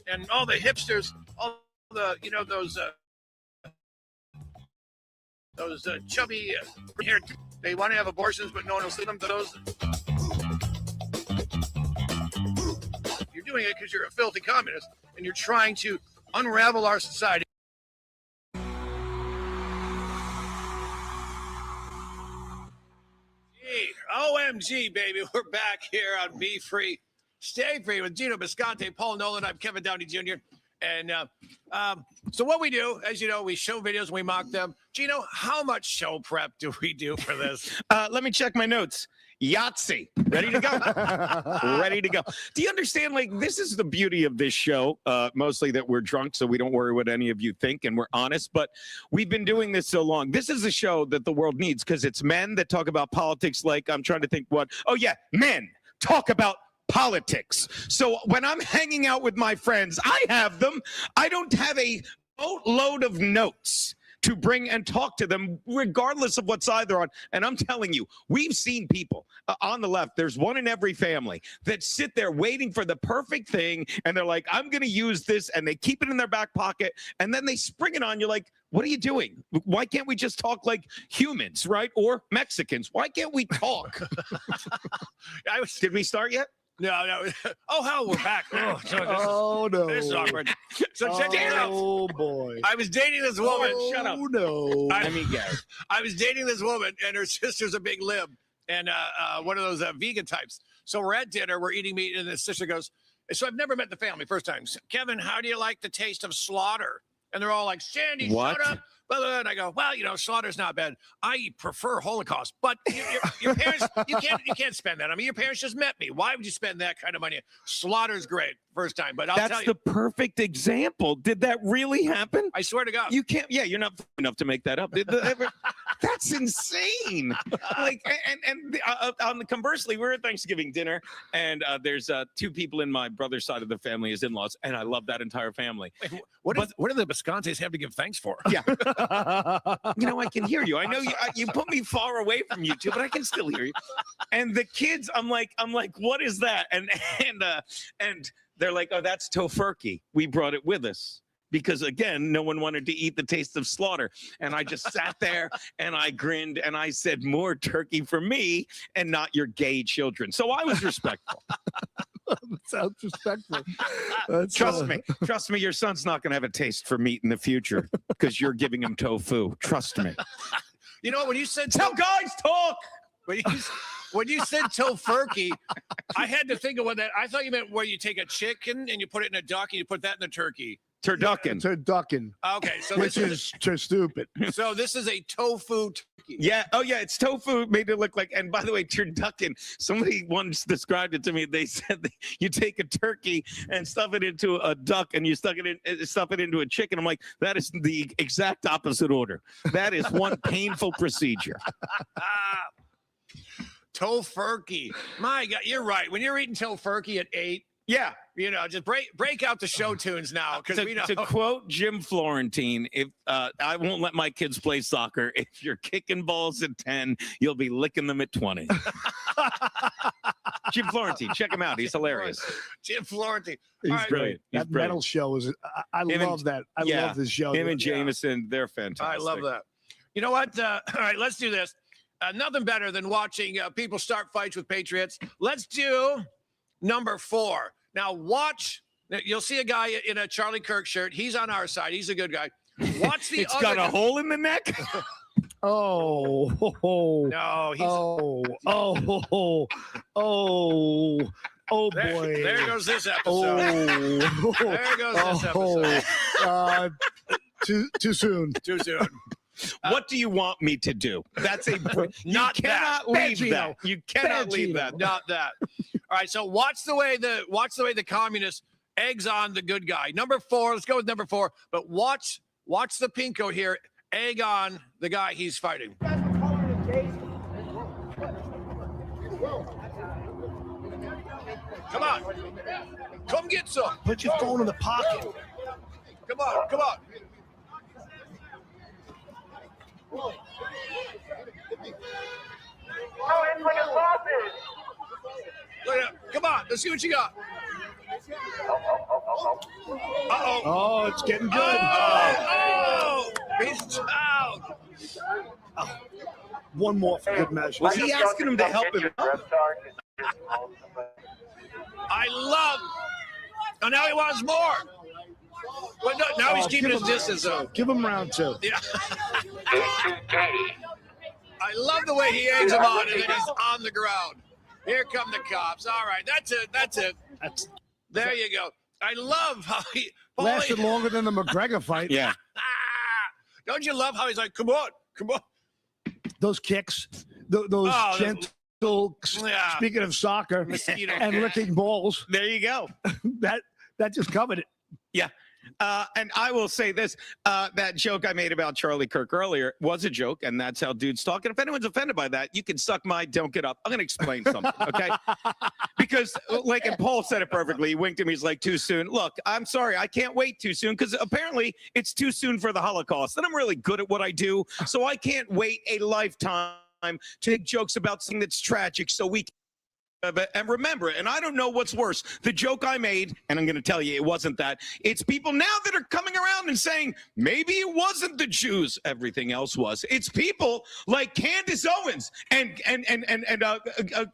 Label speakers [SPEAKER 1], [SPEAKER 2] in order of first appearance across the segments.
[SPEAKER 1] and all the hipsters, all the those chubby hair. They want to have abortions, but no one will see them. Those you're doing it because you're a filthy communist, and you're trying to unravel our society. OMG, baby, we're back here on Be Free, Stay Free with Geno Bisconte, Paul Nolan. I'm Kevin Downey Jr. And so what we do, as you know, we show videos and we mock them. Geno, how much show prep do we do for this?
[SPEAKER 2] Let me check my notes. Yahtzee, ready to go. Ready to go. Do you understand? Like, this is the beauty of this show, mostly that we're drunk, so we don't worry what any of you think, and we're honest. But we've been doing this so long. This is a show that the world needs because it's men that talk about politics like, I'm trying to think what. Oh, yeah, men talk about politics. So when I'm hanging out with my friends, I have them. I don't have a boatload of notes to bring and talk to them, regardless of what side they're on. And I'm telling you, we've seen people on the left, there's one in every family, that sit there waiting for the perfect thing. And they're like, I'm going to use this. And they keep it in their back pocket. And then they spring it on you like, what are you doing? Why can't we just talk like humans, right? Or Mexicans? Why can't we talk? Did we start yet?
[SPEAKER 1] No. Oh, hell, we're back.
[SPEAKER 3] No.
[SPEAKER 1] This is awkward. So,
[SPEAKER 3] oh, boy.
[SPEAKER 1] I was dating this woman.
[SPEAKER 2] Shut up.
[SPEAKER 3] No.
[SPEAKER 1] I was dating this woman, and her sister's a big lib, and one of those vegan types. So we're at dinner, we're eating meat, and the sister goes, so I've never met the family, first time. Kevin, how do you like the taste of slaughter? And they're all like, Sandy,
[SPEAKER 2] what?
[SPEAKER 1] Shut up. And I go, well, slaughter's not bad. I prefer Holocaust, but your parents, you can't spend that. I mean, your parents just met me. Why would you spend that kind of money? Slaughter's great, first time, but I'll tell you.
[SPEAKER 2] That's the perfect example. Did that really happen?
[SPEAKER 1] I swear to God.
[SPEAKER 2] You can't. Yeah, you're not enough to make that up. That's insane. Like, and on the conversely, we're at Thanksgiving dinner, and there's two people in my brother's side of the family as in-laws, and I love that entire family.
[SPEAKER 1] Wait, what do the Biscontes have to give thanks for?
[SPEAKER 2] Yeah. I can hear you. I know you put me far away from you two, but I can still hear you. And the kids, I'm like, what is that? And they're like, oh, that's tofurkey. We brought it with us. Because, again, no one wanted to eat the taste of slaughter. And I just sat there and I grinned and I said, more turkey for me and not your gay children. So I was respectful.
[SPEAKER 3] Sounds respectful.
[SPEAKER 2] Trust me, your son's not going to have a taste for meat in the future because you're giving him tofu. Trust me.
[SPEAKER 1] You know, when you said
[SPEAKER 2] tell guys talk.
[SPEAKER 1] When you said tofurkey, I had to think of what that. I thought you meant where you take a chicken and you put it in a duck and you put that in the turkey.
[SPEAKER 2] Turducken.
[SPEAKER 3] Turducken.
[SPEAKER 1] Okay, so
[SPEAKER 3] which is too stupid.
[SPEAKER 1] So this is a tofu turkey.
[SPEAKER 2] Yeah. Oh, yeah. It's tofu made it look like. And by the way, turducken. Somebody once described it to me. They said that you take a turkey and stuff it into a duck, and you stuff it into a chicken. I'm like, that is the exact opposite order. That is one painful procedure.
[SPEAKER 1] Tofurkey. My God, you're right. When you're eating tofurkey at 8.
[SPEAKER 2] Yeah,
[SPEAKER 1] just break out the show tunes now, because we know.
[SPEAKER 2] To quote Jim Florentine, if I won't let my kids play soccer, if you're kicking balls at 10, you'll be licking them at 20. Jim Florentine, check him out. He's hilarious.
[SPEAKER 1] Jim Florentine.
[SPEAKER 3] He's
[SPEAKER 1] right,
[SPEAKER 2] brilliant.
[SPEAKER 3] That metal show is. I love that. I love this show.
[SPEAKER 2] Him and Jameson, they're fantastic.
[SPEAKER 1] I love that. You know what? All right, let's do this. Nothing better than watching people start fights with patriots. Let's do number 4. Now watch. You'll see a guy in a Charlie Kirk shirt. He's on our side. He's a good guy. Watch the.
[SPEAKER 2] It's got a hole in the neck.
[SPEAKER 3] Oh.
[SPEAKER 1] No. He's. Oh boy. There goes this episode. There goes this episode.
[SPEAKER 3] Too soon.
[SPEAKER 1] Too soon.
[SPEAKER 2] What do you want me to do? That's a you cannot leave that. You cannot leave that.
[SPEAKER 1] Not that. All right, so watch the way the communists eggs on the good guy. Number 4. Let's go with number 4. But watch the pinko here egg on the guy he's fighting. Come on. Come get some.
[SPEAKER 3] Put your phone in the pocket.
[SPEAKER 1] Come on.
[SPEAKER 4] Oh, it's like a sausage.
[SPEAKER 1] Look at it. Come on, let's see what you got.
[SPEAKER 3] Oh, it's getting good.
[SPEAKER 1] Oh, he's down.
[SPEAKER 3] One more for good measure.
[SPEAKER 2] Was he asking him to help him?
[SPEAKER 1] I love. Oh, now he wants more. Well, no, now he's keeping his distance, though.
[SPEAKER 3] Give him round 2.
[SPEAKER 1] Yeah. I love the way he eggs him on, and then he's on the ground. Here come the cops. All right, that's it. There you go. I love how he
[SPEAKER 3] lasted longer than the McGregor fight.
[SPEAKER 2] Yeah.
[SPEAKER 1] Don't you love how he's like, come on.
[SPEAKER 3] Those kicks, those gentle.
[SPEAKER 1] Yeah.
[SPEAKER 3] Speaking of soccer
[SPEAKER 1] Mosquito
[SPEAKER 3] and
[SPEAKER 1] cat.
[SPEAKER 3] licking balls,
[SPEAKER 2] There you go.
[SPEAKER 3] that just covered it.
[SPEAKER 2] Yeah. And I will say this, that joke I made about Charlie Kirk earlier was a joke, and that's how dudes talk. And if anyone's offended by that, you can suck my don't get up. I'm going to explain something, okay? Because, like, and Paul said it perfectly. He winked at me. He's like, too soon. Look, I'm sorry. I can't wait too soon because apparently it's too soon for the Holocaust. And I'm really good at what I do, so I can't wait a lifetime to make jokes about something that's tragic so we can. And remember, and I don't know what's worse, the joke I made, and I'm going to tell you it wasn't that. It's people now that are coming around and saying, maybe it wasn't the Jews. Everything else was. It's people like Candace Owens and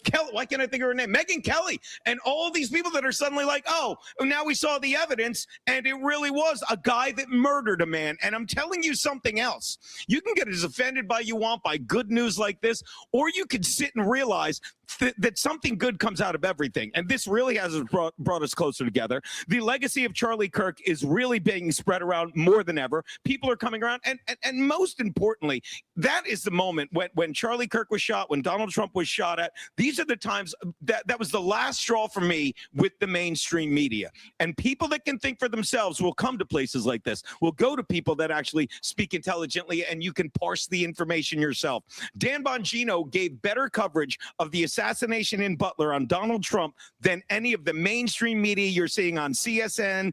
[SPEAKER 2] Kelly, why can't I think of her name? Megyn Kelly, and all these people that are suddenly like, oh, now we saw the evidence, and it really was a guy that murdered a man. And I'm telling you something else. You can get as offended by you want by good news like this, or you could sit and realize that something good comes out of everything. And this really has brought us closer together. The legacy of Charlie Kirk is really being spread around more than ever. People are coming around. And most importantly, that is the moment when Charlie Kirk was shot, when Donald Trump was shot at. These are the times that was the last straw for me with the mainstream media. And people that can think for themselves will come to places like this, will go to people that actually speak intelligently, and you can parse the information yourself. Dan Bongino gave better coverage of the assassination in Butler on Donald Trump than any of the mainstream media you're seeing on CSN,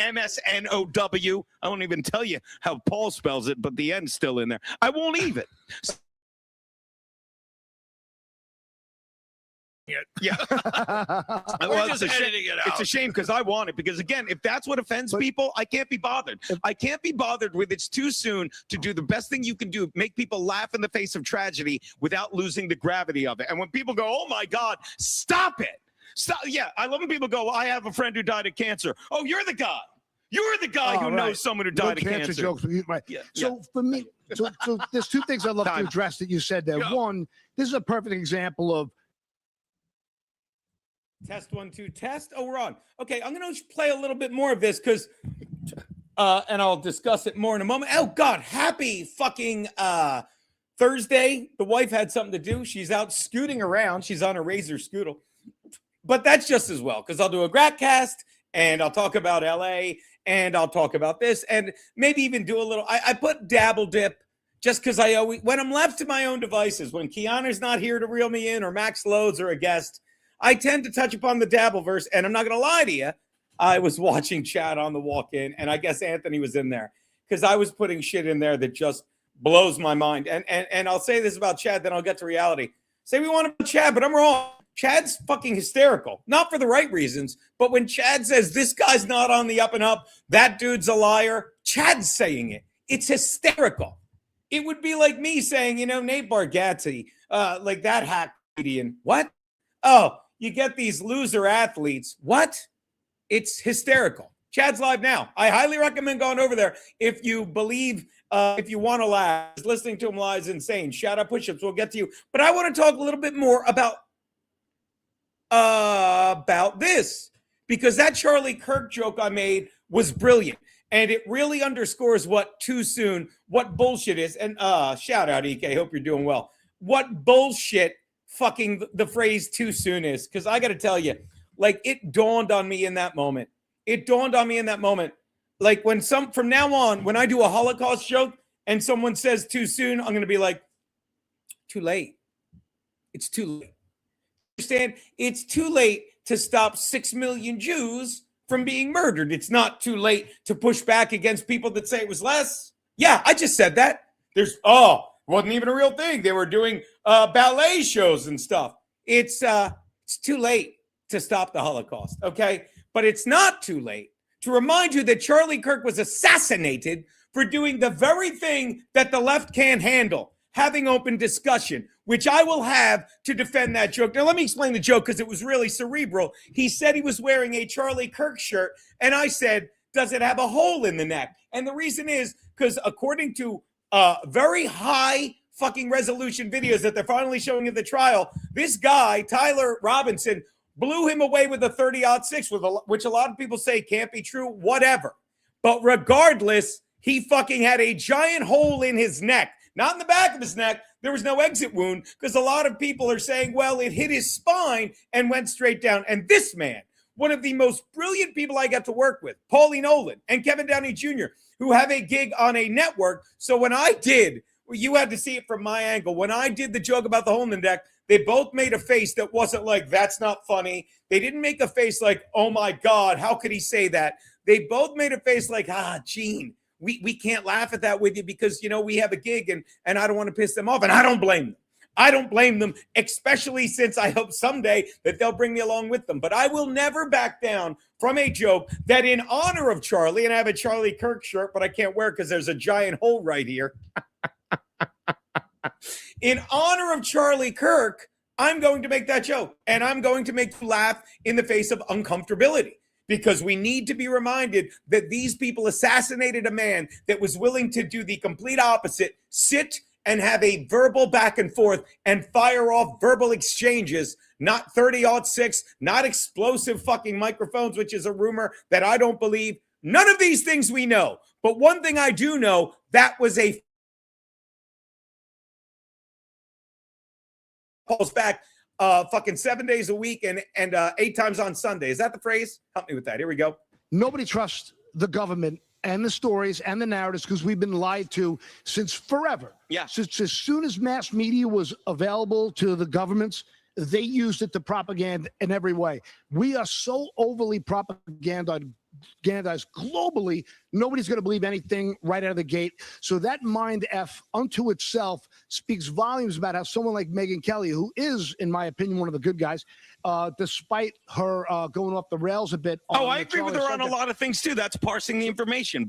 [SPEAKER 2] MSNOW. I won't even tell you how Paul spells it, but the N's still in there. I won't even. Yeah.
[SPEAKER 1] We're just editing it out.
[SPEAKER 2] It's a shame because I want it. Because again, if that's what offends people, I can't be bothered. I can't be bothered with it's too soon to do the best thing you can do, make people laugh in the face of tragedy without losing the gravity of it. And when people go, oh my God, stop it. Stop. Yeah, I love when people go, well, I have a friend who died of cancer. Oh, you're the guy. You're the guy who knows someone who died of cancer.
[SPEAKER 3] Jokes, right.
[SPEAKER 2] Yeah,
[SPEAKER 3] so for me, so there's two things I'd love to address that you said there.
[SPEAKER 1] Yeah.
[SPEAKER 3] One, this is a perfect example of
[SPEAKER 5] Test 1 2 test. Oh, we're on. Okay, I'm gonna play a little bit more of this because and I'll discuss it more in a moment. Oh God, happy fucking Thursday. The wife had something to do. She's out scooting around. She's on a Razor Scootle. But that's just as well, because I'll do a Gratcast and I'll talk about LA and I'll talk about this and maybe even do a little. I put dabble dip just because I always, when I'm left to my own devices, when Keanu's not here to reel me in or Max Loads or a guest, I tend to touch upon the Dabbleverse, and I'm not going to lie to you. I was watching Chad on the walk-in, and I guess Anthony was in there because I was putting shit in there that just blows my mind. And I'll say this about Chad, then I'll get to reality. Say we want to Chad, but I'm wrong. Chad's fucking hysterical. Not for the right reasons, but when Chad says this guy's not on the up and up, that dude's a liar, Chad's saying it. It's hysterical. It would be like me saying, Nate Bargatze, like that hack comedian. What? Oh, you get these loser athletes. What? It's hysterical. Chad's live now. I highly recommend going over there if you believe, if you want to laugh. Listening to him live is insane. Shout out push-ups. We'll get to you. But I want to talk a little bit more about this, because that Charlie Kirk joke I made was brilliant. And it really underscores what too soon, what bullshit is. And shout out, EK. Hope you're doing well. What bullshit fucking the phrase too soon is, because I got to tell you, like, it dawned on me in that moment. Like, when from now on, when I do a Holocaust joke and someone says too soon, I'm going to be like, too late. It's too late. Understand? It's too late to stop 6 million Jews from being murdered. It's not too late to push back against people that say it was less. Yeah, I just said that. Wasn't even a real thing. They were doing ballet shows and stuff. It's too late. to stop the Holocaust, okay? But it's not too late to remind you that Charlie Kirk was assassinated for doing the very thing that the left can't handle, having open discussion, which I will have to defend that joke. Now, let me explain the joke because it was really cerebral. He said he was wearing a Charlie Kirk shirt, and I said, does it have a hole in the neck? And the reason is because according to very high fucking resolution videos that they're finally showing at the trial, this guy, Tyler Robinson, blew him away with a 30-06, which a lot of people say can't be true, whatever. But regardless, he fucking had a giant hole in his neck, not in the back of his neck. There was no exit wound because a lot of people are saying, well, it hit his spine and went straight down. And this man, one of the most brilliant people I got to work with, Paulie Nolan and Kevin Downey Jr., who have a gig on a network. So when I did, you had to see it from my angle. When I did the joke about the hole in the neck, they both made a face that wasn't like, that's not funny. They didn't make a face like, oh my God, how could he say that? They both made a face like, Gene, we can't laugh at that with you because, you know, we have a gig and I don't want to piss them off. And I don't blame them. I don't blame them, especially since I hope someday that they'll bring me along with them. But I will never back down from a joke that in honor of Charlie, and I have a Charlie Kirk shirt, but I can't wear it because there's a giant hole right here. In honor of Charlie Kirk, I'm going to make that joke, and I'm going to make you laugh in the face of uncomfortability, because we need to be reminded that these people assassinated a man that was willing to do the complete opposite, sit and have a verbal back and forth and fire off verbal exchanges, not 30-06, not explosive fucking microphones, which is a rumor that I don't believe. None of these things we know. But one thing I do know, that was a pulls back fucking 7 days a week and 8 times on Sunday. Is that the phrase? Help me with that. Here we go.
[SPEAKER 3] Nobody trusts the government and the stories and the narratives because we've been lied to since forever.
[SPEAKER 2] Yeah.
[SPEAKER 3] Since as soon as mass media was available to the governments, they used it to propaganda in every way. We are so overly propagandized globally, nobody's going to believe anything right out of the gate. So that mind F unto itself speaks volumes about how someone like Megyn Kelly, who is, in my opinion, one of the good guys, despite her going off the rails a bit.
[SPEAKER 2] I agree with her on a lot of things too. That's parsing the information.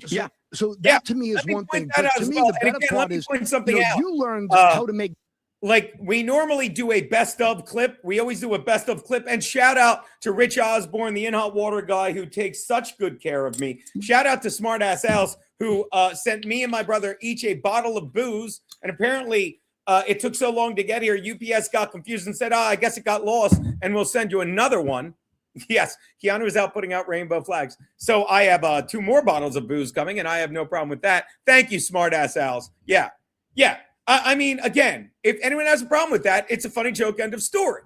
[SPEAKER 3] So that to me is one thing. But to me, the better part is you learned how to make.
[SPEAKER 5] Like, we normally do a best of clip. We always do a best of clip. And shout out to Rich Osborne, the In Hot Water guy who takes such good care of me. Shout out to Smartass Alice, who sent me and my brother each a bottle of booze. And apparently it took so long to get here. UPS got confused and said, I guess it got lost, and we'll send you another one. Yes, Keanu is out putting out rainbow flags. So I have 2 more bottles of booze coming, and I have no problem with that. Thank you, Smartass Alice. Yeah. I mean, again, if anyone has a problem with that, it's a funny joke, end of story.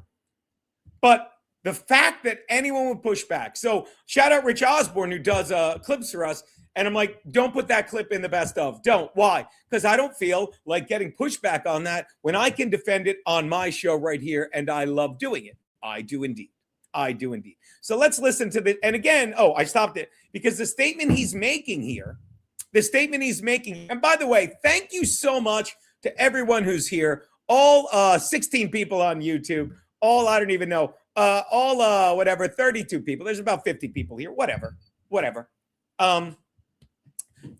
[SPEAKER 5] But the fact that anyone would push back. So shout out Rich Osborne, who does clips for us. And I'm like, don't put that clip in the best of. Don't. Why? Because I don't feel like getting pushback on that when I can defend it on my show right here. And I love doing it. I do indeed. So let's listen to the, and again, I stopped it because the statement he's making here, and by the way, thank you so much to everyone who's here, all 16 people on YouTube, all, I don't even know, all whatever, 32 people. There's about 50 people here, whatever.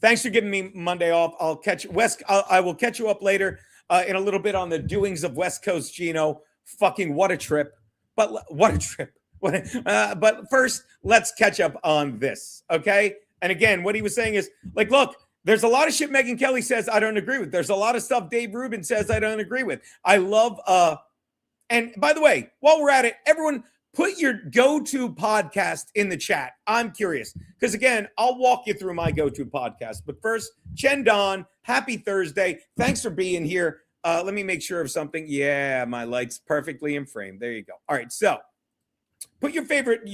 [SPEAKER 5] Thanks for giving me Monday off. I'll catch I will catch you up later in a little bit on the doings of West Coast Geno. Fucking what a trip. But what a trip. But first, let's catch up on this, okay? And again, what he was saying is, like, look, there's a lot of shit Megyn Kelly says I don't agree with. There's a lot of stuff Dave Rubin says I don't agree with. I love, and by the way, while we're at it, everyone put your go-to podcast in the chat. I'm curious. Because again, I'll walk you through my go-to podcast. But first, Chen Don, happy Thursday. Thanks for being here. Let me make sure of something. Yeah, my light's perfectly in frame. There you go. All right, so put your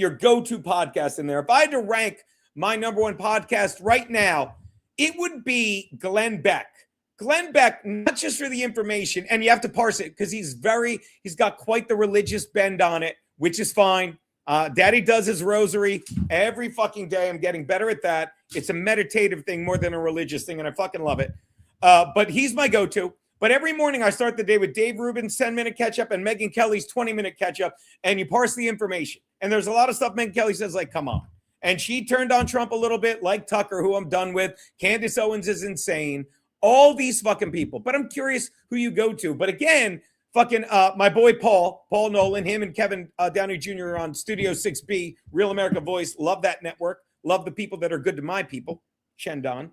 [SPEAKER 5] go-to podcast in there. If I had to rank my number one podcast right now, it would be Glenn Beck. Glenn Beck, not just for the information, and you have to parse it because he's got quite the religious bend on it, which is fine. Daddy does his rosary every fucking day. I'm getting better at that. It's a meditative thing more than a religious thing, and I fucking love it. But he's my go-to. But every morning I start the day with Dave Rubin's 10-minute catch-up and Megyn Kelly's 20-minute catch-up, and you parse the information. And there's a lot of stuff Megyn Kelly says, like, come on. And she turned on Trump a little bit, like Tucker, who I'm done with. Candace Owens is insane. All these fucking people. But I'm curious who you go to. But again, fucking my boy Paul Nolan, him and Kevin Downey Jr. are on Studio 6B, Real America Voice. Love that network. Love the people that are good to my people. Shendon.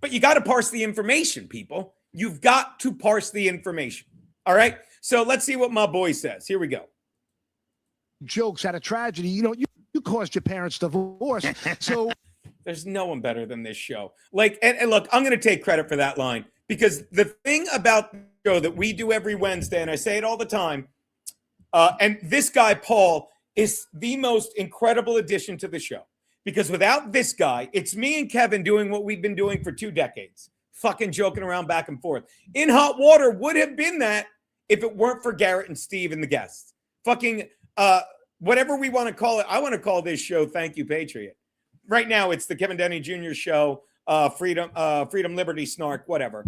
[SPEAKER 5] But you got to parse the information, people. You've got to parse the information. All right? So let's see what my boy says. Here we go.
[SPEAKER 3] Jokes at a tragedy. You know, you caused your parents divorce. So
[SPEAKER 5] there's no one better than this show. Like, and look, I'm going to take credit for that line because the thing about the show that we do every Wednesday, and I say it all the time, and this guy, Paul, is the most incredible addition to the show. Because without this guy, it's me and Kevin doing what we've been doing for 2 decades, fucking joking around back and forth. In Hot Water would have been that if it weren't for Garrett and Steve and the guests. Fucking whatever we want to call it. I want to call this show Thank You, Patriot. Right now, it's the Kevin Downey Jr. show, Freedom, Liberty, Snark, whatever.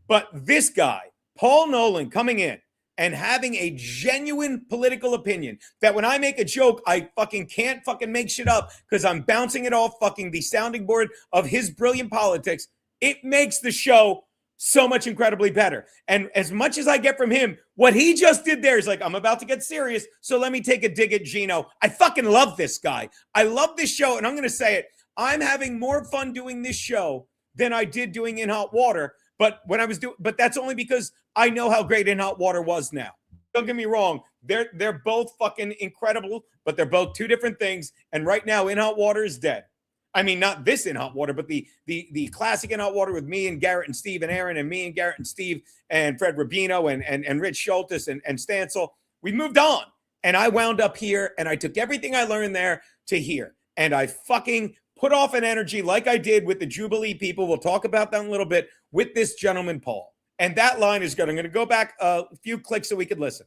[SPEAKER 5] But this guy, Paul Nolan, coming in and having a genuine political opinion that when I make a joke, I fucking can't fucking make shit up because I'm bouncing it off fucking the sounding board of his brilliant politics. It makes the show so much incredibly better. And as much as I get from him, what he just did there is like, I'm about to get serious, so let me take a dig at Geno. I fucking love this guy. I love this show, and I'm going to say it. I'm having more fun doing this show than I did doing In Hot Water. But when I was but that's only because I know how great In Hot Water was now. Don't get me wrong. They're both fucking incredible, but they're both 2 different things. And right now, In Hot Water is dead. I mean, not this In Hot Water, but the classic In Hot Water with me and Garrett and Steve and Aaron and me and Garrett and Steve and Fred Rubino and Rich Schultes and Stancil. We moved on. And I wound up here and I took everything I learned there to here. And I fucking put off an energy like I did with the Jubilee people. We'll talk about that in a little bit with this gentleman, Paul. And that line is good. I'm going to go back a few clicks so we could listen.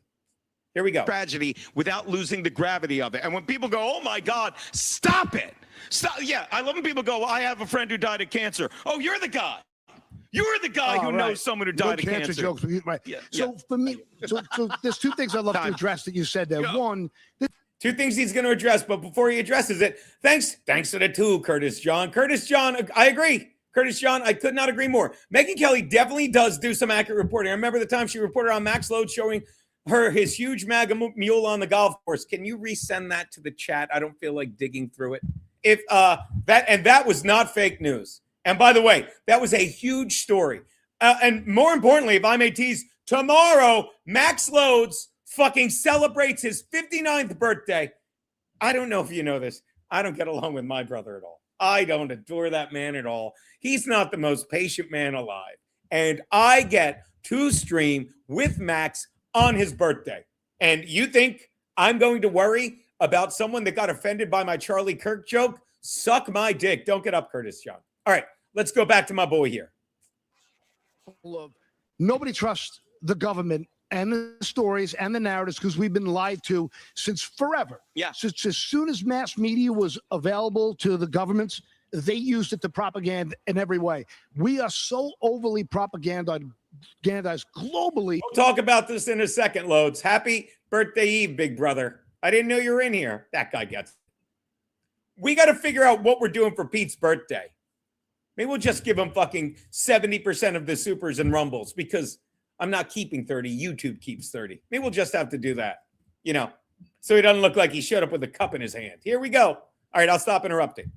[SPEAKER 5] Here we go.
[SPEAKER 2] Tragedy without losing the gravity of it. And when people go, oh my God, stop it. Stop. Yeah, I love when people go, well, I have a friend who died of cancer. Oh, you're the guy. You're the guy who knows someone who died of cancer.
[SPEAKER 3] Jokes, right. Yeah, so for me, so there's 2 things I'd love to address that you said there. One,
[SPEAKER 5] 2 things he's going to address, but before he addresses it, thanks to the 2, Curtis John. Curtis John, I agree. Curtis John, I could not agree more. Megyn Kelly definitely does do some accurate reporting. I remember the time she reported on Max Load showing her his huge MAGA mule on the golf course. Can you resend that to the chat? I don't feel like digging through it. If that was not fake news. And by the way, that was a huge story. And more importantly, if I may tease, tomorrow Max Loads fucking celebrates his 59th birthday. I don't know if you know this. I don't get along with my brother at all. I don't adore that man at all. He's not the most patient man alive. And I get to stream with Max on his birthday. And you think I'm going to worry about someone that got offended by my Charlie Kirk joke? Suck my dick. Don't get up, Curtis John. All right, let's go back to my boy here.
[SPEAKER 3] Nobody trusts the government and the stories and the narratives because we've been lied to since forever.
[SPEAKER 2] Yeah.
[SPEAKER 3] Since as soon as mass media was available to the governments, they used it to propaganda in every way. We are so overly propagandized globally.
[SPEAKER 5] We'll talk about this in a second, Loads. Happy birthday eve, big brother. I didn't know you were in here. That guy gets it. We got to figure out what we're doing for Pete's birthday. Maybe we'll just give him fucking 70% of the supers and rumbles because I'm not keeping 30. YouTube keeps 30. Maybe we'll just have to do that, so he doesn't look like he showed up with a cup in his hand. Here we go. All right, I'll stop interrupting.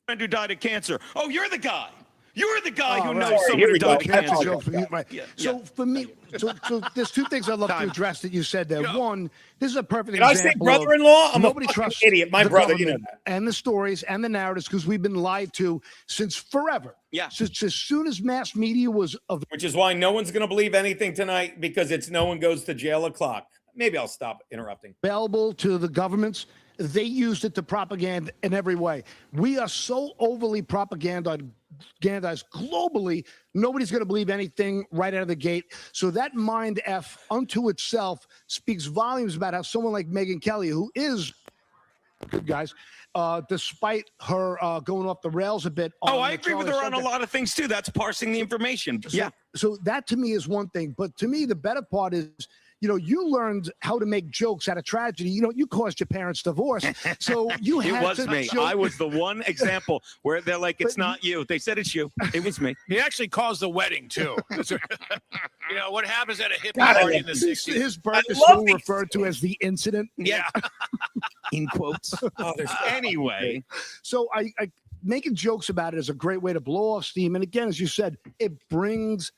[SPEAKER 2] Friend who died of cancer. Oh, you're the guy. You're the guy who knows
[SPEAKER 3] Right.
[SPEAKER 2] someone who died of
[SPEAKER 3] That's a
[SPEAKER 2] cancer.
[SPEAKER 3] joke for you, right? So for me, so there's 2 things I'd love to address that you said there. One, this is a perfect
[SPEAKER 5] Did I say
[SPEAKER 3] example.
[SPEAKER 5] brother-in-law? I'm
[SPEAKER 3] Nobody
[SPEAKER 5] a fucking
[SPEAKER 3] trusts
[SPEAKER 5] idiot. My
[SPEAKER 3] the
[SPEAKER 5] brother, you know
[SPEAKER 3] government
[SPEAKER 5] that.
[SPEAKER 3] and the stories and the narratives because we've been lied to since forever.
[SPEAKER 2] Yeah.
[SPEAKER 3] Since as soon as mass media was
[SPEAKER 5] Which is why no one's going to believe anything tonight because it's no one goes to jail o'clock. Maybe I'll stop interrupting.
[SPEAKER 3] available to the governments, they used it to propaganda in every way. We are so overly propagandized globally, nobody's going to believe anything right out of the gate. So that mind F unto itself speaks volumes about how someone like Megyn Kelly, who is good guys, despite her going off the rails a bit.
[SPEAKER 2] Oh,
[SPEAKER 3] on
[SPEAKER 2] I
[SPEAKER 3] the
[SPEAKER 2] agree with
[SPEAKER 3] Charlie
[SPEAKER 2] her on a
[SPEAKER 3] subject.
[SPEAKER 2] lot of things too. That's parsing the information. Yeah.
[SPEAKER 3] So that to me is one thing. But to me, the better part is, you learned how to make jokes out of tragedy. You caused your parents divorce. So you
[SPEAKER 2] It
[SPEAKER 3] had
[SPEAKER 2] was
[SPEAKER 3] to
[SPEAKER 2] me.
[SPEAKER 3] joke-
[SPEAKER 2] I was the one example where they're like, it's
[SPEAKER 3] But-
[SPEAKER 2] not you. They said it's you. It was me.
[SPEAKER 1] He actually caused the wedding too. What happens at a hippie
[SPEAKER 5] God, I
[SPEAKER 1] party in
[SPEAKER 5] love
[SPEAKER 1] the
[SPEAKER 3] His,
[SPEAKER 1] 60s?
[SPEAKER 3] his birth is
[SPEAKER 5] love
[SPEAKER 3] still
[SPEAKER 5] these
[SPEAKER 3] referred to as the incident.
[SPEAKER 1] Yeah.
[SPEAKER 2] In quotes.
[SPEAKER 5] Oh, there's
[SPEAKER 2] Anyway.
[SPEAKER 3] So I making jokes about it is a great way to blow off steam. And again, as you said, it brings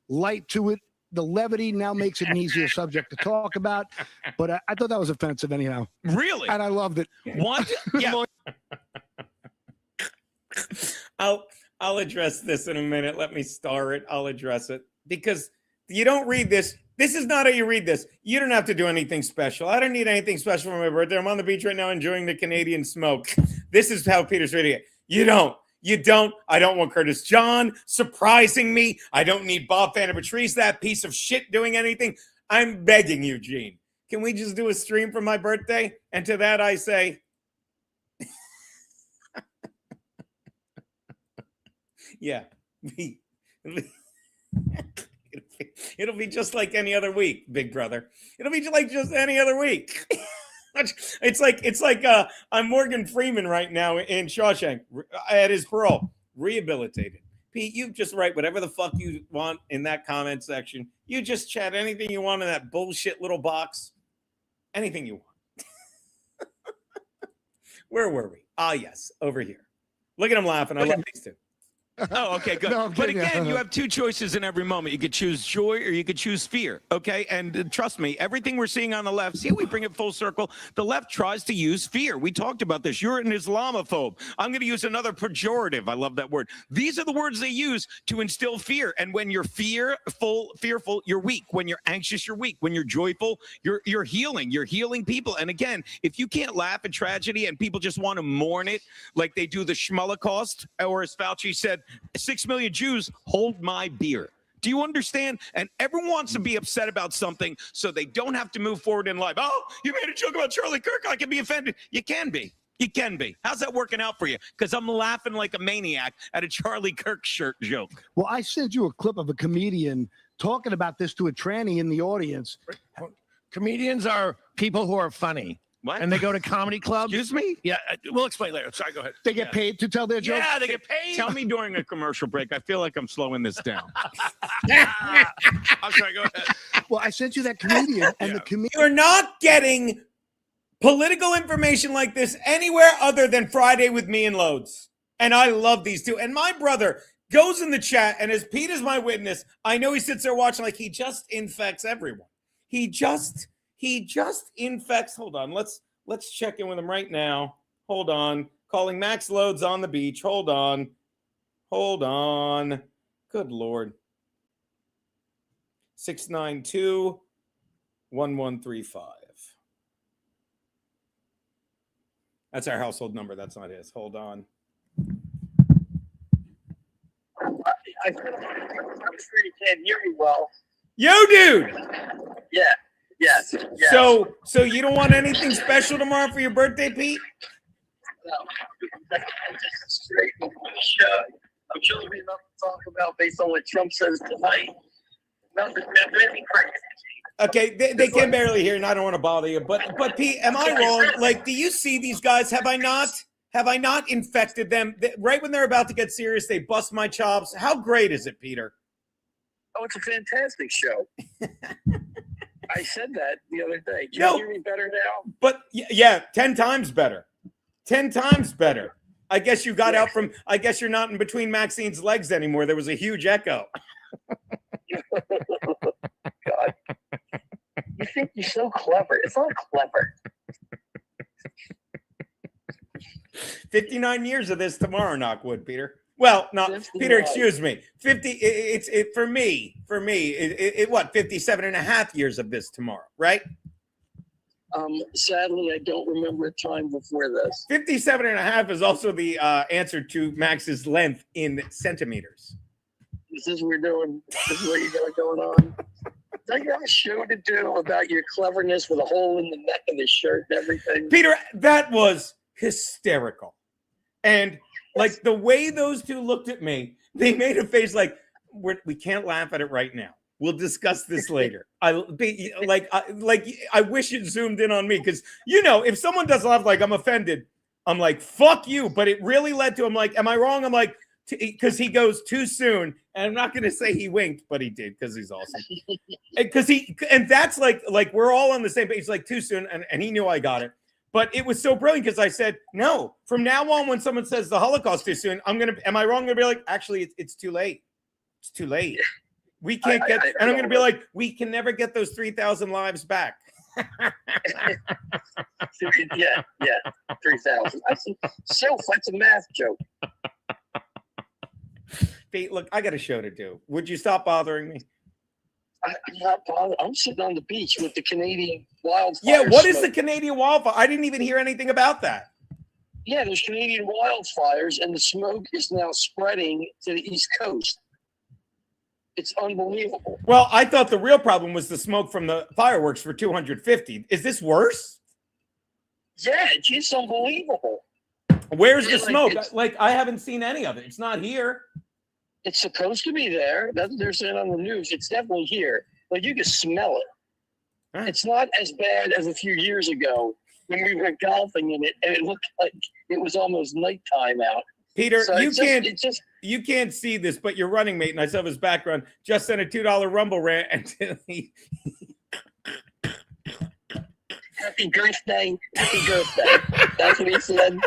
[SPEAKER 3] light to it. The levity now makes it an easier subject to talk about. But I thought that was offensive anyhow.
[SPEAKER 2] Really?
[SPEAKER 3] And I loved it.
[SPEAKER 2] What? Yeah.
[SPEAKER 5] I'll address this in a minute. Let me star it. I'll address it because you don't read this. This is not how you read this. You don't have to do anything special. I don't need anything special for my birthday. I'm on the beach right now enjoying the Canadian smoke. This is how Peter's reading it. You don't. I don't want Curtis John surprising me. I don't need Bob Patrice, that piece of shit, doing anything. I'm begging you, Gene. Can we just do a stream for my birthday? And to that I say, yeah. It'll be just like any other week, big brother. It'll be like just any other week. It's like I'm Morgan Freeman right now in Shawshank at his parole, rehabilitated. Pete, you just write whatever the fuck you want in that comment section. You just chat anything you want in that bullshit little box. Anything you want. Where were we? Ah, yes, over here. Look at him laughing. I love these two.
[SPEAKER 2] Oh, okay, good.
[SPEAKER 3] No, I'm
[SPEAKER 2] But
[SPEAKER 3] kidding.
[SPEAKER 2] again, you have two choices in every moment. You could choose joy or you could choose fear, okay? And trust me, everything we're seeing on the left, see how we bring it full circle? The left tries to use fear. We talked about this. You're an Islamophobe. I'm going to use another pejorative. I love that word. These are the words they use to instill fear. And when you're fearful, you're weak. When you're anxious, you're weak. When you're joyful, you're healing. You're healing people. And again, if you can't laugh at tragedy and people just want to mourn it like they do the Schmolocaust, or as Fauci said, 6 million Jews, hold my beer. Do you understand? And everyone wants to be upset about something so they don't have to move forward in life. Oh, you made a joke about Charlie Kirk. I can be offended. You can be. You can be. How's that working out for you? Because I'm laughing like a maniac at a Charlie Kirk shirt joke.
[SPEAKER 3] Well, I sent you a clip of a comedian talking about this to a tranny in the audience.
[SPEAKER 1] Comedians are people who are funny.
[SPEAKER 2] What?
[SPEAKER 1] And they go to comedy clubs.
[SPEAKER 2] Excuse me?
[SPEAKER 1] Yeah, we'll explain later. Sorry, go ahead.
[SPEAKER 3] They get paid to tell their jokes.
[SPEAKER 1] Yeah, they get paid.
[SPEAKER 2] Tell me during a commercial break. I feel like I'm slowing this down.
[SPEAKER 1] I'm sorry, go ahead.
[SPEAKER 3] Well, I sent you that comedian, and the comedian.
[SPEAKER 5] You're not getting political information like this anywhere other than Friday with me and Loads. And I love these two. And my brother goes in the chat, and as Pete is my witness, I know he sits there watching like he just infects everyone. He just infects. Hold on. Let's check in with him right now. Hold on. Calling Max Loads on the beach. Hold on. Good Lord. 692-1135. That's our household number. That's not his. Hold on.
[SPEAKER 4] I'm sure you can't hear me well.
[SPEAKER 5] Yo, dude.
[SPEAKER 4] Yeah. Yes. Yes.
[SPEAKER 5] So you don't want anything special tomorrow for your birthday, Pete?
[SPEAKER 4] No. That's just straight from the show. I'm sure there'll be enough to talk about based on what Trump says tonight. Nothing crazy.
[SPEAKER 5] Okay, they can barely hear, and I don't want to bother you. But Pete, am I wrong? Like, do you see these guys? Have I not infected them? Right when they're about to get serious, they bust my chops. How great is it, Peter?
[SPEAKER 4] Oh, it's a fantastic show. I said that the other day. Can
[SPEAKER 5] No.
[SPEAKER 4] you hear me better now?
[SPEAKER 5] But yeah, 10 times better. 10 times better. I guess you got out from. I guess you're not in between Maxine's legs anymore. There was a huge echo.
[SPEAKER 4] God. You think you're so clever. It's not clever.
[SPEAKER 5] 59 years of this tomorrow, knockwood, Peter. Well, no,
[SPEAKER 4] 59.
[SPEAKER 5] Peter, excuse me. 50. It's for me. What? 57 and a half years of this tomorrow, right?
[SPEAKER 4] Sadly, I don't remember a time before this.
[SPEAKER 5] 57 and a half is also the answer to Max's length in centimeters.
[SPEAKER 4] This is what we're doing. This is what you got going on. don't you have a show to do about your cleverness with a hole in the neck of the shirt and everything?
[SPEAKER 5] Peter, that was hysterical. And like the way those two looked at me, they made a face like, we can't laugh at it right now. We'll discuss this later. I wish it zoomed in on me because, if someone does laugh like I'm offended, I'm like, fuck you. But it really led to, I'm like, am I wrong? I'm like, because he goes too soon. And I'm not going to say he winked, but he did because he's awesome. And that's like we're all on the same page, like too soon. And he knew I got it. But it was so brilliant because I said, no, from now on, when someone says the Holocaust too soon, am I wrong? I'm going to be like, actually, it's too late. It's too late. We can't and I'm going to be like, we can never get those 3,000 lives back.
[SPEAKER 4] Yeah, 3,000. That's a math joke.
[SPEAKER 5] Pete, look, I got a show to do. Would you stop bothering me?
[SPEAKER 4] I'm not bothered. I'm sitting on the beach with the Canadian wildfire.
[SPEAKER 5] Yeah, what is
[SPEAKER 4] smoke.
[SPEAKER 5] the Canadian wildfire? I didn't even hear anything about that.
[SPEAKER 4] Yeah, there's Canadian wildfires, and the smoke is now spreading to the East Coast. It's unbelievable.
[SPEAKER 5] Well, I thought the real problem was the smoke from the fireworks for 250. Is this worse?
[SPEAKER 4] Yeah, it's just unbelievable.
[SPEAKER 5] Where's the smoke? Like, I haven't seen any of it. It's not here.
[SPEAKER 4] It's supposed to be there. They're saying on the news. It's definitely here. But you can smell it.
[SPEAKER 5] Huh.
[SPEAKER 4] It's not as bad as a few years ago when we were golfing in it, and it looked like it was almost nighttime out.
[SPEAKER 5] Peter,
[SPEAKER 4] So
[SPEAKER 5] you can't see this, but your running mate, and I saw his background, just sent a $2 Rumble rant until he.
[SPEAKER 4] Happy birthday. Happy birthday. That's what he said.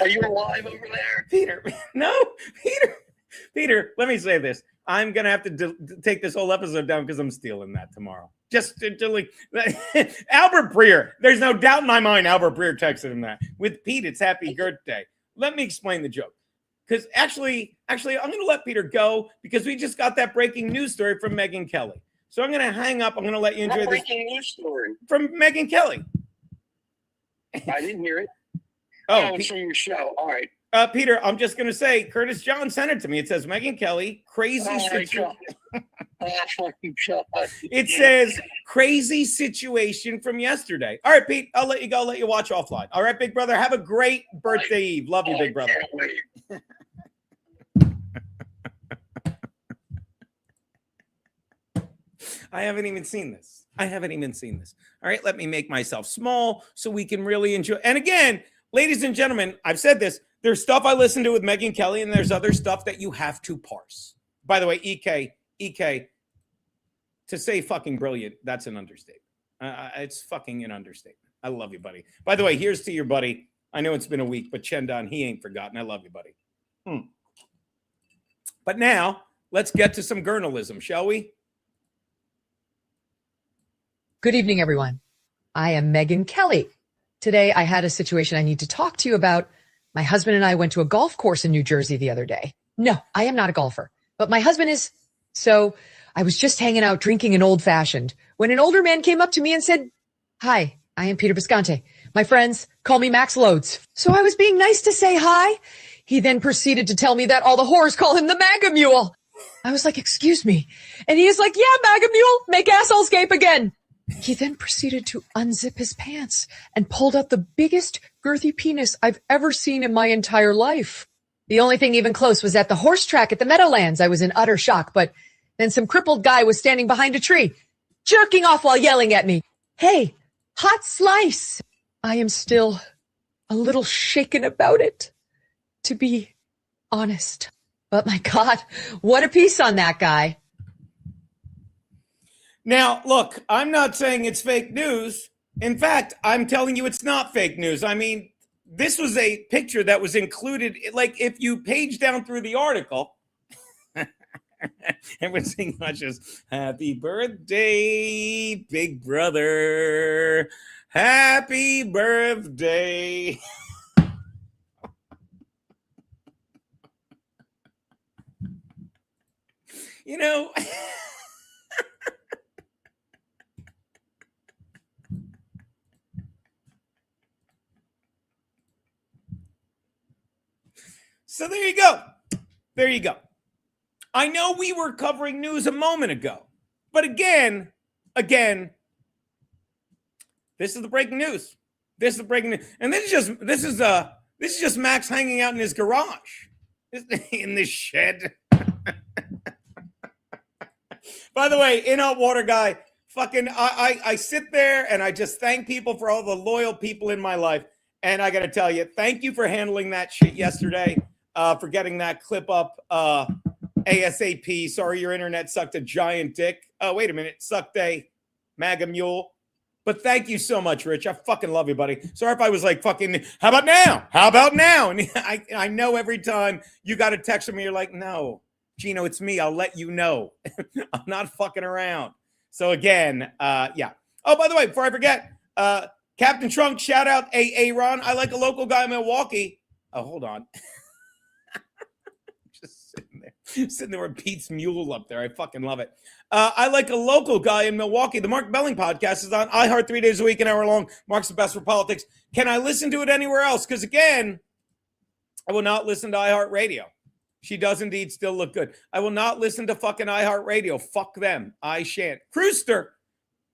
[SPEAKER 4] Are you alive over there?
[SPEAKER 5] Peter, no, Peter, let me say this. I'm going to have to take this whole episode down because I'm stealing that tomorrow. Just to like Albert Breer. There's no doubt in my mind Albert Breer texted him that. With Pete, it's happy birthday. Let me explain the joke. Because actually, I'm going to let Peter go because we just got that breaking news story from Megyn Kelly. So I'm going to hang up. I'm going to let you enjoy this.
[SPEAKER 4] Breaking news story?
[SPEAKER 5] From Megyn Kelly.
[SPEAKER 4] I didn't hear it.
[SPEAKER 5] Oh,
[SPEAKER 4] it's from your show. All right.
[SPEAKER 5] Peter, I'm just going to say, Curtis John sent it to me. It says, Megyn Kelly, crazy situation. It says, crazy situation from yesterday. All right, Pete, I'll let you go. Let you watch offline. All right, big brother. Have a great birthday eve. Love you, big brother. I haven't even seen this. All right, let me make myself small so we can really enjoy. And again, ladies and gentlemen, I've said this. There's stuff I listen to with Megyn Kelly, and there's other stuff that you have to parse. By the way, EK, to say fucking brilliant, that's an understatement. It's fucking an understatement. I love you, buddy. By the way, here's to your buddy. I know it's been a week, but Chendon, he ain't forgotten. I love you, buddy. But now, let's get to some journalism, shall we?
[SPEAKER 6] Good evening, everyone. I am Megyn Kelly. Today, I had a situation I need to talk to you about. My husband and I went to a golf course in New Jersey the other day. No, I am not a golfer, but my husband is. So I was just hanging out drinking an old fashioned when an older man came up to me and said, "Hi, I am Peter Visconti. My friends call me Max Loads." So I was being nice to say hi. He then proceeded to tell me that all the whores call him the MAGA Mule. I was like, "Excuse me." And he is like, "Yeah, MAGA Mule, make assholes gape again." He then proceeded to unzip his pants and pulled out the biggest girthy penis I've ever seen in my entire life. The only thing even close was at the horse track at the Meadowlands. I was in utter shock, but then some crippled guy was standing behind a tree, jerking off while yelling at me, "Hey, hot slice." I am still a little shaken about it, to be honest. But my God, what a piece on that guy.
[SPEAKER 5] Now, look, I'm not saying it's fake news. In fact, I'm telling you it's not fake news. I mean, this was a picture that was included. Like, if you page down through the article, and we're singing much as "Happy birthday, big brother. Happy birthday." You know... So there you go. I know we were covering news a moment ago, but again, this is the breaking news. This is the breaking news, and this is just Max hanging out in his garage, in this shed. By the way, in hot water guy, fucking, I sit there and I just thank people for all the loyal people in my life. And I got to tell you, thank you for handling that shit yesterday, for getting that clip up ASAP. Sorry, your internet sucked a giant dick. Oh, wait a minute. Sucked a MAGA mule. But thank you so much, Rich. I fucking love you, buddy. Sorry if I was like fucking, how about now? How about now? And I know every time you got a text from me, you're like, no, Geno, it's me. I'll let you know. I'm not fucking around. So again, yeah. Oh, by the way, before I forget, Captain Trunk, shout out Ron. I like a local guy in Milwaukee. Oh, hold on. Just sitting there with Pete's mule up there. I fucking love it. I like a local guy in Milwaukee. The Mark Belling podcast is on iHeart 3 days a week, an hour long. Mark's the best for politics. Can I listen to it anywhere else? Because again, I will not listen to iHeart Radio. She does indeed still look good. I will not listen to fucking iHeart Radio. Fuck them. I shan't. Crewster,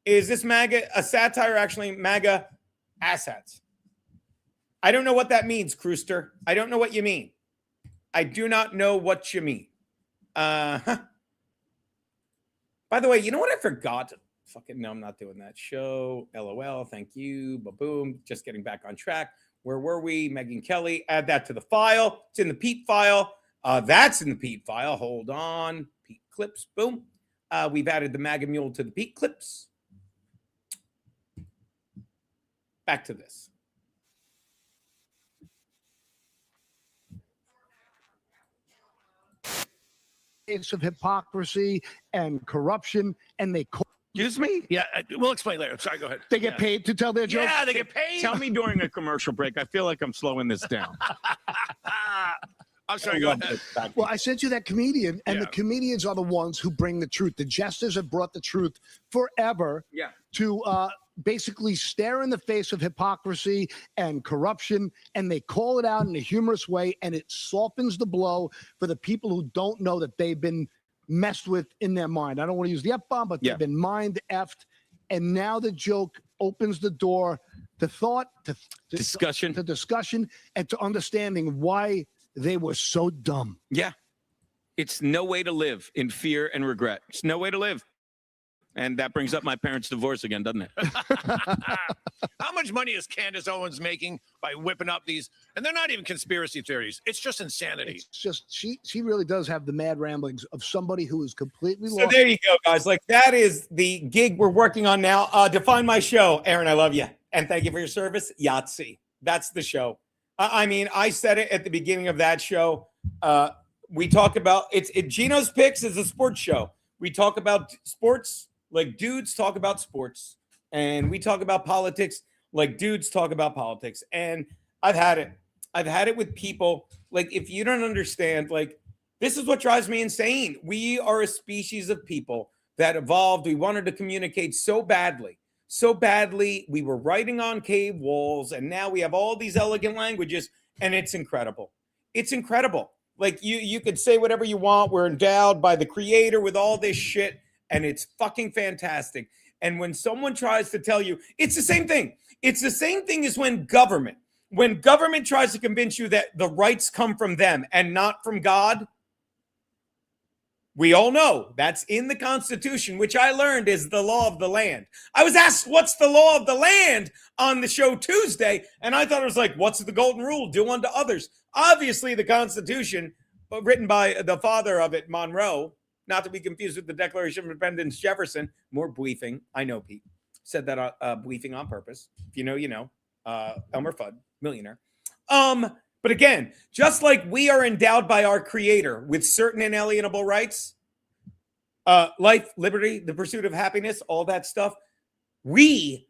[SPEAKER 5] is this MAGA a satire? Actually, MAGA assets. I don't know what that means, Crewster. I don't know what you mean. I do not know what you mean. By the way, you know what I forgot? Fucking no, I'm not doing that show. LOL. Thank you. Ba-boom. Just getting back on track. Where were we? Megyn Kelly. Add that to the file. It's in the Pete file. That's in the Pete file. Hold on. Pete clips. Boom. We've added the MAGA mule to the Pete clips. Back to this.
[SPEAKER 3] Of hypocrisy and corruption, and they
[SPEAKER 2] Excuse me?
[SPEAKER 1] Yeah, we'll explain later. Sorry, go ahead.
[SPEAKER 3] they get paid to tell their jokes.
[SPEAKER 1] Yeah, they get paid.
[SPEAKER 2] Tell me during a commercial break. I feel like I'm slowing this down.
[SPEAKER 1] I'm sorry, go ahead.
[SPEAKER 3] Well, I sent you that comedian, and
[SPEAKER 1] Yeah.
[SPEAKER 3] the comedians are the ones who bring the truth. The jesters have brought the truth forever to basically stare in the face of hypocrisy and corruption, and they call it out in a humorous way, and it softens the blow for the people who don't know that they've been messed with in their mind. I don't want to use the F-bomb, but they've been mind-effed, and now the joke opens the door to thought, to
[SPEAKER 2] Discussion.
[SPEAKER 3] to discussion, and to understanding why they were so dumb.
[SPEAKER 2] Yeah. It's no way to live in fear and regret. It's no way to live. And that brings up my parents' divorce again, doesn't it?
[SPEAKER 1] How much money is Candace Owens making by whipping up these? And they're not even conspiracy theories. It's just insanity.
[SPEAKER 3] It's just she really does have the mad ramblings of somebody who is completely
[SPEAKER 5] So
[SPEAKER 3] lost.
[SPEAKER 5] there you go, guys. Like that is the gig we're working on now. Define my show. Aaron, I love you. And thank you for your service. Yahtzee. That's the show. I mean, I said it at the beginning of that show. We talk about Geno's Picks is a sports show. We talk about sports like dudes talk about sports, and we talk about politics like dudes talk about politics. And I've had it. I've had it with people. Like, if you don't understand, like, this is what drives me insane. We are a species of people that evolved. We wanted to communicate so badly. So badly. We were writing on cave walls, and now we have all these elegant languages, and it's incredible. It's incredible. Like, you could say whatever you want. We're endowed by the creator with all this shit, and it's fucking fantastic. And when someone tries to tell you, it's the same thing. It's the same thing as when government tries to convince you that the rights come from them and not from God. We all know that's in the Constitution, which I learned is the law of the land. I was asked, what's the law of the land on the show Tuesday? And I thought it was like, what's the golden rule? Do unto others. Obviously, the Constitution, written by the father of it, Monroe, not to be confused with the Declaration of Independence, Jefferson. More briefing. I know, Pete. Said that briefing on purpose. If you know, you know. Elmer Fudd, millionaire. But again, just like we are endowed by our creator with certain inalienable rights, life, liberty, the pursuit of happiness, all that stuff, we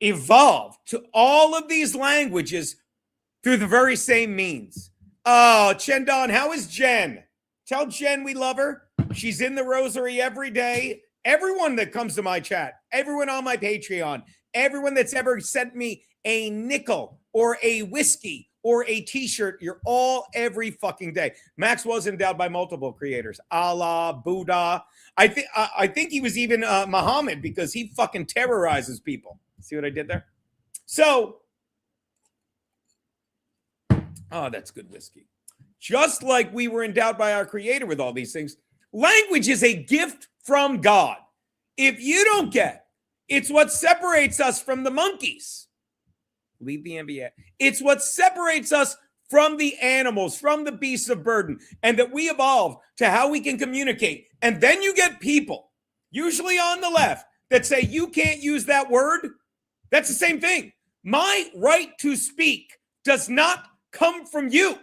[SPEAKER 5] evolved to all of these languages through the very same means. Oh, Chen Don, how is Jen? Tell Jen we love her. She's in the rosary every day. Everyone that comes to my chat, everyone on my Patreon, everyone that's ever sent me a nickel or a whiskey or a t-shirt, you're all every fucking day. Max was endowed by multiple creators. Allah, Buddha. I think he was even Muhammad, because he fucking terrorizes people. See what I did there? So, oh, that's good whiskey. Just like we were endowed by our creator with all these things, language is a gift from God. If you don't get, it's what separates us from the monkeys. Leave the NBA. It's what separates us from the animals, from the beasts of burden, and that we evolve to how we can communicate. And then you get people, usually on the left, that say you can't use that word. That's the same thing. My right to speak does not come from you.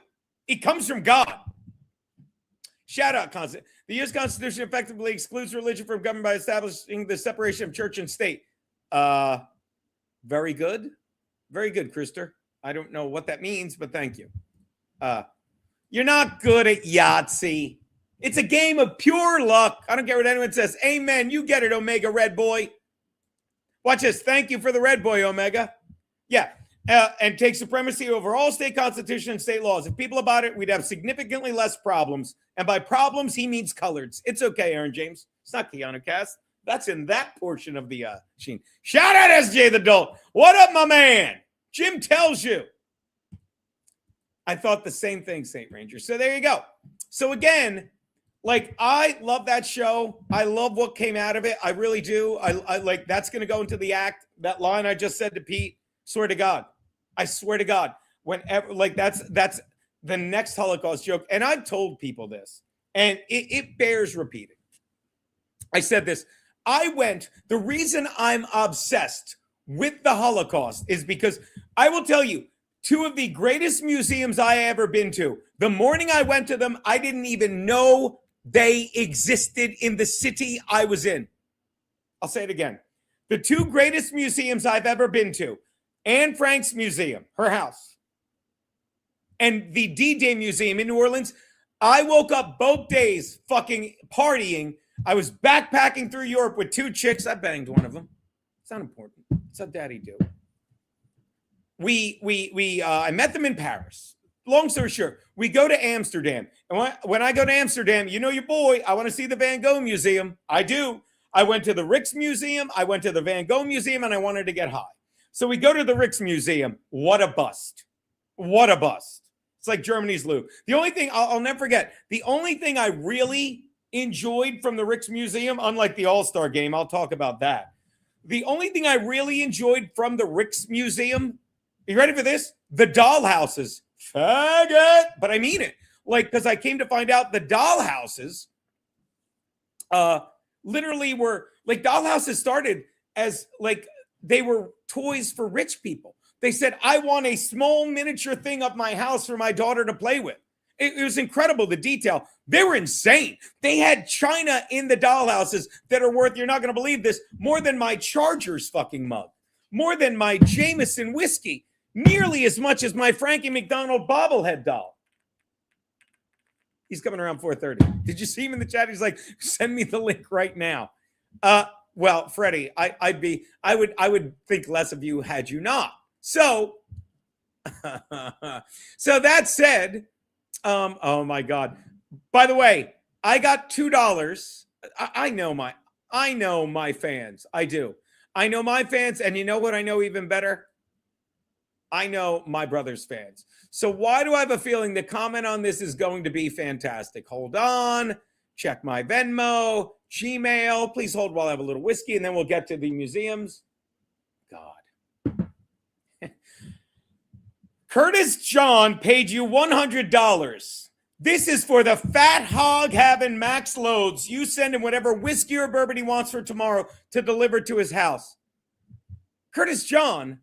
[SPEAKER 5] It comes from God. Shout out, Constant. The U.S. Constitution effectively excludes religion from government by establishing the separation of church and state. Very good. Very good, Krister. I don't know what that means, but thank you. You're not good at Yahtzee. It's a game of pure luck. I don't care what anyone says. Amen. You get it, Omega Red Boy. Watch this. Thank you for the Red Boy, Omega. Yeah. And take supremacy over all state constitution and state laws. If people about it, we'd have significantly less problems. And by problems, he means coloreds. It's okay, Aaron James. It's not Keanu Cast. That's in that portion of the machine. Shout out SJ the Dolt. What up, my man? Jim tells you. I thought the same thing, Saint Ranger. So there you go. So again, like, I love that show. I love what came out of it. I really do. I like, that's going to go into the act. That line I just said to Pete, swear to God. I swear to God. Whenever, like, that's the next Holocaust joke. And I've told people this, and it bears repeating. I said this. The reason I'm obsessed with the Holocaust is because I will tell you, two of the greatest museums I ever been to, the morning I went to them, I didn't even know they existed in the city I was in. I'll say it again. The two greatest museums I've ever been to, Anne Frank's museum, her house, and the D-Day Museum in New Orleans, I woke up both days fucking partying. I was backpacking through Europe with two chicks. I banged one of them. It's not important. It's how daddy do. I met them in Paris. Long story short, we go to Amsterdam. And when I go to Amsterdam, you know your boy, I want to see the Van Gogh Museum. I do. I went to the Rijksmuseum. I went to the Van Gogh Museum, and I wanted to get high. So we go to the Rijksmuseum. What a bust. What a bust. It's like Germany's Louvre. The only thing, I'll never forget, the only thing I really enjoyed from the Rijksmuseum, unlike the All-Star Game, I'll talk about that. The only thing I really enjoyed from the Rijksmuseum, you ready for this? The dollhouses. Faggot. But I mean it. Like, because I came to find out the dollhouses literally were, like, dollhouses started as, like, they were toys for rich people. They said, I want a small miniature thing up my house for my daughter to play with. It was incredible, the detail. They were insane. They had china in the dollhouses that are worth, you're not going to believe this, more than my Chargers fucking mug, more than my Jameson whiskey, nearly as much as my Frankie McDonald bobblehead doll. He's coming around 4:30. Did you see him in the chat? He's like, send me the link right now. Well, Freddie, I would think less of you had you not. So, so that said, oh my God. By the way, I got $2. I know my fans. I do. I know my fans, and you know what I know even better? I know my brother's fans. So why do I have a feeling the comment on this is going to be fantastic? Hold on. Check my Venmo, Gmail. Please hold while I have a little whiskey, and then we'll get to the museums. God. Curtis John paid you $100. This is for the fat hog having max loads. You send him whatever whiskey or bourbon he wants for tomorrow to deliver to his house. Curtis John,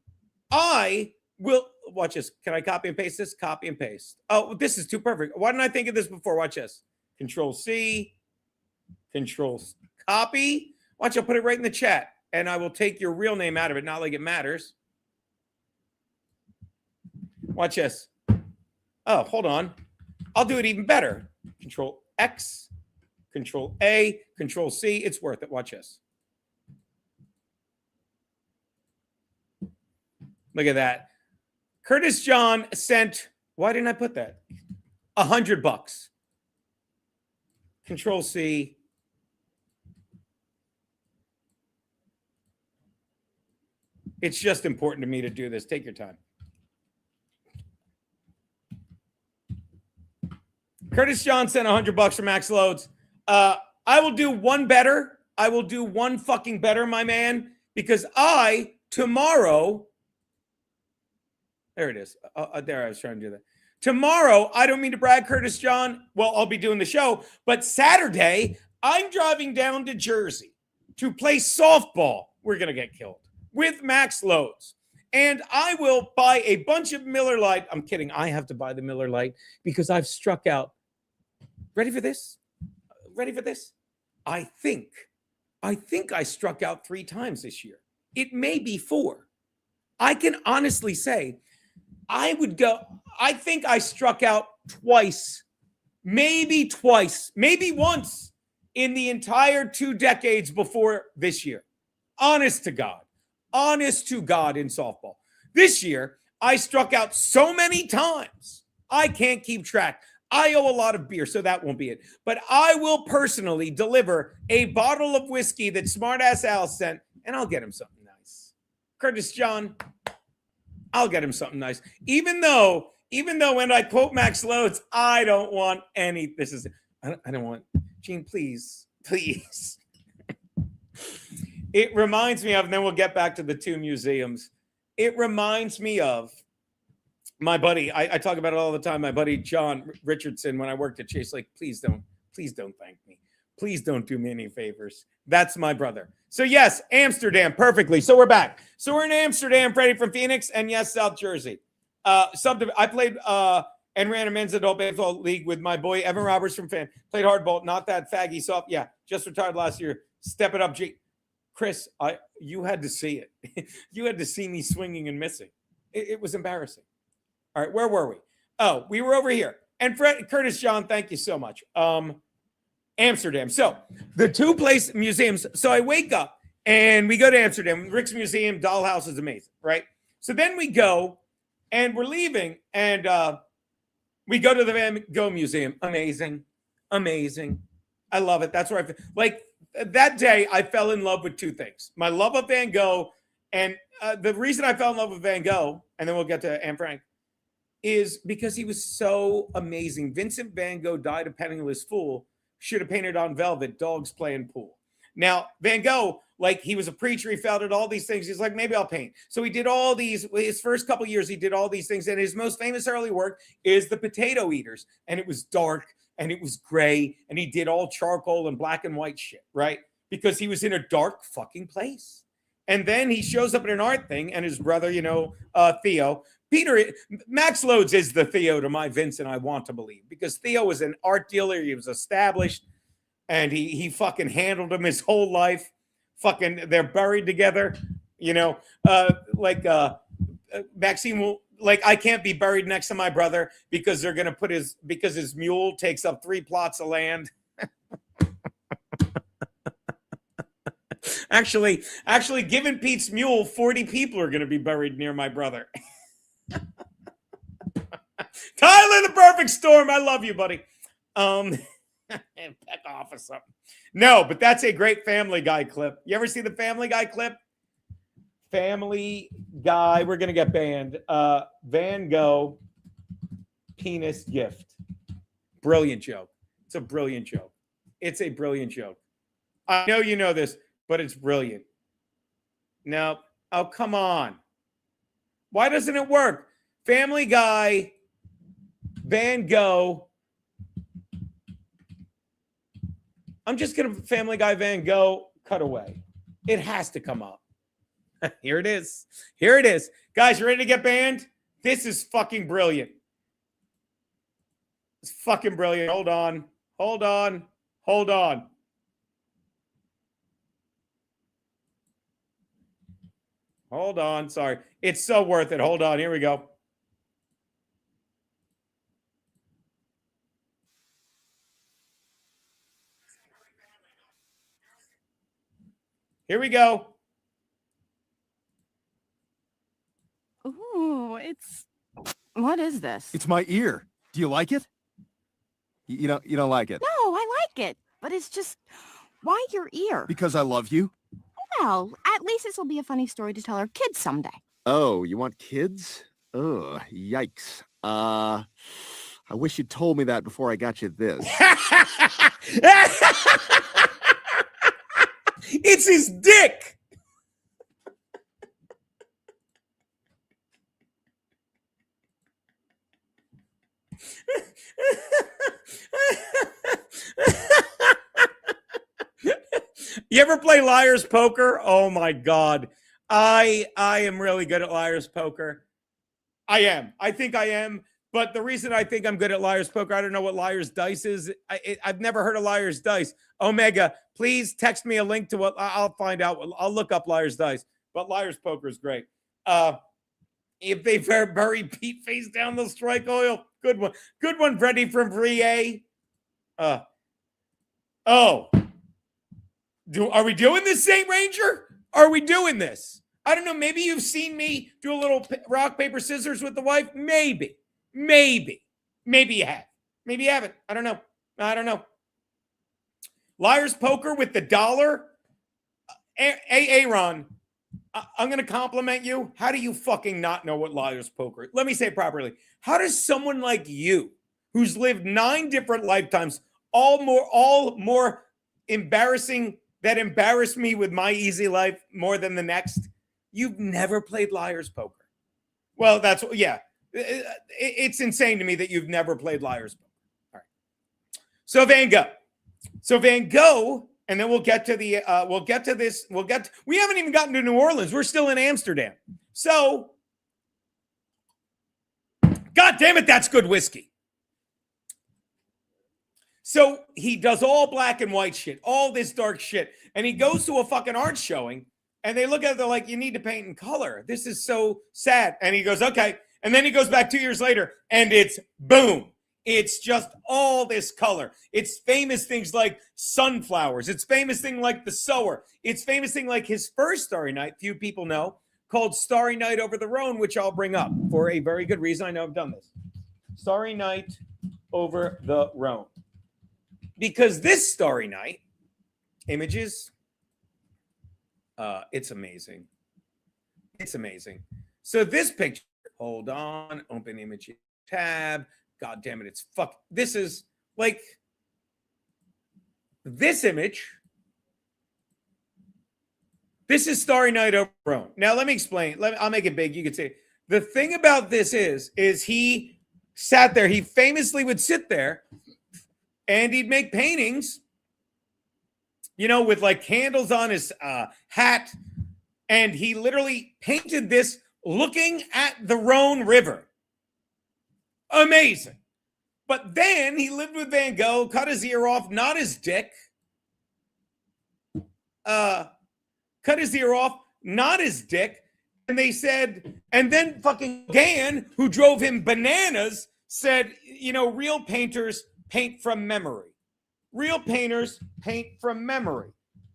[SPEAKER 5] I will, watch this. Can I copy and paste this? Copy and paste. Oh, this is too perfect. Why didn't I think of this before? Watch this. Control C, Control copy. Watch, I'll put it right in the chat, and I will take your real name out of it, not like it matters. Watch this. Oh, hold on. I'll do it even better. Control X, Control A, Control C. It's worth it. Watch this. Look at that. Curtis John sent, why didn't I put that? $100. Control C. It's just important to me to do this. Take your time. Curtis John sent $100 for Max Loads. I will do one better. I will do one fucking better, my man, because tomorrow, there it is. There, I was trying to do that. Tomorrow, I don't mean to brag, Curtis John. Well, I'll be doing the show, but Saturday, I'm driving down to Jersey to play softball. We're going to get killed with Max Loads. And I will buy a bunch of Miller Lite. I'm kidding. I have to buy the Miller Lite because I've struck out. Ready for this? Ready for this? I think I struck out 3 times this year. It may be 4. I can honestly say I think I struck out twice, maybe once in the entire 2 decades before this year. Honest to God in softball. This year, I struck out so many times, I can't keep track. I owe a lot of beer, so that won't be it. But I will personally deliver a bottle of whiskey that Smartass Al sent, and I'll get him something nice. Curtis John, I'll get him something nice. Even though when I quote Max Loads, I don't want any. I don't want. Gene, please. It reminds me of, and then we'll get back to the 2 museums. It reminds me of my buddy. I talk about it all the time. My buddy John Richardson, when I worked at Chase, like, please don't thank me. Please don't do me any favors. That's my brother. So yes, Amsterdam, perfectly. So we're back. So we're in Amsterdam, Freddie from Phoenix, and yes, South Jersey. I played and ran a men's adult baseball league with my boy Evan Roberts from Fan. Played hardball, not that faggy soft. Yeah, just retired last year. Step it up, G. Chris, you had to see it. You had to see me swinging and missing. It was embarrassing. All right, where were we? Oh, we were over here. And Curtis John, thank you so much. Amsterdam. So the 2 museums. So I wake up and we go to Amsterdam. Rick's Museum, Dollhouse is amazing, right? So then we go and we're leaving and we go to the Van Gogh Museum. Amazing. I love it. That's where that day I fell in love with 2 things. My love of Van Gogh and the reason I fell in love with Van Gogh, and then we'll get to Anne Frank, is because he was so amazing. Vincent Van Gogh died a penniless fool. Should have painted on velvet, dogs playing pool. Now, Van Gogh, like, he was a preacher. He felt it, all these things. He's like, maybe I'll paint. So he did all these, his first couple years, he did all these things. And his most famous early work is The Potato Eaters. And it was dark and it was gray. And he did all charcoal and black and white shit, right? Because he was in a dark fucking place. And then he shows up at an art thing, and his brother, Theo, Max Loads is the Theo to my Vincent, I want to believe, because Theo was an art dealer. He was established, and he fucking handled him his whole life. Fucking, they're buried together, Maxime will, I can't be buried next to my brother because they're going to because his mule takes up 3 plots of land. Actually, given Pete's mule, 40 people are going to be buried near my brother. Tyler, the perfect storm. I love you, buddy. Peck off or something. No, but that's a great Family Guy clip. You ever see the Family Guy clip? Family Guy. We're going to get banned. Van Gogh penis gift. Brilliant joke. It's a brilliant joke. I know you know this, but it's brilliant. No. Oh, come on. Why doesn't it work? Family Guy, Van Gogh. I'm just going to Family Guy, Van Gogh, cut away. It has to come up. Here it is. Guys, you ready to get banned? This is fucking brilliant. It's fucking brilliant. Hold on. Hold on. Sorry. It's so worth it. Hold on. Here we go. Here we go.
[SPEAKER 7] Ooh, it's What is this?
[SPEAKER 8] It's my ear. Do you like it? You don't like it?
[SPEAKER 7] No, I like it, but it's just, why your ear?
[SPEAKER 8] Because I love you.
[SPEAKER 7] Well, at least this will be a funny story to tell our kids someday.
[SPEAKER 8] Oh, you want kids? Ugh, yikes. I wish you'd told me that before I got you this.
[SPEAKER 5] It's his dick. You ever play Liar's Poker? Oh my God. I am really good at Liar's Poker. I am. I think I am. But the reason I think I'm good at Liar's Poker, I don't know what Liar's Dice is. I've never heard of Liar's Dice. Omega, please text me a link to what I'll find out. I'll look up Liar's Dice. But Liar's Poker is great. If they bury Pete face down, they'll strike oil. Good one. Good one, Freddie from Free A. Are we doing this, Saint Ranger? Are we doing this? I don't know. Maybe you've seen me do a little rock, paper, scissors with the wife. Maybe you have. Maybe you haven't. I don't know. Liar's Poker with the dollar. Aaron, I'm going to compliment you. How do you fucking not know what Liar's Poker is? Let me say it properly. How does someone like you, who's lived 9 different lifetimes, all more embarrassing, that embarrass me with my easy life more than the next, you've never played Liar's Poker? Well, it's insane to me that you've never played Liar's Poker. All right. So Van Gogh, and then we'll get to the, we haven't even gotten to New Orleans. We're still in Amsterdam. So, God damn it, that's good whiskey. So he does all black and white shit, all this dark shit. And he goes to a fucking art showing and they look at it, they're like, you need to paint in color. This is so sad. And he goes, okay. And then he goes back 2 years later and it's boom. It's just all this color. It's famous things like sunflowers. It's famous thing like The Sower. It's famous thing like his first Starry Night, few people know, called Starry Night Over the Rhone, which I'll bring up for a very good reason. I know I've done this. Starry Night Over the Rhone. Because this Starry Night, images, it's amazing. It's amazing. So this picture, hold on, open image tab. God damn it, it's fuck. This is like this image. This is Starry Night Over Rome. Now let me explain. I'll make it big. You can see the thing about this is he sat there. He famously would sit there and he'd make paintings, with like candles on his hat. And he literally painted this looking at the Rhone River. Amazing. But then he lived with Van Gogh, cut his ear off, not his dick. Cut his ear off, not his dick. And they said, and then fucking Gano, who drove him bananas, said, real painters paint from memory. Real painters paint from memory.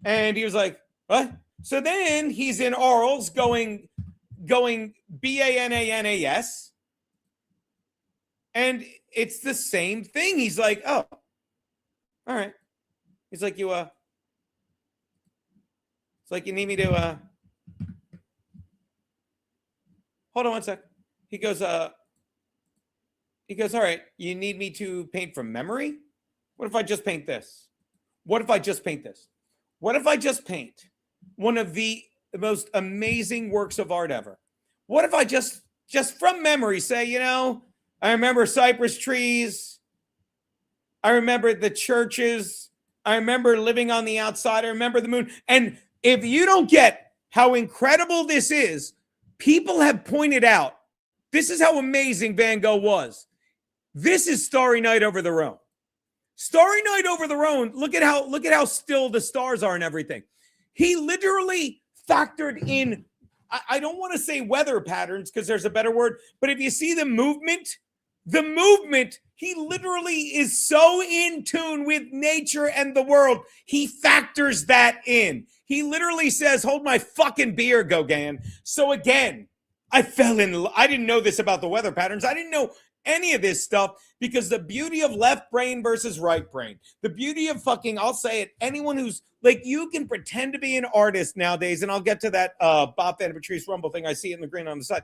[SPEAKER 5] And he was like, what? So then he's in Arles going Bananas. And it's the same thing. He's like, oh, all right. He's like, it's like you need me to, hold on one sec. He goes, all right, you need me to paint from memory? What if I just paint this? What if I just paint this? What if I just paint one of the most amazing works of art ever? What if I just from memory say, I remember cypress trees. I remember the churches. I remember living on the outside. I remember the moon. And if you don't get how incredible this is, people have pointed out, this is how amazing Van Gogh was. This is Starry Night Over the Rhone. Starry Night Over the Rhone. Look at how still the stars are and everything. He literally factored in, I don't want to say weather patterns because there's a better word, but if you see the movement, he literally is so in tune with nature and the world. He factors that in. He literally says, hold my fucking beer, Gauguin. So again, I didn't know this about the weather patterns. I didn't know any of this stuff because the beauty of left brain versus right brain, the beauty of fucking, I'll say it, anyone who's like, you can pretend to be an artist nowadays, and I'll get to that Bob Van Patrice Rumble thing. I see it in the green on the side.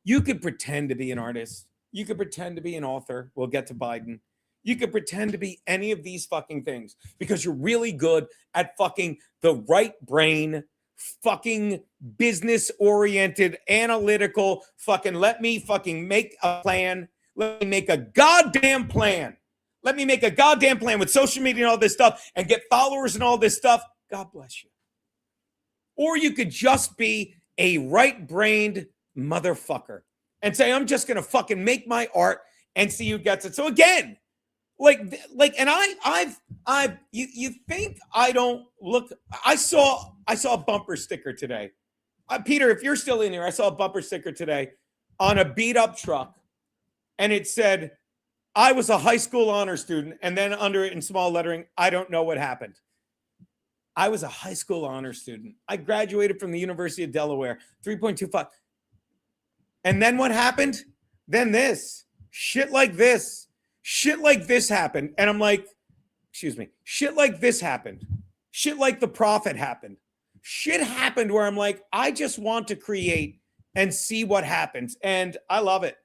[SPEAKER 5] You could pretend to be an artist. You could pretend to be an author. We'll get to Biden. You could pretend to be any of these fucking things because you're really good at fucking the right brain, fucking business oriented, analytical, fucking let me fucking make a plan. Let me make a goddamn plan. Let me make a goddamn plan with social media and all this stuff and get followers and all this stuff. God bless you. Or you could just be a right-brained motherfucker and say, I'm just going to fucking make my art and see who gets it. So again, and you think I don't look, I saw a bumper sticker today. Peter, if you're still in here, I saw a bumper sticker today on a beat up truck and it said, I was a high school honor student. And then under it in small lettering, I don't know what happened. I was a high school honor student. I graduated from the University of Delaware, 3.25. And then what happened? Then this, shit like this happened. And I'm like, excuse me, shit like this happened. Shit like the prophet happened. Shit happened where I'm like, I just want to create and see what happens. And I love it.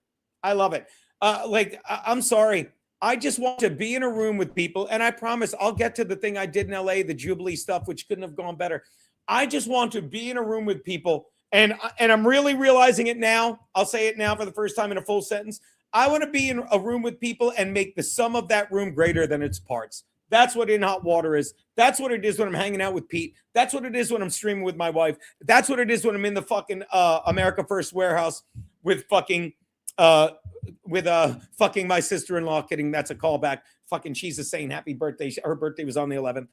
[SPEAKER 5] I love it. I'm sorry. I just want to be in a room with people. And I promise I'll get to the thing I did in LA, the Jubilee stuff, which couldn't have gone better. I just want to be in a room with people. And I'm really realizing it now. I'll say it now for the first time in a full sentence. I want to be in a room with people and make the sum of that room greater than its parts. That's what In Hot Water is. That's what it is when I'm hanging out with Pete. That's what it is when I'm streaming with my wife. That's what it is when I'm in the fucking America First warehouse with fucking my sister-in-law. Kidding. That's a callback. Fucking, she's a saint. Happy birthday. Her birthday was on the 11th.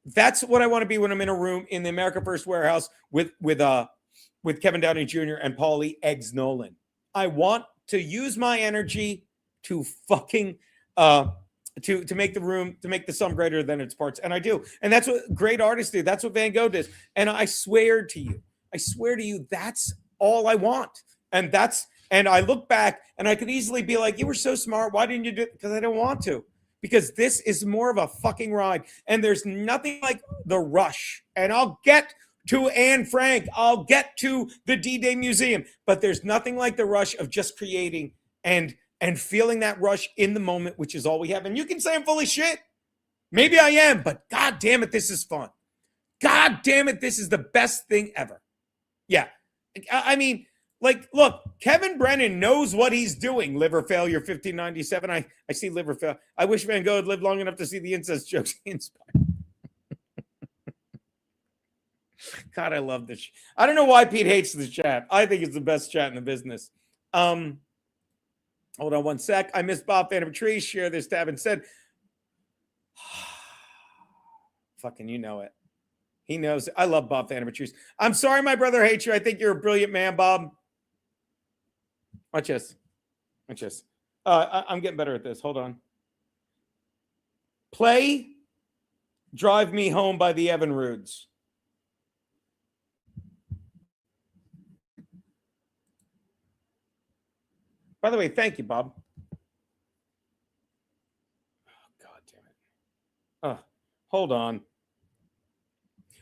[SPEAKER 5] That's what I want to be when I'm in a room in the America First warehouse with Kevin Downey Jr. and Paulie Eggs Nolan. I want to use my energy to fucking to make the room, to make the sum greater than its parts. And I do. And that's what great artists do. That's what Van Gogh does. And I swear to you, that's all I want. And I look back and I could easily be like, you were so smart. Why didn't you do it? Because I don't want to. Because this is more of a fucking ride. And there's nothing like the rush. And I'll get to Anne Frank. I'll get to the D-Day Museum. But there's nothing like the rush of just creating and feeling that rush in the moment, which is all we have. And you can say I'm full of shit. Maybe I am, but God damn it, this is fun. God damn it, this is the best thing ever. Yeah. I mean, like, look, Kevin Brennan knows what he's doing. Liver failure, 1597. I see liver failure. I wish Van Gogh had lived long enough to see the incest jokes he inspired. God, I love this. I don't know why Pete hates this chat. I think it's the best chat in the business. Hold on one sec. I missed Bob Van Patrice. Share this tab and said, fucking, you know it. He knows it. I love Bob Van Patrice. I'm sorry my brother hates you. I think you're a brilliant man, Bob. Watch this. Watch this. I'm getting better at this. Hold on. Play Drive Me Home by the Evan Roods. By the way, thank you, Bob. Oh, God damn it. Oh, hold on.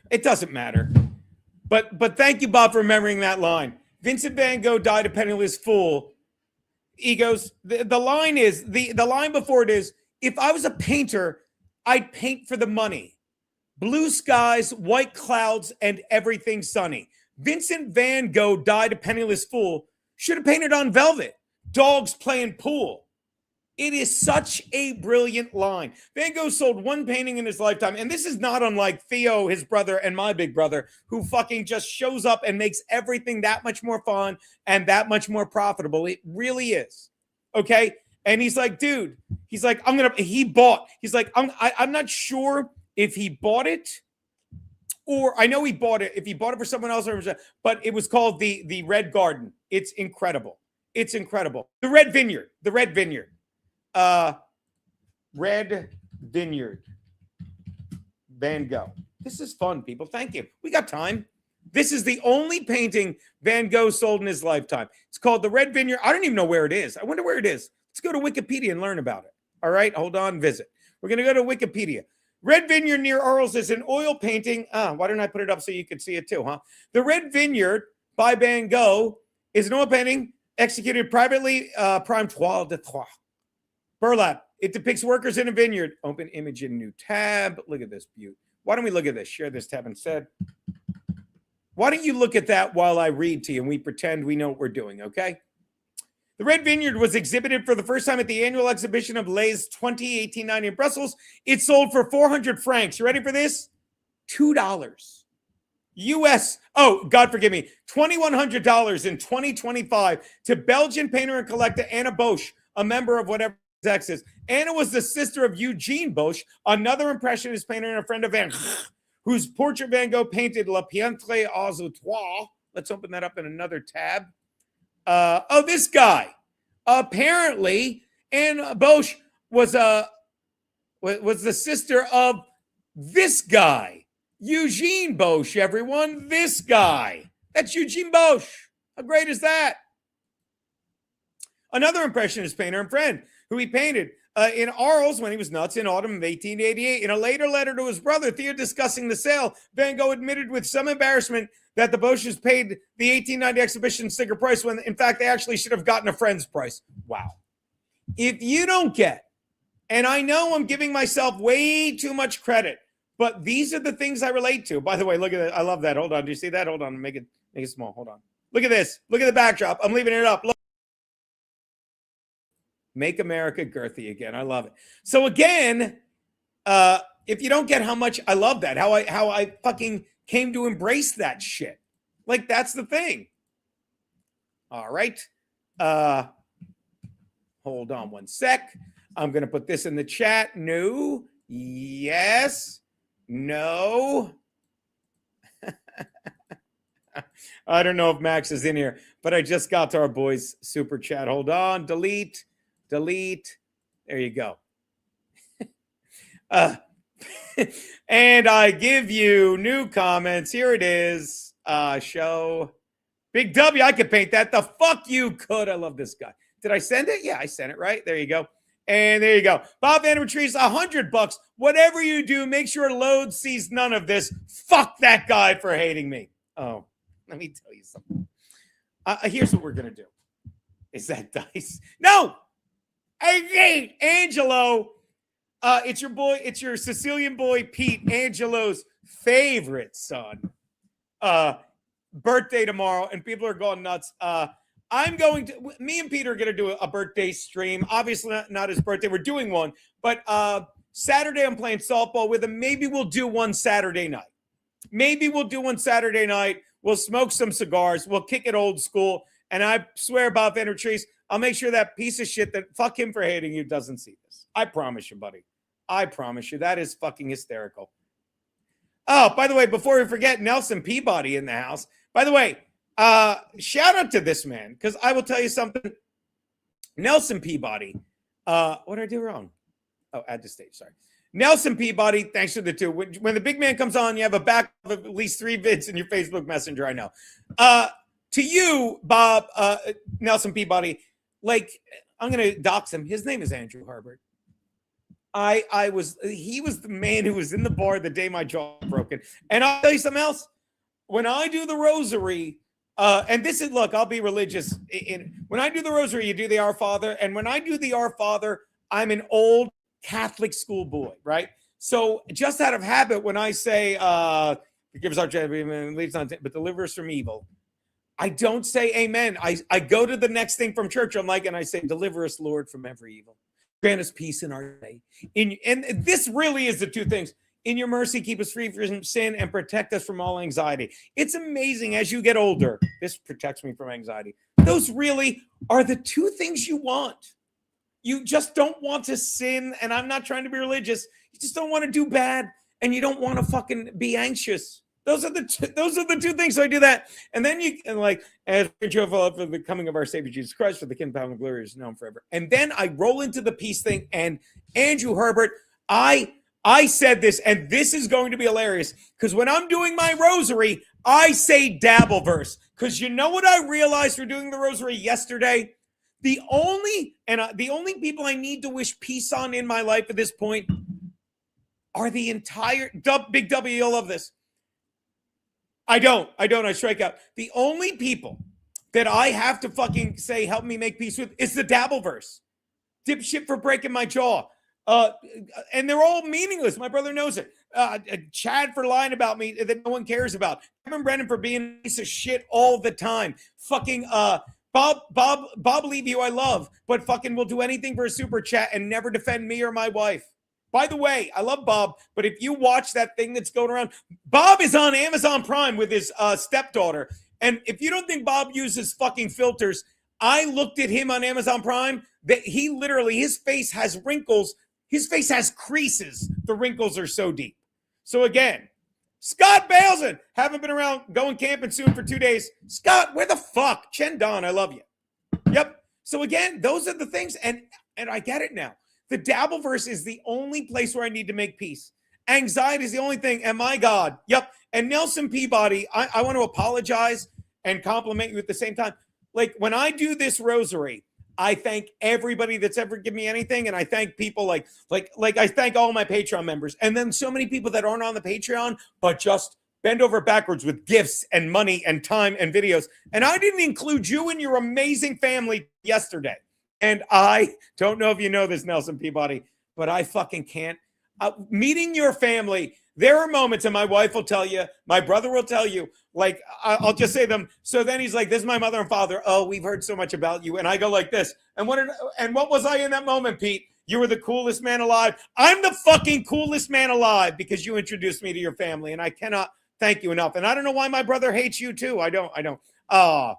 [SPEAKER 5] It doesn't matter. But thank you, Bob, for remembering that line. Vincent Van Gogh died a penniless fool. He goes, the line is, the line before it is, if I was a painter, I'd paint for the money. Blue skies, white clouds, and everything sunny. Vincent Van Gogh died a penniless fool. Should have painted on velvet. Dogs playing pool. It is such a brilliant line. Van Gogh sold one painting in his lifetime. And this is not unlike Theo, his brother, and my big brother, who fucking just shows up and makes everything that much more fun and that much more profitable. It really is. Okay. And he's like, dude, he's like, I'm not sure if he bought it or I know he bought it. If he bought it for someone else, but it was called the Red Garden. It's incredible. It's incredible. The Red Vineyard. Red Vineyard. Van Gogh. This is fun, people. Thank you. We got time. This is the only painting Van Gogh sold in his lifetime. It's called The Red Vineyard. I don't even know where it is. I wonder where it is. Let's go to Wikipedia and learn about it. All right, hold on, visit. We're going to go to Wikipedia. Red Vineyard near Arles is an oil painting. Why don't I put it up so you can see it too, huh? The Red Vineyard by Van Gogh is an oil painting executed privately, prime toile de trois. Burlap. It depicts workers in a vineyard. Open image in new tab. Look at this beauty. Why don't we look at this? Share this tab instead. Why don't you look at that while I read to you and we pretend we know what we're doing, okay? The Red Vineyard was exhibited for the first time at the annual exhibition of Les 1890 in Brussels. It sold for 400 francs. You ready for this? $2. US, oh, God forgive me, $2,100 in 2025 to Belgian painter and collector Anna Bosch, a member of whatever sex is. Anna was the sister of Eugene Bosch, another impressionist painter and a friend of Van Gogh, whose portrait Van Gogh painted La Peintre aux Étoiles. Let's open that up in another tab. This guy. Apparently, Anna Bosch was the sister of this guy. Eugene Bosch, everyone. This guy. That's Eugene Bosch. How great is that? Another impressionist painter and friend who he painted in Arles when he was nuts in autumn of 1888. In a later letter to his brother, Theo, discussing the sale, Van Gogh admitted with some embarrassment that the Bosches paid the 1890 exhibition sticker price when, in fact, they actually should have gotten a friend's price. Wow. If you don't get, and I know I'm giving myself way too much credit, but these are the things I relate to. By the way, look at it. I love that. Hold on. Do you see that? Hold on. Make it small. Hold on. Look at this. Look at the backdrop. I'm leaving it up. Look. Make America girthy again. I love it. So again, if you don't get how much I love that, how I fucking came to embrace that shit. Like, that's the thing. All right. Hold on one sec. I'm going to put this in the chat. No. Yes. No. I don't know if Max is in here, but I just got to our boys' super chat. Hold on. Delete. There you go. And I give you new comments. Here it is. Show. Big W. I could paint that. The fuck you could. I love this guy. Did I send it? Yeah, I sent it, right? There you go. And there you go. Bob Van Retrieve, $100. Whatever you do, make sure Load sees none of this. Fuck that guy for hating me. Oh, let me tell you something. Here's what we're going to do. Is that dice? No! I hate Angelo. It's your boy. It's your Sicilian boy, Pete, Angelo's favorite son. Birthday tomorrow, and people are going nuts. Me and Peter are going to do a birthday stream. Obviously not his birthday. We're doing one, but Saturday I'm playing softball with him. Maybe we'll do one Saturday night. We'll smoke some cigars. We'll kick it old school. And I swear about Van Trees, I'll make sure that piece of shit that fuck him for hating you doesn't see this. I promise you, buddy. I promise you. That is fucking hysterical. Oh, by the way, before we forget, Nelson Peabody in the house. By the way, shout out to this man, because I will tell you something. Nelson Peabody. What did I do wrong? Oh, add to stage. Sorry. Nelson Peabody, thanks for the two. When the big man comes on, you have a back of at least 3 vids in your Facebook Messenger, I know. To you, Bob, Nelson Peabody, like, I'm going to dox him. His name is Andrew Herbert. He was the man who was in the bar the day my jaw was broken. And I'll tell you something else. When I do the rosary, and this is, look, I'll be religious. When I do the rosary, you do the Our Father. And when I do the Our Father, I'm an old Catholic school boy, right? So just out of habit, when I say, forgive us our trespasses, but deliver us from evil, I don't say amen. I go to the next thing from church. I'm like, and I say, deliver us, Lord, from every evil. Grant us peace in our day. And this really is the two things. In your mercy, keep us free from sin and protect us from all anxiety. It's amazing as you get older. This protects me from anxiety. Those really are the two things you want. You just don't want to sin. And I'm not trying to be religious. You just don't want to do bad. And you don't want to fucking be anxious. Those are the two things. So I do that. And then as for the coming of our Savior Jesus Christ, for the kingdom, power, and glory is known forever. And then I roll into the peace thing. And Andrew Herbert, I I said this, and this is going to be hilarious, because when I'm doing my rosary, I say Dabbleverse. Because you know what I realized for doing the rosary yesterday? The only people I need to wish peace on in my life at this point are the entire Big W. You'll love this. I don't. I strike out. The only people that I have to fucking say help me make peace with is the Dabbleverse. Dipshit for breaking my jaw. And they're all meaningless. My brother knows it. Chad for lying about me that no one cares about. Kevin Brennan for being a piece of shit all the time. Fucking Bob Levy, who I love, but fucking will do anything for a super chat and never defend me or my wife. By the way, I love Bob, but if you watch that thing that's going around, Bob is on Amazon Prime with his stepdaughter. And if you don't think Bob uses fucking filters, I looked at him on Amazon Prime that he literally, his face has wrinkles. His face has creases. The wrinkles are so deep. So again, Scott Baleson, haven't been around, going camping soon for 2 days. Scott, where the fuck? Chen Don, I love you. Yep. So again, those are the things, and I get it now. The Dabbleverse is the only place where I need to make peace. Anxiety is the only thing, and my God, yep. And Nelson Peabody, I want to apologize and compliment you at the same time. Like, when I do this rosary, I thank everybody that's ever given me anything, and I thank people like I thank all my Patreon members, and then so many people that aren't on the Patreon but just bend over backwards with gifts and money and time and videos. And I didn't include you and your amazing family yesterday. And I don't know if you know this, Nelson Peabody, but I fucking can't. Meeting your family, there are moments, and my wife will tell you, my brother will tell you, like, I'll just say them. So then he's like, this is my mother and father. Oh, we've heard so much about you. And I go like this. And what was I in that moment, Pete? You were the coolest man alive. I'm the fucking coolest man alive because you introduced me to your family. And I cannot thank you enough. And I don't know why my brother hates you too. I don't. Oh,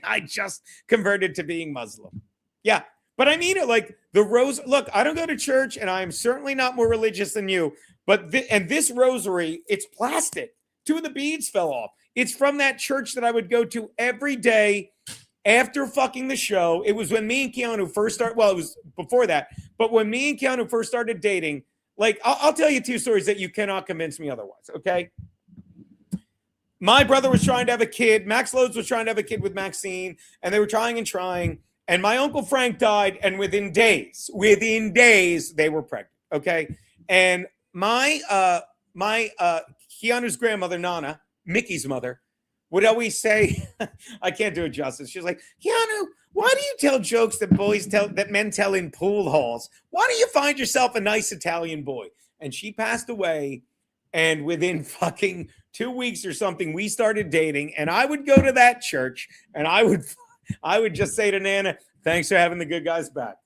[SPEAKER 5] I just converted to being Muslim. Yeah. But I mean it, like the rose. Look, I don't go to church, and I'm certainly not more religious than you. But this rosary, it's plastic. 2 of the beads fell off. It's from that church that I would go to every day after fucking the show. It was when me and Keanu first started. Well, it was before that. But when me and Keanu first started dating, like, I'll tell you 2 stories that you cannot convince me otherwise, okay? My brother was trying to have a kid. Max Lodes was trying to have a kid with Maxine, and they were trying and trying. And my Uncle Frank died, and within days, they were pregnant, okay? And my Keanu's grandmother, Nana, Mickey's mother, would always say, I can't do it justice. She's like, Keanu, why do you tell jokes that men tell in pool halls? Why don't you find yourself a nice Italian boy? And she passed away, and within fucking 2 weeks or something, we started dating, and I would go to that church, and I would just say to Nana, thanks for having the good guys back.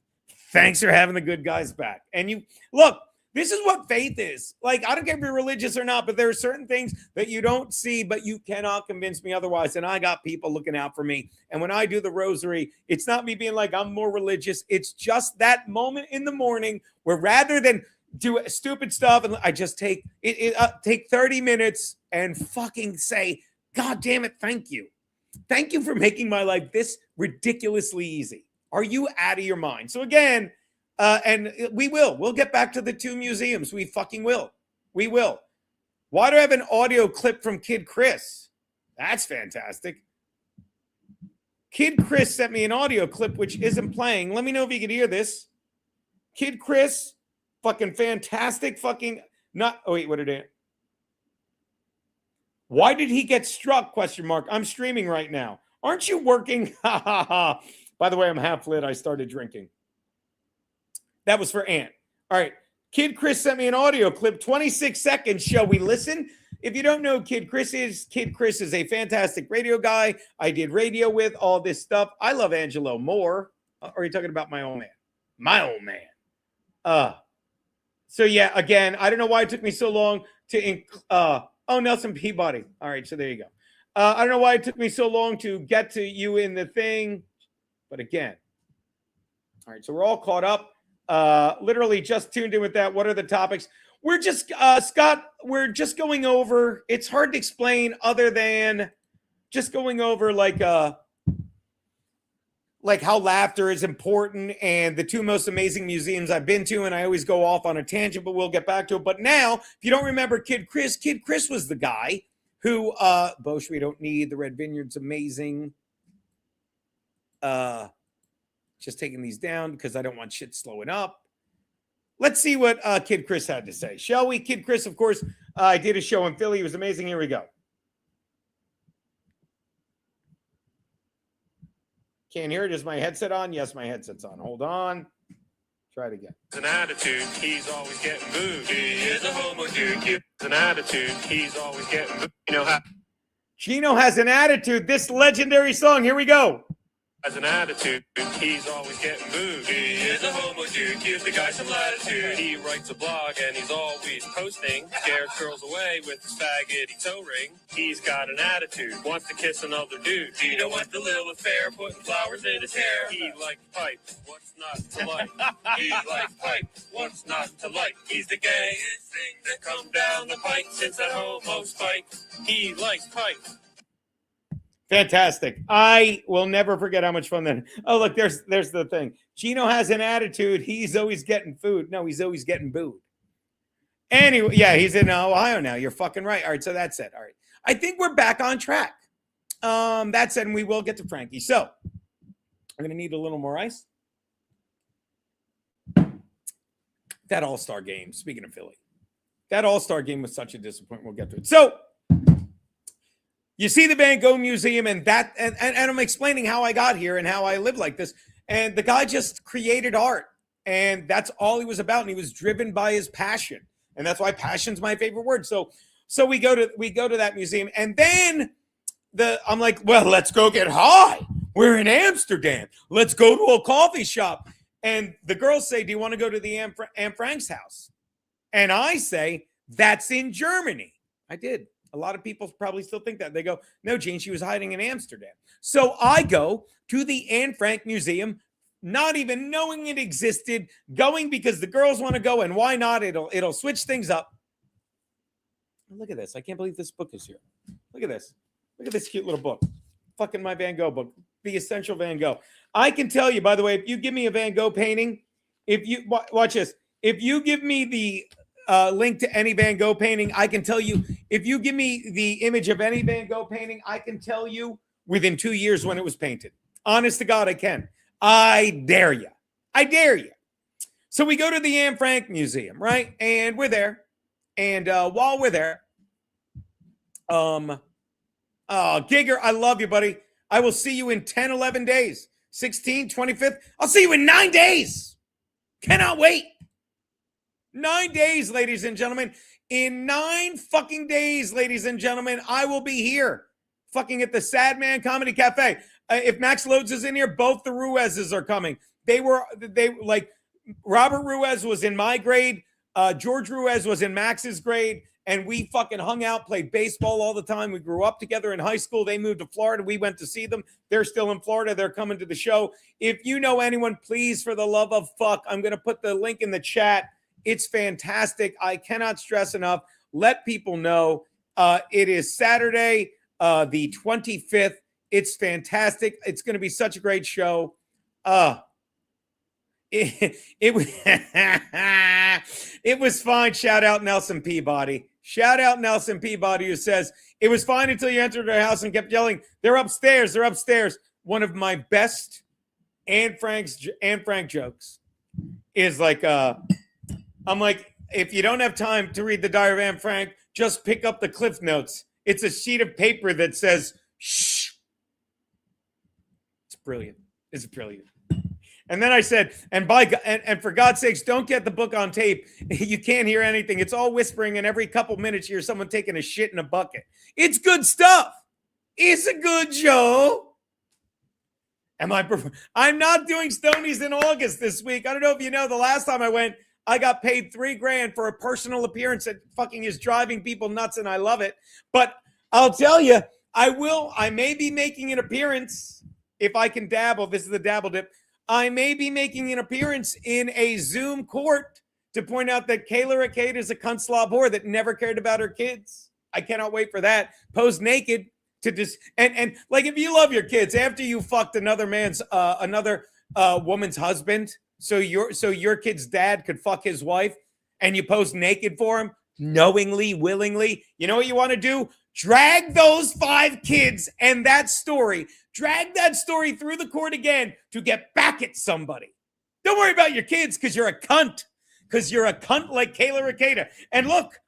[SPEAKER 5] Thanks for having the good guys back. And you look, this is what faith is. Like, I don't care if you're religious or not, but there are certain things that you don't see, but you cannot convince me otherwise. And I got people looking out for me. And when I do the rosary, it's not me being like, I'm more religious. It's just that moment in the morning where rather than do stupid stuff, and I just take 30 minutes and fucking say, God damn it, thank you. Thank you for making my life this ridiculously easy. Are you out of your mind? So again, and we'll get back to the 2 museums. We fucking will. We will. Why do I have an audio clip from Kid Chris? That's fantastic. Kid Chris sent me an audio clip which isn't playing. Let me know if you can hear this. Kid Chris, fucking fantastic, fucking not. Oh wait, what did it? Why did he get struck? Question mark. I'm streaming right now. Aren't you working? Ha ha ha. By the way, I'm half lit. I started drinking. That was for Ant. All right. Kid Chris sent me an audio clip, 26 seconds. Shall we listen? If you don't know who Kid Chris is a fantastic radio guy. I did radio with all this stuff. I love Angelo more. Or are you talking about my old man? My old man. So yeah, again, I don't know why it took me so long to Nelson Peabody. All right, so there you go. I don't know why it took me so long to get to you in the thing, but again. All right, so we're all caught up. Literally just tuned in with that. What are the topics? We're just, Scott, we're just going over, it's hard to explain other than just going over like like how laughter is important and the two most amazing museums I've been to, and I always go off on a tangent, but we'll get back to it. But now, if you don't remember Kid Chris was the guy who, Bosch, we don't need the Red Vineyard's amazing. Just taking these down because I don't want shit slowing up. Let's see what Kid Chris had to say, shall we? Kid Chris, of course, I did a show in Philly. It was amazing. Here we go. Can't hear it. Is my headset on? Yes, my headset's on. Hold on. Try it again.
[SPEAKER 9] An attitude, he's always getting booed. He is a homo dude. An attitude, he's always getting booed. You know how
[SPEAKER 5] Geno has an attitude. This legendary song. Here we go.
[SPEAKER 9] has an attitude, he's always getting booed. He is a homo dude, give the guy some latitude. He writes a blog and he's always posting, scares girls away with his faggoty toe ring. He's got an attitude, wants to kiss another dude. Geno wants the little affair, putting flowers in his hair. He likes pipe, what's not to like? He likes pipe, what's not to like? He's the gayest thing that come down the pike since that homo spike. He likes pipe.
[SPEAKER 5] Fantastic. I will never forget how much fun that. Oh, look, there's the thing. Geno has an attitude. He's always getting food. No, he's always getting booed. Anyway, yeah, he's in Ohio now. You're fucking right. All right, so that's it. All right. I think we're back on track. That said, and we will get to Frankie. So I'm going to need a little more ice. That All-Star game, speaking of Philly, that All-Star game was such a disappointment. We'll get to it. So you see the Van Gogh Museum, and I'm explaining how I got here and how I live like this. And the guy just created art, and that's all he was about. And he was driven by his passion, and that's why passion's my favorite word. So we go to that museum, and then I'm like, well, let's go get high. We're in Amsterdam. Let's go to a coffee shop. And the girls say, do you want to go to the Anne Frank's house? And I say, that's in Germany. I did. A lot of people probably still think that. They go, no, Gene, she was hiding in Amsterdam. So I go to the Anne Frank Museum, not even knowing it existed, going because the girls want to go, and why not? It'll switch things up. Look at this. I can't believe this book is here. Look at this. Look at this cute little book. Fucking my Van Gogh book. The Essential Van Gogh. I can tell you, by the way, if you give me a Van Gogh painting, if you watch this, if you give me the link to any Van Gogh painting, I can tell you, if you give me the image of any Van Gogh painting, I can tell you within 2 years when it was painted. Honest to God, I can. I dare you. I dare you. So we go to the Anne Frank Museum, right? And we're there. And while we're there, Giger, I love you, buddy. I will see you in 10, 11 days. 16, 25th. I'll see you in 9 days. Cannot wait. 9 days, ladies and gentlemen. In 9 fucking days, ladies and gentlemen, I will be here fucking at the Sad Man Comedy Cafe. If Max Loads is in here, both the Ruizes are coming. They like Robert Ruiz was in my grade. George Ruiz was in Max's grade. And we fucking hung out, played baseball all the time. We grew up together in high school. They moved to Florida. We went to see them. They're still in Florida. They're coming to the show. If you know anyone, please, for the love of fuck, I'm going to put the link in the chat. It's fantastic. I cannot stress enough. Let people know. It is Saturday, the 25th. It's fantastic. It's going to be such a great show. It was fine. Shout out Nelson Peabody. Shout out Nelson Peabody, who says, it was fine until you entered our house and kept yelling, they're upstairs, they're upstairs. One of my best Anne Frank jokes is like, I'm like, if you don't have time to read the Diary of Anne Frank, just pick up the Cliff Notes. It's a sheet of paper that says, shh. It's brilliant. It's brilliant. And then I said, and for God's sakes, don't get the book on tape. You can't hear anything. It's all whispering, and every couple minutes you hear someone taking a shit in a bucket. It's good stuff. It's a good show. I'm not doing Stonies in August this week. I don't know if you know, the last time I went, I got paid $3,000 for a personal appearance that fucking is driving people nuts, and I love it. But I'll tell you, I may be making an appearance if I can dabble. This is the dabble dip. I may be making an appearance in a Zoom court to point out that Kayla Arcade is a cunt slob whore that never cared about her kids. I cannot wait for that. Pose naked. to just and like if you love your kids after you fucked another woman's husband, so your kid's dad could fuck his wife, and you pose naked for him knowingly, willingly. You know what you want to do? Drag those 5 kids and that story. Drag that story through the court again to get back at somebody. Don't worry about your kids because you're a cunt. Because you're a cunt like Kayla Ricada. And look,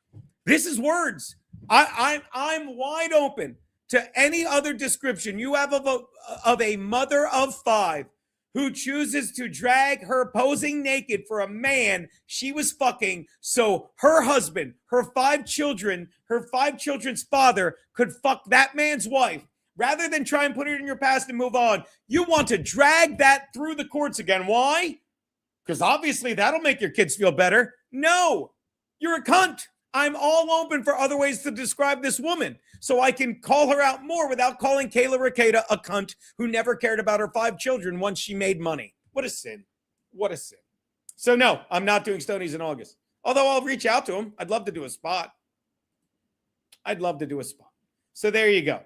[SPEAKER 5] this is words. I'm wide open to any other description you have of a mother of 5 who chooses to drag her posing naked for a man she was fucking so her husband, her 5 children, her 5 children's father could fuck that man's wife. Rather than try and put it in your past and move on, you want to drag that through the courts again. Why? Because obviously that'll make your kids feel better. No, you're a cunt. I'm all open for other ways to describe this woman so I can call her out more without calling Kayla Ricada a cunt who never cared about her 5 children once she made money. What a sin. What a sin. So no, I'm not doing Stonies in August. Although I'll reach out to him. I'd love to do a spot. So there you go.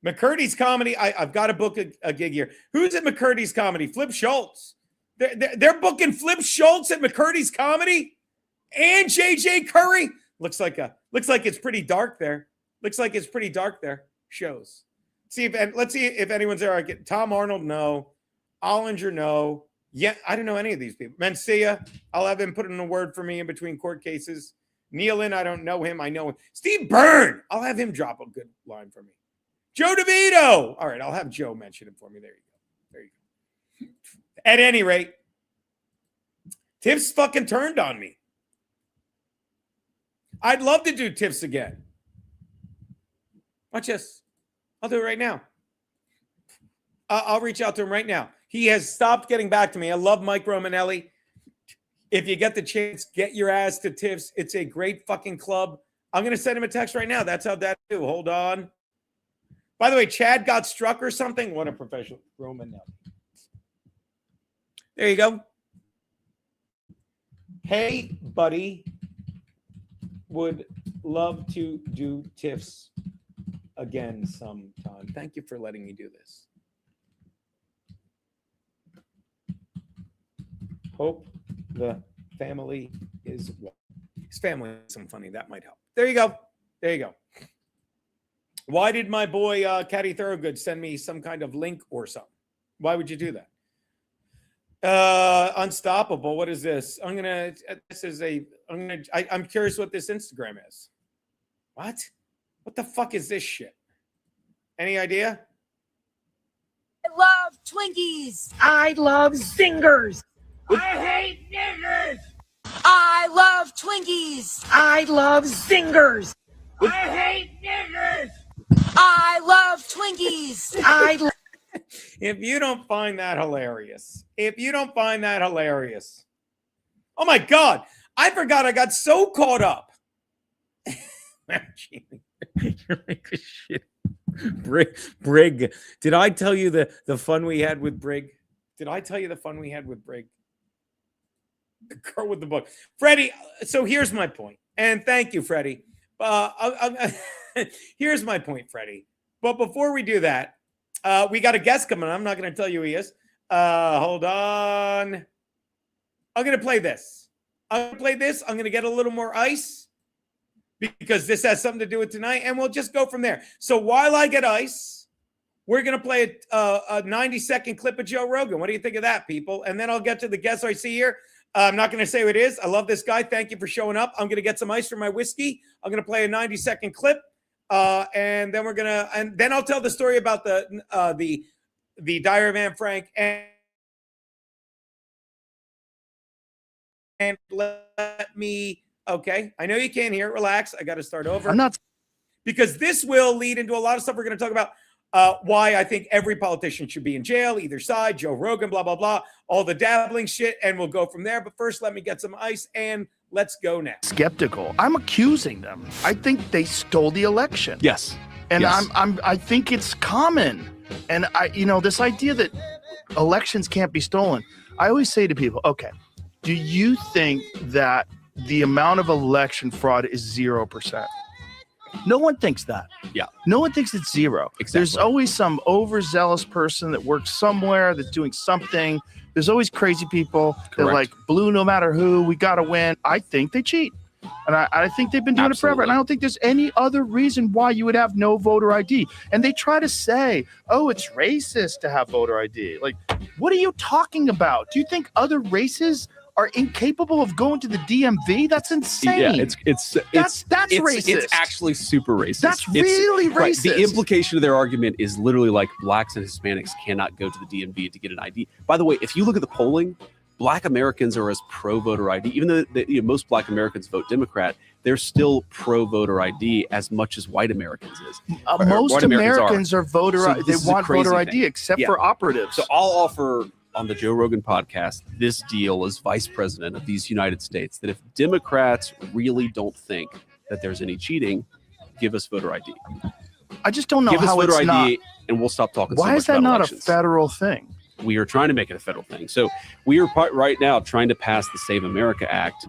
[SPEAKER 5] McCurdy's Comedy. I've got to book a gig here. Who's at McCurdy's Comedy? Flip Schultz. They're booking Flip Schultz at McCurdy's Comedy and JJ Curry. Looks like it's pretty dark there. Shows. Let's see if anyone's there. Tom Arnold, no. Ollinger, no. Yeah, I don't know any of these people. Mencia, I'll have him put in a word for me in between court cases. Nealon, I don't know him. I know him. Steve Byrne, I'll have him drop a good line for me. Joe DeVito. All right, I'll have Joe mention it for me. There you go. At any rate, Tiff's fucking turned on me. I'd love to do Tiff's again. Watch this. I'll do it right now. I'll reach out to him right now. He has stopped getting back to me. I love Mike Romanelli. If you get the chance, get your ass to Tiff's. It's a great fucking club. I'm going to send him a text right now. That's how that do. Hold on. By the way, Chad got struck or something. What a professional. Romanelli. There you go. Hey, buddy. Would love to do Tiff's again sometime. Thank you for letting me do this. Hope the family is well. His family is some funny. That might help. There you go. Why did my boy Caddy Thorogood send me some kind of link or something? Why would you do that? Unstoppable. What is this? I'm curious what this Instagram is. What the fuck is this shit? Any idea?
[SPEAKER 10] I love Twinkies. I love Zingers. I hate niggers. I love Twinkies. I love Zingers. I hate niggers. I love Twinkies.
[SPEAKER 5] If you don't find that hilarious, oh my God, I forgot I got so caught up. You're like a shit. Brig, did I tell you the fun we had with Brig? The girl with the book. Freddie, so here's my point. And thank you, Freddie. Here's my point, Freddie. But before we do that, we got a guest coming on. I'm not going to tell you who he is. Hold on. I'm going to play this. I'm going to get a little more ice because this has something to do with tonight. And we'll just go from there. So while I get ice, we're going to play a 90-second clip of Joe Rogan. What do you think of that, people? And then I'll get to the guest I see here. I'm not going to say who it is. I love this guy. Thank you for showing up. I'm going to get some ice for my whiskey. I'm going to play a 90-second clip. And then I'll tell the story about the Diary of Anne Frank and let me. Okay, I know you can't hear it. Relax. I got to start over.
[SPEAKER 3] I'm not,
[SPEAKER 5] because this will lead into a lot of stuff we're going to talk about. Why I think every politician should be in jail, either side, Joe Rogan, blah, blah, blah, all the dabbling shit, and we'll go from there. But first, let me get some ice, and let's go now.
[SPEAKER 3] skeptical. I'm accusing them. I think they stole the election.
[SPEAKER 8] Yes.
[SPEAKER 3] And
[SPEAKER 8] Yes.
[SPEAKER 3] I think it's common. And this idea that elections can't be stolen. I always say to people, okay, do you think that the amount of election fraud is 0%?
[SPEAKER 11] No one thinks that.
[SPEAKER 12] Yeah.
[SPEAKER 11] No one thinks it's zero.
[SPEAKER 12] Exactly.
[SPEAKER 11] There's always some overzealous person that works somewhere that's doing something. There's always crazy people that like blue no matter who. We got to win. I think they cheat. And I think they've been doing it forever. And I don't think there's any other reason why you would have no voter ID. And they try to say, oh, it's racist to have voter ID. Like, what are you talking about? Do you think other races are incapable of going to the DMV? That's insane.
[SPEAKER 12] Yeah, that's racist. It's actually super racist.
[SPEAKER 11] That's really racist.
[SPEAKER 12] Right, the implication of their argument is literally like blacks and Hispanics cannot go to the DMV to get an ID. By the way, if you look at the polling, Black Americans are as pro-voter ID. Even though most Black Americans vote Democrat, they're still pro-voter ID as much as white Americans is.
[SPEAKER 11] Most Americans are voter.
[SPEAKER 12] So
[SPEAKER 11] they want voter ID, except for operatives.
[SPEAKER 12] So I'll offer on the Joe Rogan podcast this deal as vice president of these United States that if Democrats really don't think that there's any cheating, give us voter ID.
[SPEAKER 11] I just don't know
[SPEAKER 12] give
[SPEAKER 11] how
[SPEAKER 12] us voter
[SPEAKER 11] it's
[SPEAKER 12] ID,
[SPEAKER 11] not.
[SPEAKER 12] and we'll stop talking.
[SPEAKER 11] Why
[SPEAKER 12] so much
[SPEAKER 11] is that
[SPEAKER 12] about
[SPEAKER 11] not
[SPEAKER 12] elections.
[SPEAKER 11] a federal thing?
[SPEAKER 12] We are trying to make it a federal thing. So we are right now trying to pass the Save America Act.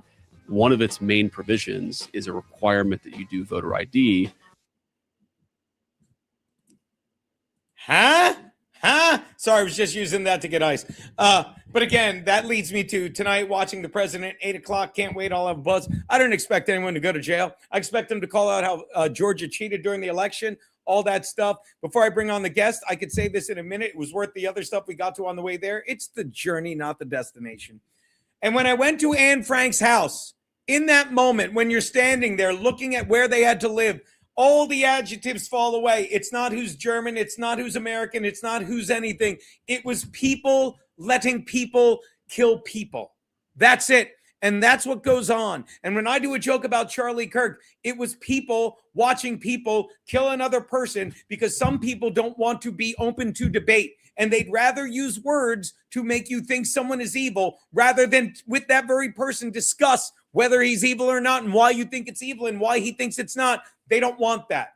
[SPEAKER 12] One of its main provisions is a requirement that you do voter ID.
[SPEAKER 5] Huh? Sorry, I was just using that to get ice. But again, that leads me to tonight watching the president, 8 o'clock. Can't wait. I'll have a buzz. I don't expect anyone to go to jail. I expect them to call out how Georgia cheated during the election, all that stuff. Before I bring on the guest, I could say this in a minute. It was worth the other stuff we got to on the way there. It's the journey, not the destination. And when I went to Anne Frank's house, in that moment, when you're standing there looking at where they had to live, all the adjectives fall away. It's not who's German. It's not who's American. It's not who's anything. It was people letting people kill people. That's it. And that's what goes on. And when I do a joke about Charlie Kirk, it was people watching people kill another person because some people don't want to be open to debate. And they'd rather use words to make you think someone is evil rather than with that very person discuss whether he's evil or not and why you think it's evil and why he thinks it's not. They don't want that.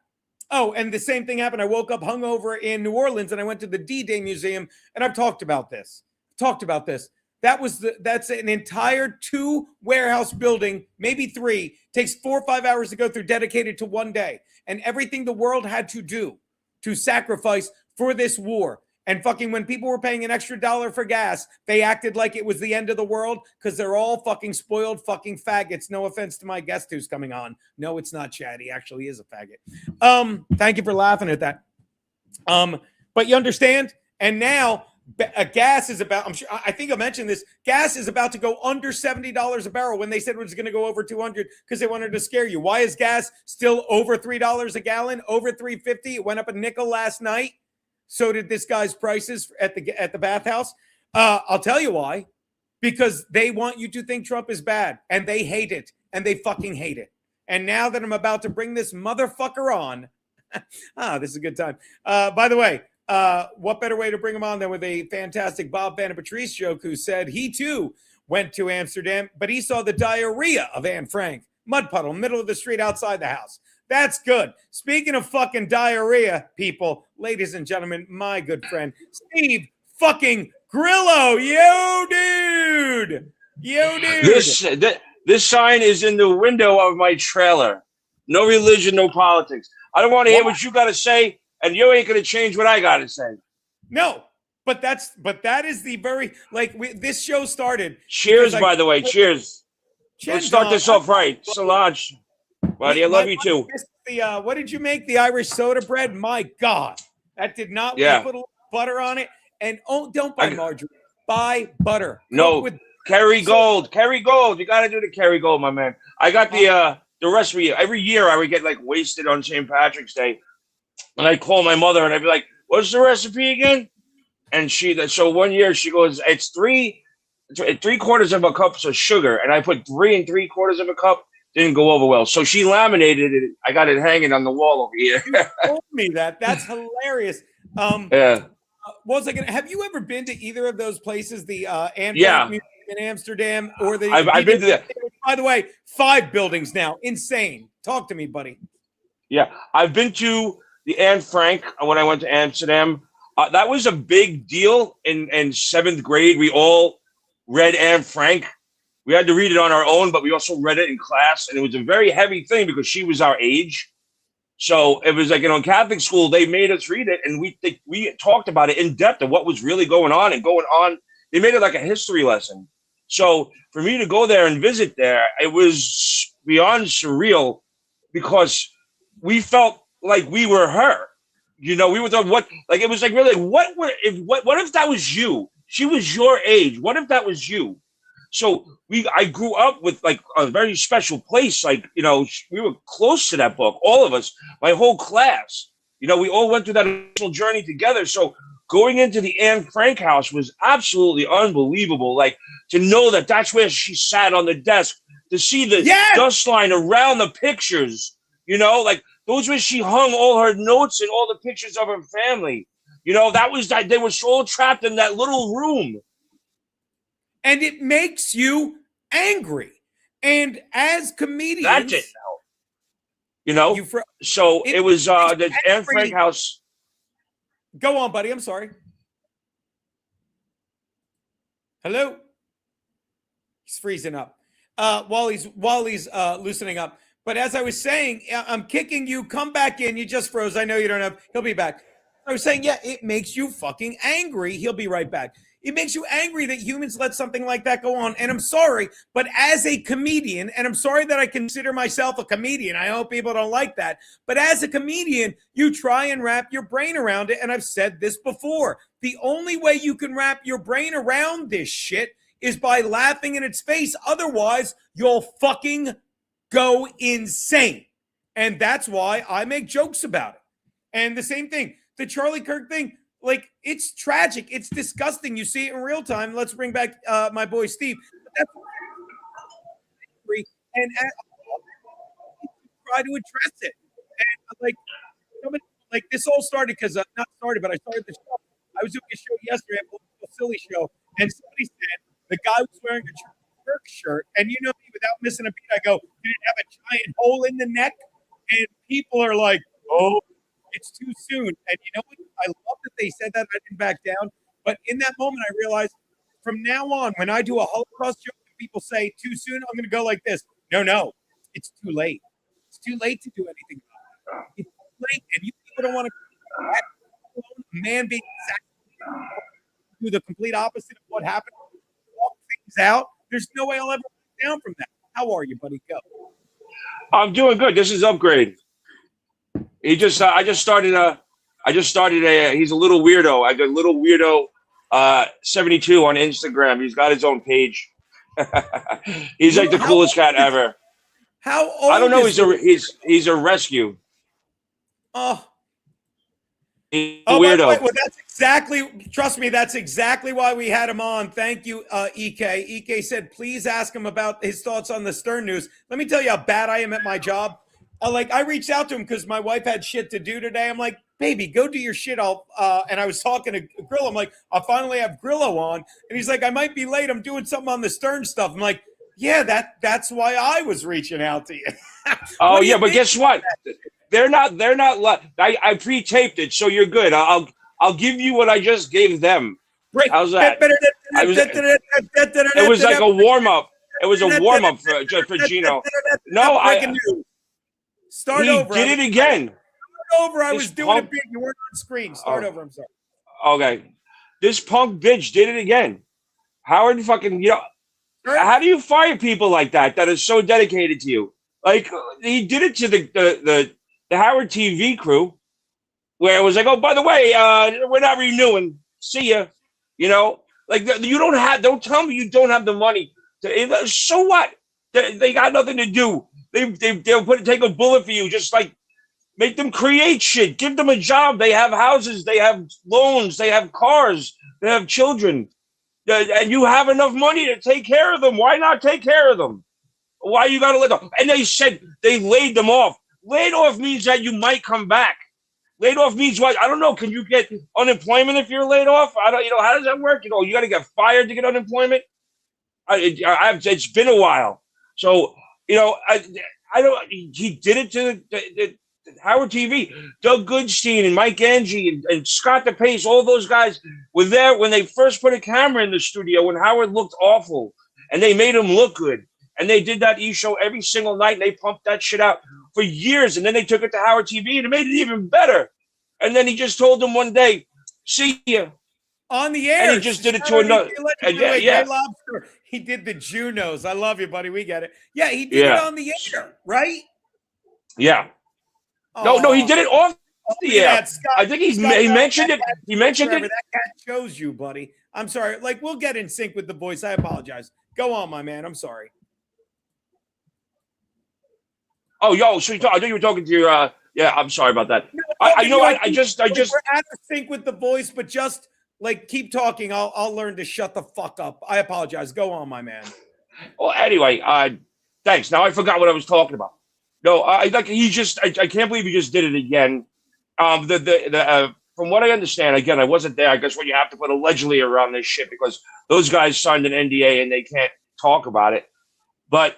[SPEAKER 5] Oh, and the same thing happened. I woke up hungover in New Orleans and I went to the D-Day Museum and I've talked about this. That's an entire 2 warehouse building, maybe 3, takes 4 or 5 hours to go through, dedicated to one day. And everything the world had to do to sacrifice for this war. And fucking when people were paying an extra $1 for gas, they acted like it was the end of the world because they're all fucking spoiled fucking faggots. No offense to my guest who's coming on. No, it's not Chad. He actually is a faggot. Thank you for laughing at that. But you understand? And now gas is about, I think I mentioned this, gas is about to go under $70 a barrel when they said it was going to go over 200 because they wanted to scare you. Why is gas still over $3 a gallon, over $3.50? It went up a nickel last night. So did this guy's prices at the bathhouse. I'll tell you why. Because they want you to think Trump is bad, and they hate it, and they fucking hate it. And now that I'm about to bring this motherfucker on, this is a good time. By the way, what better way to bring him on than with a fantastic Bob Van and Patrice joke, who said he too went to Amsterdam, but he saw the diarrhea of Anne Frank, mud puddle, middle of the street outside the house. That's good. Speaking of fucking diarrhea, people, ladies and gentlemen, my good friend, Steve fucking Grillo. Yo, dude.
[SPEAKER 13] This sign is in the window of my trailer. No religion, no politics. I don't want to hear what you got to say, and you ain't going to change what I got to say.
[SPEAKER 5] No, but that is the very, this show started.
[SPEAKER 13] Cheers, by the way. Cheers. Let's start this off right. Solange. Buddy, I love you too.
[SPEAKER 5] What did you make? The Irish soda bread? My God. That did not put a little butter on it. And don't buy margarine. Buy butter.
[SPEAKER 13] No, Kerrygold. Kerrygold. You got to do the Kerrygold, my man. I got the recipe. Every year I would get wasted on St. Patrick's Day. And I'd call my mother and I'd be like, what's the recipe again? And so one year she goes, it's 3/4 of a cup of sugar. And I put 3 3/4 of a cup. Didn't go over well. So she laminated it. I got it hanging on the wall over here.
[SPEAKER 5] You told me that. That's hilarious.
[SPEAKER 13] Yeah.
[SPEAKER 5] What was I gonna? Have you ever been to either of those places? The Anne Frank Museum in Amsterdam, or the?
[SPEAKER 13] I've been to that.
[SPEAKER 5] By the way, 5 buildings now. Insane. Talk to me, buddy.
[SPEAKER 13] Yeah, I've been to the Anne Frank when I went to Amsterdam. That was a big deal in 7th grade. We all read Anne Frank. We had to read it on our own, but we also read it in class, and it was a very heavy thing because she was our age. So it was like, in Catholic school, they made us read it, and we talked about it in depth of what was really going on and going on. They made it like a history lesson. So for me to go there and visit there, it was beyond surreal because we felt like we were her. We were talking it was like really what if that was you? She was your age. What if that was you? So I grew up with like a very special place. Like, we were close to that book, all of us, my whole class. We all went through that emotional journey together. So going into the Anne Frank house was absolutely unbelievable. Like, to know that that's where she sat on the desk, to see the dust line around the pictures, like those where she hung all her notes and all the pictures of her family. That was that they were all trapped in that little room.
[SPEAKER 5] And it makes you angry. And as comedians,
[SPEAKER 13] that's it now. So it was the Anne Frank house.
[SPEAKER 5] Go on, buddy. I'm sorry. Hello. He's freezing up. While he's loosening up. But as I was saying, I'm kicking you. Come back in. You just froze. I know you don't have. He'll be back. I was saying, yeah, it makes you fucking angry. He'll be right back. It makes you angry that humans let something like that go on. And I'm sorry, but as a comedian, and I'm sorry that I consider myself a comedian. I hope people don't like that. But as a comedian, you try and wrap your brain around it. And I've said this before. The only way you can wrap your brain around this shit is by laughing in its face. Otherwise, you'll fucking go insane. And that's why I make jokes about it. And the same thing, the Charlie Kirk thing, like, it's tragic. It's disgusting. You see it in real time. Let's bring back my boy Steve. And try to address it. And like this all started because not started, but I started the show. I was doing a show yesterday, a silly show, and somebody said the guy was wearing a Charlie Kirk shirt, and me, without missing a beat, I go, did it have a giant hole in the neck? And people are like, oh, it's too soon. And you know what? I love that they said that. I didn't back down. But in that moment, I realized from now on, when I do a Holocaust joke, people say too soon, I'm going to go like this. No, it's too late. It's too late to do anything about it. It's too late. And you people don't want to man being do the complete opposite of what happened. Walk things out. There's no way I'll ever back down from that. How are you, buddy? Go.
[SPEAKER 13] I'm doing good. This is Upgrade. I just started he's a little weirdo. I got little weirdo 72 on Instagram. He's got his own page. He's like the coolest cat ever.
[SPEAKER 5] How old?
[SPEAKER 13] I don't know. He's a rescue.
[SPEAKER 5] Oh.
[SPEAKER 13] He's a weirdo.
[SPEAKER 5] Well, that's exactly. Trust me, that's exactly why we had him on. Thank you, EK. EK said, please ask him about his thoughts on the Stern News. Let me tell you how bad I am at my job. I reached out to him because my wife had shit to do today. I'm like, baby, go do your shit. And I was talking to Grillo. I'm like, I'll finally have Grillo on. And he's like, I might be late. I'm doing something on the Stern stuff. I'm like, yeah, that's why I was reaching out to you.
[SPEAKER 13] Oh yeah, but guess what? They're not. I pre-taped it, so you're good. I'll give you what I just gave them.
[SPEAKER 5] Right.
[SPEAKER 13] How's that? It was like a warm up. It was a warm up for Geno. No,
[SPEAKER 5] Start over.
[SPEAKER 13] He did it again.
[SPEAKER 5] Start over. I was doing it big. You weren't on screen. Start over. I'm sorry.
[SPEAKER 13] Okay. This punk bitch did it again. Howard fucking, how do you fire people like that are so dedicated to you? Like, he did it to the Howard TV crew, where it was like, oh, by the way, we're not renewing. See ya. Don't tell me you don't have the money. So what? They got nothing to do. They'll take a bullet for you. Just like make them create shit. Give them a job. They have houses. They have loans. They have cars. They have children. And you have enough money to take care of them. Why not take care of them? Why you got to let them? And they said they laid them off. Laid off means that you might come back. Laid off means what? I don't know. Can you get unemployment if you're laid off? I don't. How does that work? You got to get fired to get unemployment. It's been a while. So I don't. He did it to the Howard TV. Doug Goodstein and Mike Angie and Scott DePace. All those guys were there when they first put a camera in the studio when Howard looked awful, and they made him look good. And they did that E! show every single night, and they pumped that shit out for years, and then they took it to Howard TV, and it made it even better. And then he just told them one day, "See ya."
[SPEAKER 5] On the air.
[SPEAKER 13] And he just did it to another.
[SPEAKER 5] Gay Lobster. He did the Junos. I love you, buddy. We get it. Yeah, he did it on the air, right?
[SPEAKER 13] Yeah. No, he did it off the air. I think he mentioned it. He mentioned it.
[SPEAKER 5] That cat shows you, buddy. I'm sorry. Like, we'll get in sync with the voice. I apologize. Go on, my man. I'm sorry.
[SPEAKER 13] Oh, yo, so I thought you were talking to your. Yeah, I'm sorry about that. I know. I just.
[SPEAKER 5] We're out of sync with the voice, but just like keep talking. I'll learn to shut the fuck up. I apologize. Go on, my man.
[SPEAKER 13] Well, anyway, thanks. Now I forgot what I was talking about. No, I can't believe he just did it again. From what I understand, again, I wasn't there. I guess when you have to put allegedly around this shit because those guys signed an NDA and they can't talk about it. But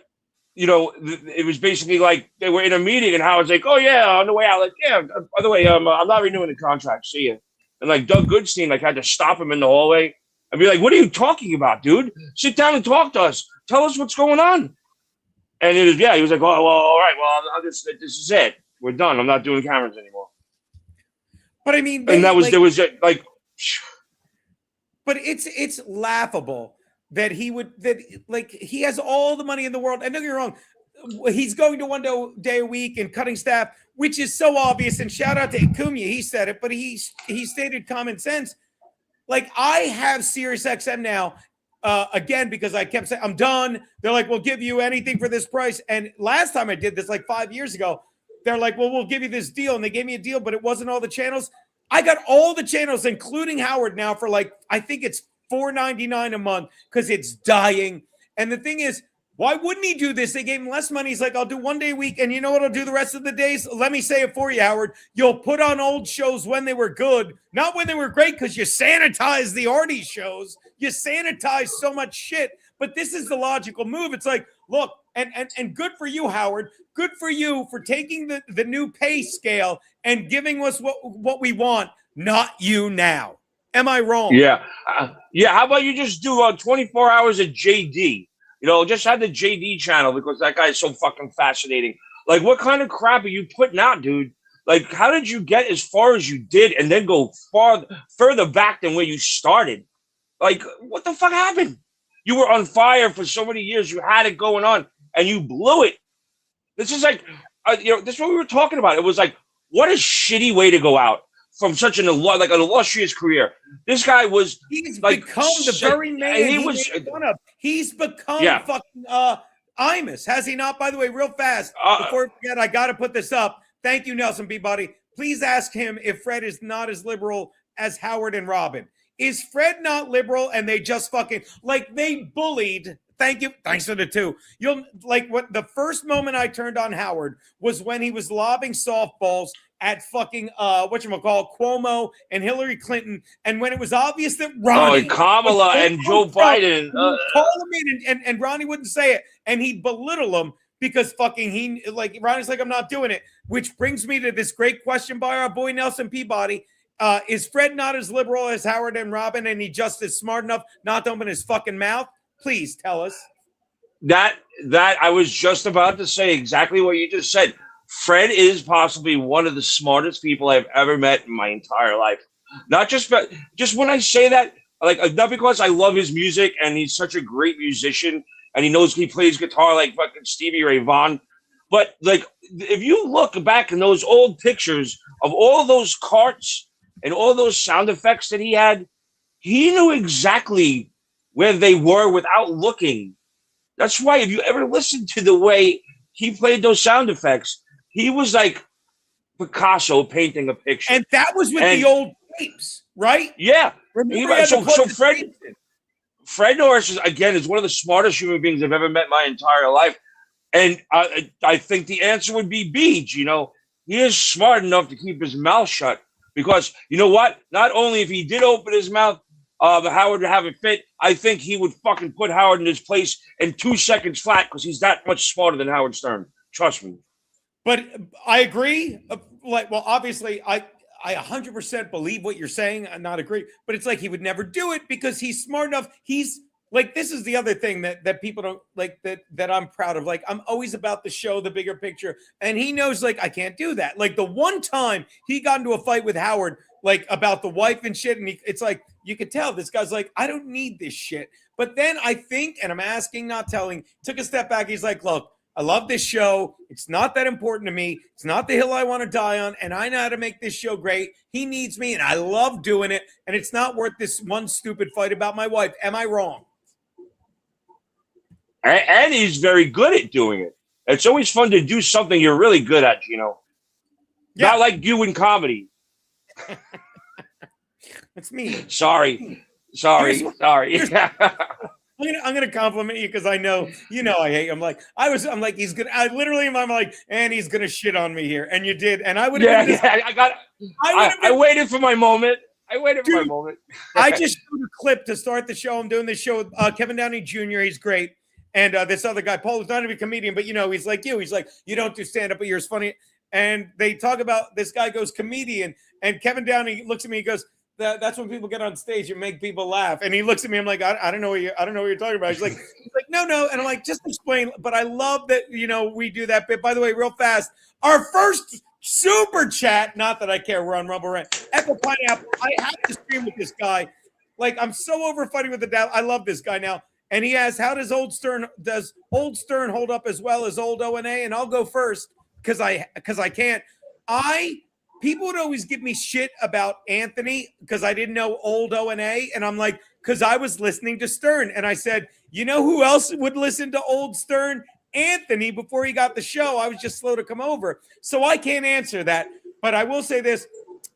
[SPEAKER 13] it was basically like they were in a meeting and Howard's like, "Oh yeah, on the way out, like, yeah, by the way, I'm not renewing the contract. See you." And like Doug Goodstein, like had to stop him in the hallway and be like, "What are you talking about, dude? Sit down and talk to us. Tell us what's going on." And he was like, "Oh, well, all right, well, this is it. We're done. I'm not doing cameras anymore."
[SPEAKER 5] But I mean,
[SPEAKER 13] and there was like,
[SPEAKER 5] but it's laughable that he has all the money in the world. And don't get me wrong, he's going to 1 day a week and cutting staff, which is so obvious. And shout out to Cumia, he said it, but he stated common sense. Like, I have SiriusXM now. Again, because I kept saying, I'm done. They're like, we'll give you anything for this price. And last time I did this, like 5 years ago, they're like, well, we'll give you this deal. And they gave me a deal, but it wasn't all the channels. I got all the channels, including Howard now for like, I think it's $4.99 a month because it's dying. And the thing is, why wouldn't he do this? They gave him less money. He's like, I'll do 1 day a week. And you know what I'll do the rest of the days? Let me say it for you, Howard. You'll put on old shows when they were good, not when they were great, because you sanitize the Artie shows. You sanitize so much shit. But this is the logical move. It's like, look, and good for you, Howard. Good for you for taking the new pay scale and giving us what we want, not you now. Am I wrong?
[SPEAKER 13] Yeah. How about you just do 24 hours of JD? Just have the JD channel because that guy is so fucking fascinating. Like, what kind of crap are you putting out, dude? Like, how did you get as far as you did and then go further back than where you started? Like, what the fuck happened? You were on fire for so many years. You had it going on, and you blew it. This is like, this is what we were talking about. It was like, what a shitty way to go out from such an illustrious career. This guy was.
[SPEAKER 5] He's like, become the very man he was fun of. He's become fucking Imus, has he not? By the way, real fast before we forget, I got to put this up. Thank you, Nelson Peabody. Please ask him if Fred is not as liberal as Howard and Robin. Is Fred not liberal and they just fucking like they bullied? Thank you. Thanks for the two. You'll like what the first moment I turned on Howard was when he was lobbing softballs at fucking whatchamacallit, Cuomo and Hillary Clinton, and when it was obvious that Ronnie
[SPEAKER 13] and Kamala and Joe Biden
[SPEAKER 5] call him in and Ronnie wouldn't say it, and he'd belittle him because fucking Ronnie's like, I'm not doing it. Which brings me to this great question by our boy Nelson Peabody. Is Fred not as liberal as Howard and Robin, and he just is smart enough not to open his fucking mouth? Please tell us.
[SPEAKER 13] That I was just about to say exactly what you just said. Fred is possibly one of the smartest people I've ever met in my entire life. Not just when I say that, like, not because I love his music and he's such a great musician and he plays guitar like fucking Stevie Ray Vaughan, but like if you look back in those old pictures of all those carts and all those sound effects that he had, he knew exactly where they were without looking. That's why if you ever listen to the way he played those sound effects, he was like Picasso painting a picture.
[SPEAKER 5] And that was with the old tapes, right?
[SPEAKER 13] Yeah.
[SPEAKER 5] So
[SPEAKER 13] Fred Norris is one of the smartest human beings I've ever met in my entire life. And I think the answer would be Beach. He is smart enough to keep his mouth shut because you know what? Not only if he did open his mouth, Howard would have it fit. I think he would fucking put Howard in his place in 2 seconds flat because he's that much smarter than Howard Stern. Trust me.
[SPEAKER 5] But I agree. Obviously, I 100% believe what you're saying. I'm not agree, but it's like he would never do it because he's smart enough. He's like this is the other thing that people don't like that I'm proud of. Like I'm always about the show, the bigger picture, and he knows like I can't do that. Like the one time he got into a fight with Howard, like about the wife and shit, and it's like you could tell this guy's like I don't need this shit. But then I think, and I'm asking, not telling, took a step back. He's like, look, I love this show. It's not that important to me. It's not the hill I want to die on, and I know how to make this show great. He needs me, and I love doing it, and it's not worth this one stupid fight about my wife. Am I wrong?
[SPEAKER 13] And he's very good at doing it. It's always fun to do something you're really good at, Geno. Yeah. Not like you in comedy.
[SPEAKER 5] That's me.
[SPEAKER 13] Sorry.
[SPEAKER 5] I'm gonna compliment you because I know I hate him. I'm like he's gonna. I literally am. I'm like, and he's gonna shit on me here, and you did, and I would have.
[SPEAKER 13] I waited for my moment.
[SPEAKER 5] I just showed a clip to start the show. I'm doing this show with Kevin Downey Jr. He's great, and this other guy, Paul, is not even a comedian, but he's like you. He's like, you don't do stand up, but you're as funny. And they talk about this guy goes comedian, and Kevin Downey looks at me. He goes, that's when people get on stage and make people laugh. And he looks at me. I'm like, I don't know what you're talking about. He's like, no. And I'm like, just explain. But I love that, we do that bit. By the way, real fast, our first super chat, not that I care, we're on Rumble Rant. Echo Pineapple, I have to stream with this guy. Like, I'm so over fighting with the dad. I love this guy now. And he asks, how does Old Stern hold up as well as old O&A? And I'll go first because I can't. People would always give me shit about Anthony because I didn't know old O&A. And I'm like, because I was listening to Stern. And I said, you know who else would listen to old Stern? Anthony, before he got the show. I was just slow to come over. So I can't answer that. But I will say this.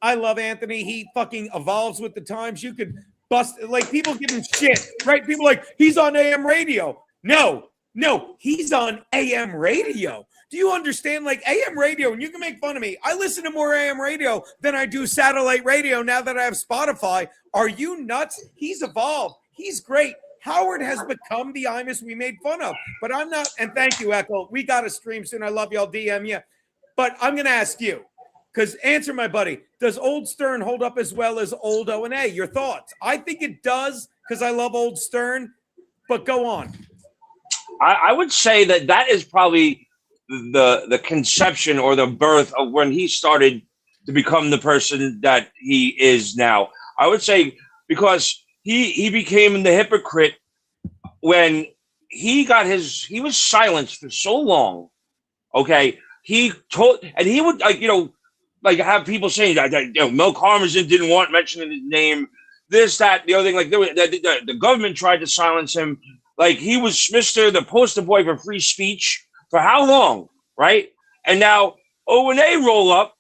[SPEAKER 5] I love Anthony. He fucking evolves with the times. You could bust, like people give him shit, right? People like, he's on AM radio. No, he's on AM radio. Do you understand? Like AM radio, and you can make fun of me. I listen to more AM radio than I do satellite radio now that I have Spotify. Are you nuts? He's evolved. He's great. Howard has become the Imus we made fun of. But I'm not, and thank you, Echo. We got to stream soon. I love y'all. DM you. But I'm going to ask you, because answer my buddy, does old Stern hold up as well as old O&A? Your thoughts? I think it does because I love old Stern, but go on.
[SPEAKER 13] I would say that is probably the conception or the birth of when he started to become the person that he is now. I would say because he became the hypocrite when he was silenced for so long. Okay. He would have people saying that Mel Karmazin didn't want mentioning his name, this, that, the other thing. Like the government tried to silence him. Like he was the poster boy for free speech for how long, right? And now O&A roll up,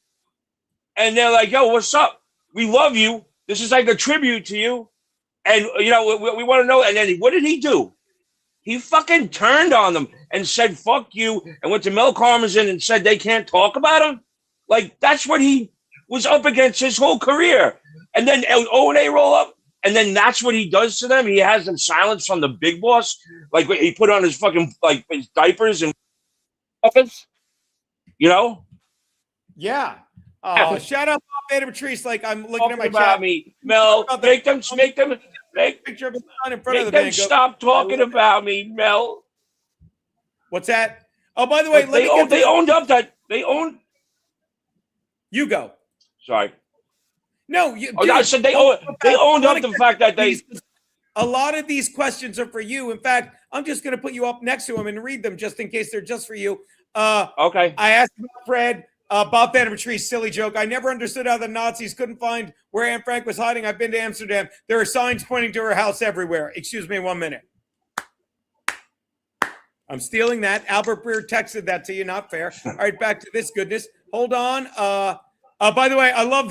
[SPEAKER 13] and they're like, "Yo, what's up? We love you. This is like a tribute to you, and we want to know." And then what did he do? He fucking turned on them and said, "Fuck you," and went to Mel Karmazin and said they can't talk about him. Like that's what he was up against his whole career. And then O&A roll up. And then that's what he does to them. He has them silenced from the big boss. Like he put on his fucking his diapers and
[SPEAKER 5] Yeah. Shout out Bob Vader Patrice. Like I'm looking at my
[SPEAKER 13] about
[SPEAKER 5] chat.
[SPEAKER 13] Me, Mel. Make them
[SPEAKER 5] picture of his son in front
[SPEAKER 13] make
[SPEAKER 5] of the
[SPEAKER 13] them
[SPEAKER 5] van.
[SPEAKER 13] stop talking about me, Mel.
[SPEAKER 5] What's that? Oh, by the way,
[SPEAKER 13] they owned up that they owned.
[SPEAKER 5] You go.
[SPEAKER 13] Sorry.
[SPEAKER 5] No,
[SPEAKER 13] I said they owned up the fact that
[SPEAKER 5] a lot of these questions are for you. In fact, I'm just going to put you up next to him and read them just in case they're just for you.
[SPEAKER 13] Okay.
[SPEAKER 5] I asked about Fred, Bob Vander Patrice, silly joke. I never understood how the Nazis couldn't find where Anne Frank was hiding. I've been to Amsterdam. There are signs pointing to her house everywhere. Excuse me 1 minute. I'm stealing that. Albert Breer texted that to you. Not fair. All right, back to this goodness. Hold on. By the way, I love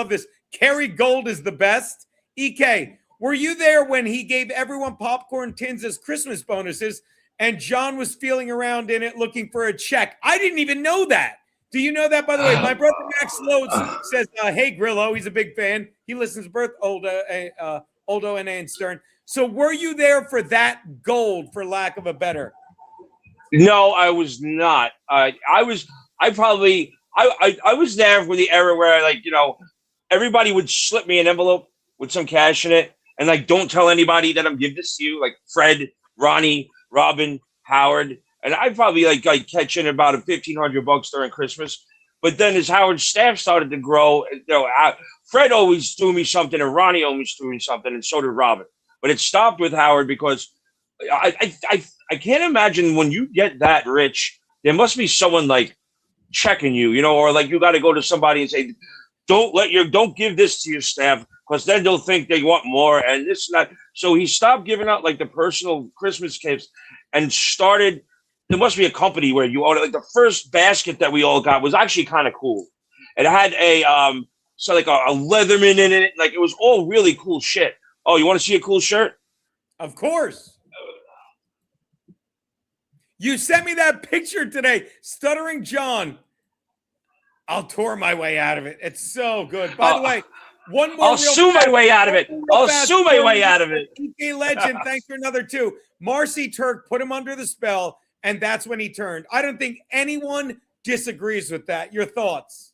[SPEAKER 5] this. Kerry Gold is the best. EK, were you there when he gave everyone popcorn tins as Christmas bonuses and John was feeling around in it looking for a check? I didn't even know that. Do you know that, by the way? My brother Max Lodes says, hey, Grillo. He's a big fan. He listens to both old O&A and Stern. So were you there for that gold, for lack of a better?
[SPEAKER 13] No, I was not. I was there for the era where, everybody would slip me an envelope with some cash in it, and like don't tell anybody that I'm giving this to you, like Fred, Ronnie, Robin, Howard, and I probably like catch in about $1,500 during Christmas. But then as Howard's staff started to grow, Fred always threw me something, and Ronnie always threw me something, and so did Robin. But it stopped with Howard because I can't imagine when you get that rich, there must be someone like checking you, or like you got to go to somebody and say, don't give this to your staff because then they'll think they want more and this and that. So he stopped giving out like the personal Christmas gifts and started. There must be a company where you own it. Like the first basket that we all got was actually kind of cool. It had a Leatherman in it. Like it was all really cool shit. Oh, you want to see a cool shirt?
[SPEAKER 5] Of course. You sent me that picture today. Stuttering John. I'll tour my way out of it. It's so good. By the way, one more.
[SPEAKER 13] I'll sue my way out of it. I'll sue my way out of it.
[SPEAKER 5] PK Legend, thanks for another 2. Marcy Turk put him under the spell, and that's when he turned. I don't think anyone disagrees with that. Your thoughts?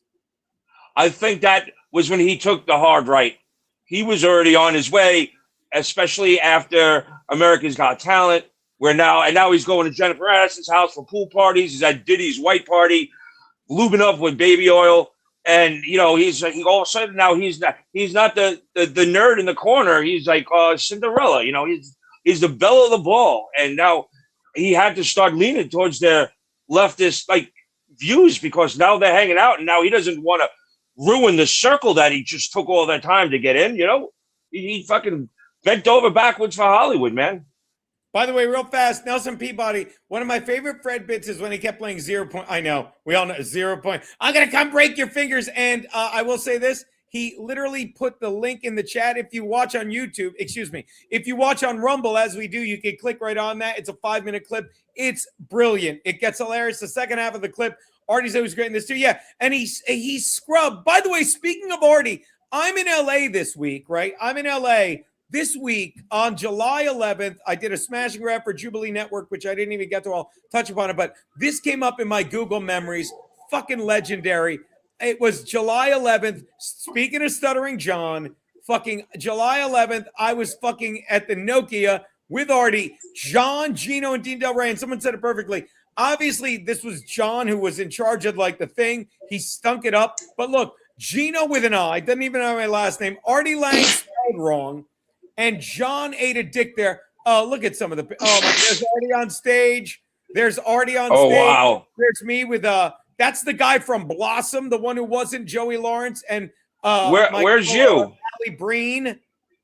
[SPEAKER 13] I think that was when he took the hard right. He was already on his way, especially after America's Got Talent, now he's going to Jennifer Aniston's house for pool parties. He's at Diddy's white party, lubing up with baby oil. And, he's all of a sudden now he's not the nerd in the corner. He's like Cinderella, he's the belle of the ball. And now he had to start leaning towards their leftist views because now they're hanging out and now he doesn't want to ruin the circle that he just took all that time to get in, He fucking bent over backwards for Hollywood, man.
[SPEAKER 5] By the way, real fast, Nelson Peabody, one of my favorite Fred bits is when he kept playing 0 point. I know, we all know 0 point. I'm going to come break your fingers. And I will say this, he literally put the link in the chat. If you watch on YouTube, if you watch on Rumble, as we do, you can click right on that. It's a 5-minute clip. It's brilliant. It gets hilarious. The second half of the clip, Artie said was great in this too. Yeah, and he scrubbed. By the way, speaking of Artie, I'm in LA this week, right? I'm in LA. This week, on July 11th, I did a smashing rap for Jubilee Network, which I didn't even get to all touch upon it, but this came up in my Google memories. Fucking legendary. It was July 11th. Speaking of Stuttering John, fucking July 11th, I was fucking at the Nokia with Artie, John, Geno, and Dean Del Rey, and someone said it perfectly. Obviously, this was John who was in charge of the thing. He stunk it up. But look, Geno with an I, doesn't even have my last name. Artie Lang spelled wrong. And John ate a dick there. Oh, look at some of the. There's Artie on stage. There's Artie on stage.
[SPEAKER 13] Oh, wow.
[SPEAKER 5] There's me with that's the guy from Blossom, the one who wasn't Joey Lawrence. And
[SPEAKER 13] where's you?
[SPEAKER 5] Allie Breen.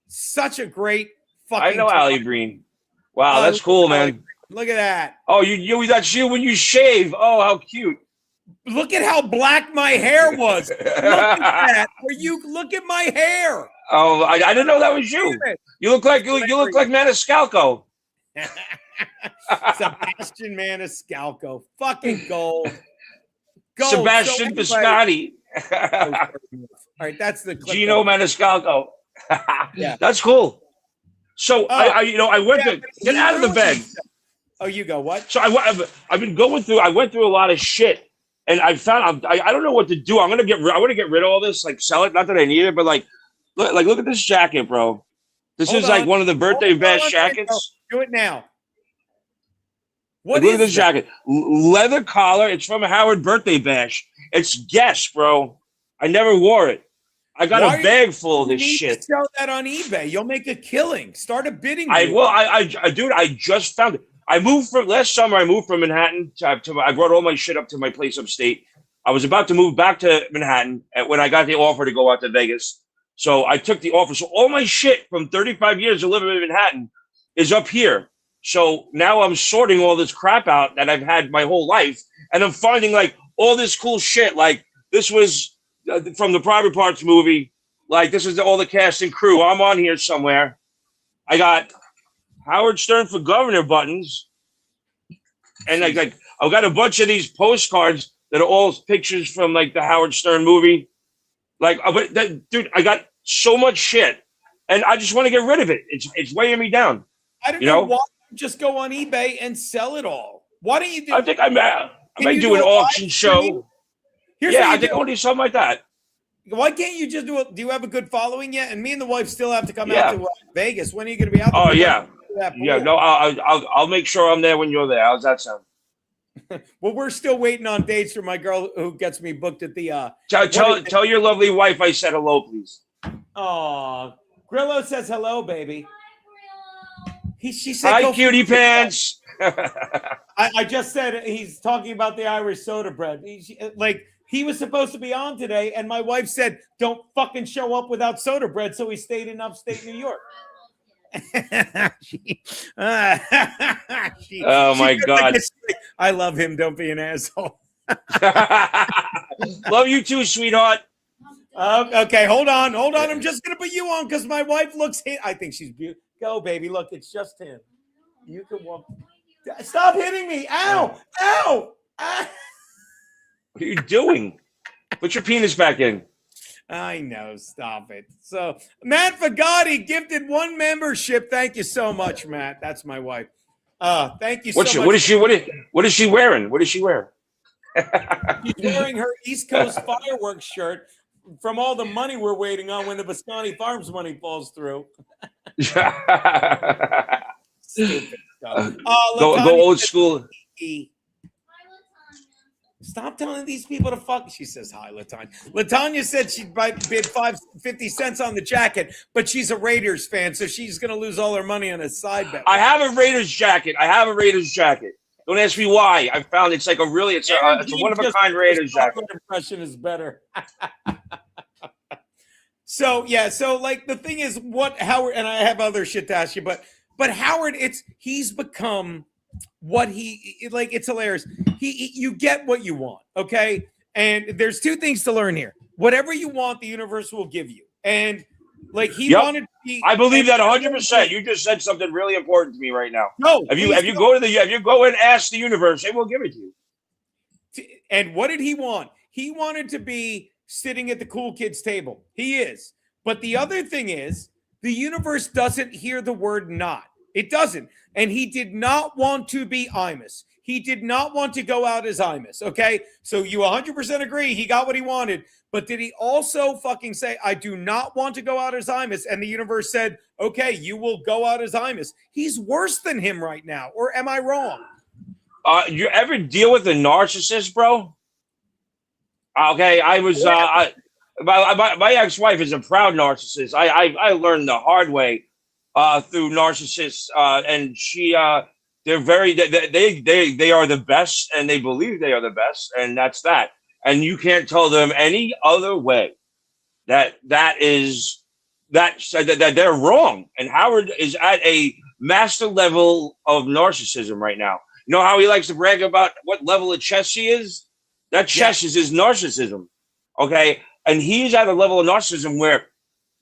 [SPEAKER 5] Such a great fucking.
[SPEAKER 13] I know Allie Breen. Wow, that's cool, man.
[SPEAKER 5] Look at that.
[SPEAKER 13] Oh, that's you when you shave. Oh, how cute.
[SPEAKER 5] Look at how black my hair was. Look at that. Look at my hair.
[SPEAKER 13] Oh, I didn't know that was you. You look like Maniscalco.
[SPEAKER 5] Sebastian Maniscalco. Fucking gold.
[SPEAKER 13] Sebastian Biscotti.
[SPEAKER 5] All right, that's the clip.
[SPEAKER 13] Geno Maniscalco.
[SPEAKER 5] Yeah.
[SPEAKER 13] That's cool. So I went to get out of the bed.
[SPEAKER 5] Oh, you go what?
[SPEAKER 13] So I've been going through. I went through a lot of shit. And I found I don't know what to do. I want to get rid of all this, sell it. Not that I need it, but look at this jacket, bro. This is one of the birthday bash jackets.
[SPEAKER 5] Do it now.
[SPEAKER 13] Look at this jacket, leather collar. It's from a Howard birthday bash. It's Guess, bro. I never wore it. I got a bag full of this shit.
[SPEAKER 5] Sell that on eBay. You'll make a killing. Start a bidding.
[SPEAKER 13] Dude, I just found it. Last summer. I moved from Manhattan I brought all my shit up to my place upstate. I was about to move back to Manhattan when I got the offer to go out to Vegas. So I took the offer. So all my shit from 35 years of living in Manhattan is up here. So now I'm sorting all this crap out that I've had my whole life. And I'm finding all this cool shit. This was from the Private Parts movie. This is all the cast and crew. I'm on here somewhere. I got Howard Stern for Governor buttons. And I've got a bunch of these postcards that are all pictures from the Howard Stern movie. Dude, I got so much shit and I just want to get rid of it. It's weighing me down.
[SPEAKER 5] I don't know why you just go on eBay and sell it all. Why don't you do
[SPEAKER 13] I think I might do an auction show. I think I'll do something like that.
[SPEAKER 5] Why can't you just do it? Do you have a good following yet? And me and the wife still have to come
[SPEAKER 13] Yeah.
[SPEAKER 5] out to Vegas. When are you going to be out there?
[SPEAKER 13] Oh
[SPEAKER 5] We'd
[SPEAKER 13] yeah,
[SPEAKER 5] like to do that
[SPEAKER 13] yeah.
[SPEAKER 5] pool.
[SPEAKER 13] No, I'll make sure I'm there when you're there. How's that sound?
[SPEAKER 5] Well, we're still waiting on dates for my girl who gets me booked at the.
[SPEAKER 13] Tell your lovely wife I said hello, please.
[SPEAKER 5] Oh, Grillo says hello, baby. She said,
[SPEAKER 13] Hi,
[SPEAKER 5] go
[SPEAKER 13] cutie pants.
[SPEAKER 5] I just said he's talking about the Irish soda bread. He was supposed to be on today, and my wife said, "Don't fucking show up without soda bread." So he stayed in upstate New York.
[SPEAKER 13] Oh my God.
[SPEAKER 5] I love him. Don't be an asshole.
[SPEAKER 13] Love you too, sweetheart.
[SPEAKER 5] Okay, hold on. I'm just gonna put you on because my wife looks. I think she's beautiful. Go, baby. Look, it's just him. You can walk. Stop hitting me! Ow! Ow! Ah.
[SPEAKER 13] What are you doing? Put your penis back in.
[SPEAKER 5] I know. Stop it. So, Matt Fagati gifted 1 membership. Thank you so much, Matt. That's my wife. Thank you so much.
[SPEAKER 13] What is she wearing? What is she wearing?
[SPEAKER 5] She's wearing her East Coast fireworks shirt from all the money we're waiting on when the Biscotti Farms money falls through. Stupid stuff.
[SPEAKER 13] Go old school.
[SPEAKER 5] Stop telling these people to fuck. She says hi, Latanya. Latanya said she'd bid 50 cents on the jacket, but she's a Raiders fan, so she's going to lose all her money on a side bet.
[SPEAKER 13] I have a Raiders jacket. Don't ask me why. I found it's like it's a one of a kind Raiders jacket.
[SPEAKER 5] Impression is better. So like the thing is what Howard, and I have other shit to ask you, but Howard, he's become what it's hilarious. You get what you want, okay? And there's 2 things to learn here. Whatever you want, the universe will give you. And like he wanted to be,
[SPEAKER 13] I believe that 100%. You just said something really important to me right now.
[SPEAKER 5] No,
[SPEAKER 13] if you go and ask the universe, it will give it to you.
[SPEAKER 5] And what did he want? He wanted to be sitting at the cool kids table. He is. But the other thing is, the universe doesn't hear the word not. It doesn't. And he did not want to be Imus. He did not want to go out as Imus. Okay. So you 100% agree he got what he wanted. But did he also fucking say, I do not want to go out as Imus? And the universe said, okay, you will go out as Imus. He's worse than him right now. Or am I wrong?
[SPEAKER 13] You ever deal with a narcissist, bro? Okay, I was my ex-wife is a proud narcissist. I learned the hard way through narcissists, and they're very they are the best, and they believe they are the best, and that's that. And you can't tell them any other way that they're wrong. And Howard is at a master level of narcissism right now. You know how he likes to brag about what level of chess he is? That chess is his narcissism. Okay? And he's at a level of narcissism where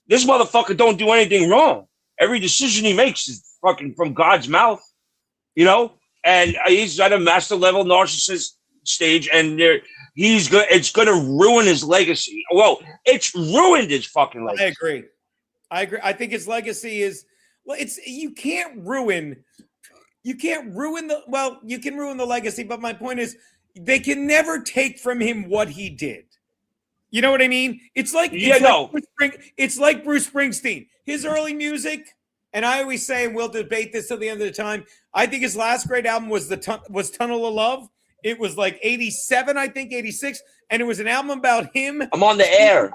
[SPEAKER 13] this motherfucker don't do anything wrong. Every decision he makes is fucking from God's mouth. You know? And he's at a master level narcissist stage, and it's gonna ruin his legacy. Well, it's ruined his fucking legacy.
[SPEAKER 5] I agree. I think his legacy is you can ruin the legacy, but my point is they can never take from him what he did. You know what I mean? It's like Bruce Springsteen. His early music, and I always say, and we'll debate this till the end of the time, I think his last great album was Tunnel of Love. It was like 87, I think, 86. And it was an album about him.
[SPEAKER 13] I'm on the air.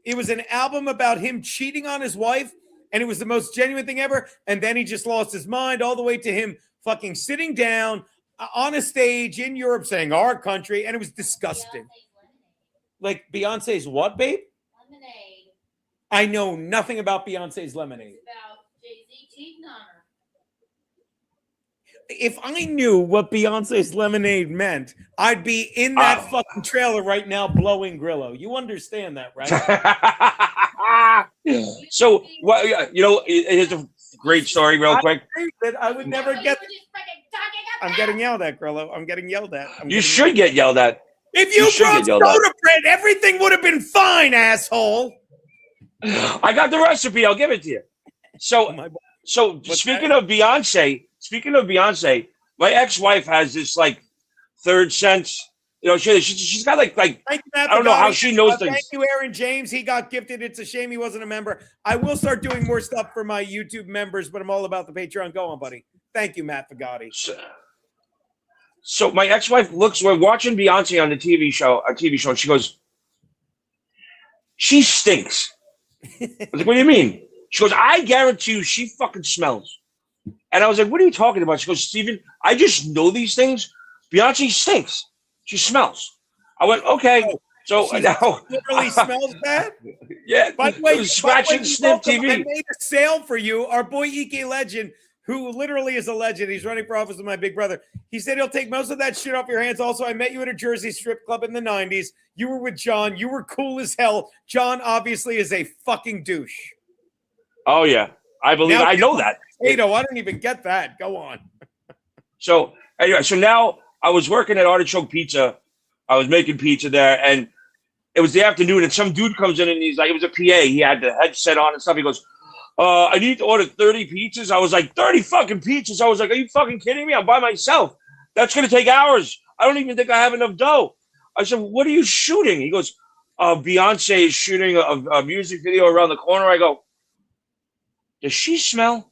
[SPEAKER 5] It was an album about him cheating on his wife. And it was the most genuine thing ever. And then he just lost his mind all the way to him fucking sitting down on a stage in Europe saying our country. And it was disgusting. Like Beyonce's what, babe?
[SPEAKER 14] Lemonade.
[SPEAKER 5] I know nothing about Beyonce's Lemonade.
[SPEAKER 14] It's about Jay-Z cheating on her.
[SPEAKER 5] If I knew what Beyonce's Lemonade meant, I'd be in that fucking trailer right now blowing Grillo. You understand that, right?
[SPEAKER 13] So, here's a great story real quick.
[SPEAKER 5] I would never get I'm getting yelled at, Grillo. I'm getting yelled at.
[SPEAKER 13] You should get yelled at.
[SPEAKER 5] If you brought soda bread, everything would have been fine, asshole.
[SPEAKER 13] I got the recipe. I'll give it to you. So speaking of Beyonce, my ex-wife has this like third sense You know, she's got like
[SPEAKER 5] Thank you, Matt
[SPEAKER 13] I don't know how
[SPEAKER 5] Pagani.
[SPEAKER 13] she knows
[SPEAKER 5] Thank
[SPEAKER 13] things.
[SPEAKER 5] you, Aaron James. He got gifted. It's a shame he wasn't a member. I will start doing more stuff for my YouTube members, but I'm all about the Patreon. Go on, buddy. Thank you, Matt Pagani.
[SPEAKER 13] So my ex-wife we're watching Beyonce on the TV show, and she goes, she stinks. I was like, what do you mean? She goes, I guarantee you she fucking smells. And I was like, what are you talking about? She goes, Steven, I just know these things. Beyonce stinks. She smells. I went, okay. So now
[SPEAKER 5] literally smells bad.
[SPEAKER 13] Yeah.
[SPEAKER 5] By the way,
[SPEAKER 13] Scratch and sniff TV.
[SPEAKER 5] I made a sale for you. Our boy Ike Legend, who literally is a legend. He's running for office with my big brother. He said he'll take most of that shit off your hands. Also, I met you at a Jersey strip club in the 90s. You were with John. You were cool as hell. John obviously is a fucking douche.
[SPEAKER 13] Oh yeah, I believe. I know that.
[SPEAKER 5] Geno, I don't even get that. Go on.
[SPEAKER 13] So anyway, so now I was working at Artichoke Pizza. I was making pizza there, and it was the afternoon, and some dude comes in, and he's like, it was a PA. He had the headset on and stuff. He goes, I need to order 30 pizzas. I was like, 30 fucking pizzas? I was like, are you fucking kidding me? I'm by myself. That's going to take hours. I don't even think I have enough dough. I said, what are you shooting? He goes, Beyonce is shooting a music video around the corner. I go, does she smell?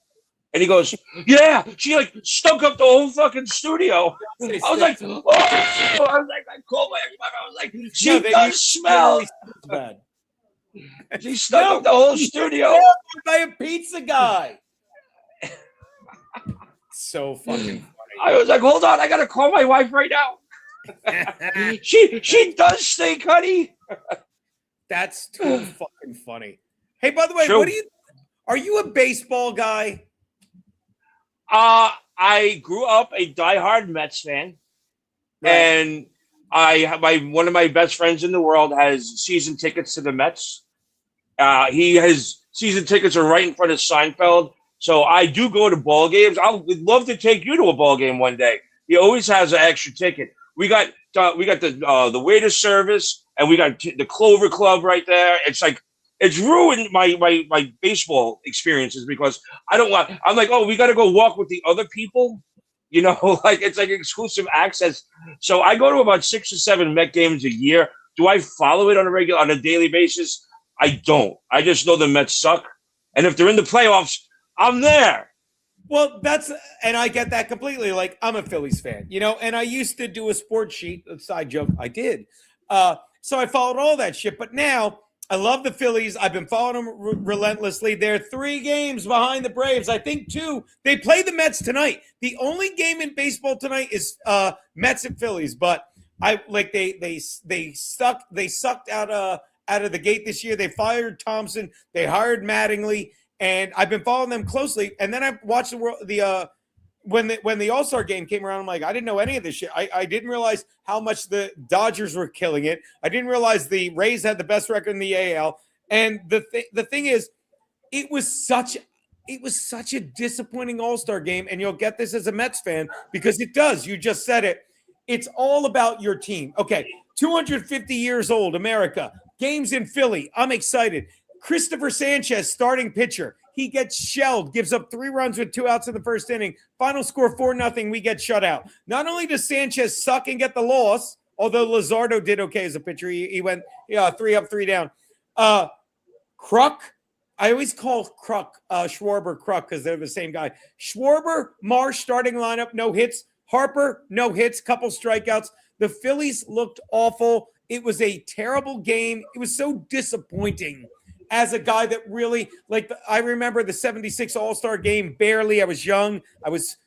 [SPEAKER 13] And he goes, yeah, she like stunk up the whole fucking studio. I was like, oh, I called my ex-wife. I was like, she does smell.
[SPEAKER 5] Bad.
[SPEAKER 13] She stunk up the whole studio.
[SPEAKER 5] By a pizza guy. So fucking funny.
[SPEAKER 13] I was like, hold on, I gotta call my wife right now. she does stink, honey.
[SPEAKER 5] That's too fucking funny. Hey, by the way,
[SPEAKER 13] True.
[SPEAKER 5] Are you a baseball guy?
[SPEAKER 13] I grew up a diehard Mets fan, and one of my best friends in the world has season tickets to the Mets. He has season tickets are right in front of Seinfeld, so I do go to ball games. I would love to take you to a ball game one day. He always has an extra ticket. We got the waiter service, and we got the Clover Club right there. It's like it's ruined my baseball experiences because I'm like, oh, we got to go walk with the other people, you know, like it's like exclusive access. So I go to about 6 or 7 Met games a year. Do I follow it on a daily basis? I don't. I just know the Mets suck, and if they're in the playoffs, I'm there.
[SPEAKER 5] Well, and I get that completely. Like, I'm a Phillies fan, you know, and I used to do a sports sheet, a side joke. I did. So I followed all that shit. But now I love the Phillies. I've been following them relentlessly. They're 3 games behind the Braves. I think 2. They play the Mets tonight. The only game in baseball tonight is Mets and Phillies. But they sucked out of the gate this year. They fired Thompson. They hired Mattingly. And I've been following them closely. And then I watched when the All-Star game came around, I'm like, I didn't know any of this shit. I didn't realize how much the Dodgers were killing it. I didn't realize the Rays had the best record in the AL. And the thing is, it was such a disappointing All-Star game. And you'll get this as a Mets fan because it does. You just said it. It's all about your team. Okay, 250 years old, America. Games in Philly. I'm excited. Christopher Sanchez, starting pitcher. He gets shelled, gives up 3 runs with 2 outs in the first inning. Final score 4-0. We get shut out. Not only does Sanchez suck and get the loss, although Luzardo did okay as a pitcher. He went 3 up, 3 down. Kruk, I always call Kruk, Schwarber Kruk because they're the same guy. Schwarber, Marsh starting lineup, no hits. Harper, no hits, couple strikeouts. The Phillies looked awful. It was a terrible game. It was so disappointing. As a guy that really I remember the 76 All-Star game barely. I was young. I was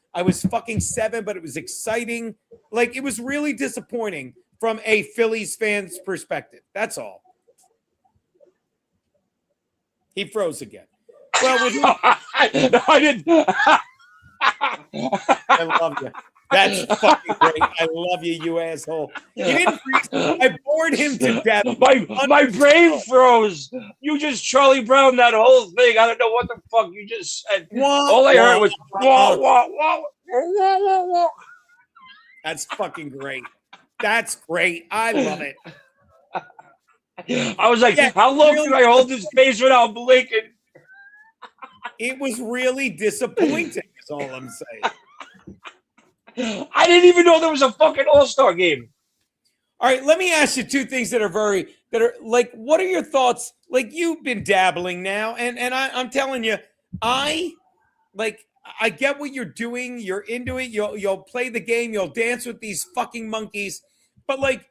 [SPEAKER 5] fucking 7, but it was exciting. Like, it was really disappointing from a Phillies fan's perspective. That's all. He froze again. Well,
[SPEAKER 13] I didn't.
[SPEAKER 5] I love you. That's fucking great. I love you, you asshole. He didn't freeze. I bored him to death.
[SPEAKER 13] My brain froze. You just Charlie Brown that whole thing. I don't know what the fuck you just said. All I heard was wah, wah, wah, wah, wah, wah.
[SPEAKER 5] That's fucking great. That's great. I love it.
[SPEAKER 13] I was like, how long can I hold this face without blinking?
[SPEAKER 5] It was really disappointing, is all I'm saying.
[SPEAKER 13] I didn't even know there was a fucking All-Star game.
[SPEAKER 5] All right, let me ask you two things that are like, what are your thoughts? Like, you've been dabbling now, and I'm telling you, I get what you're doing. You're into it. You'll play the game. You'll dance with these fucking monkeys. But like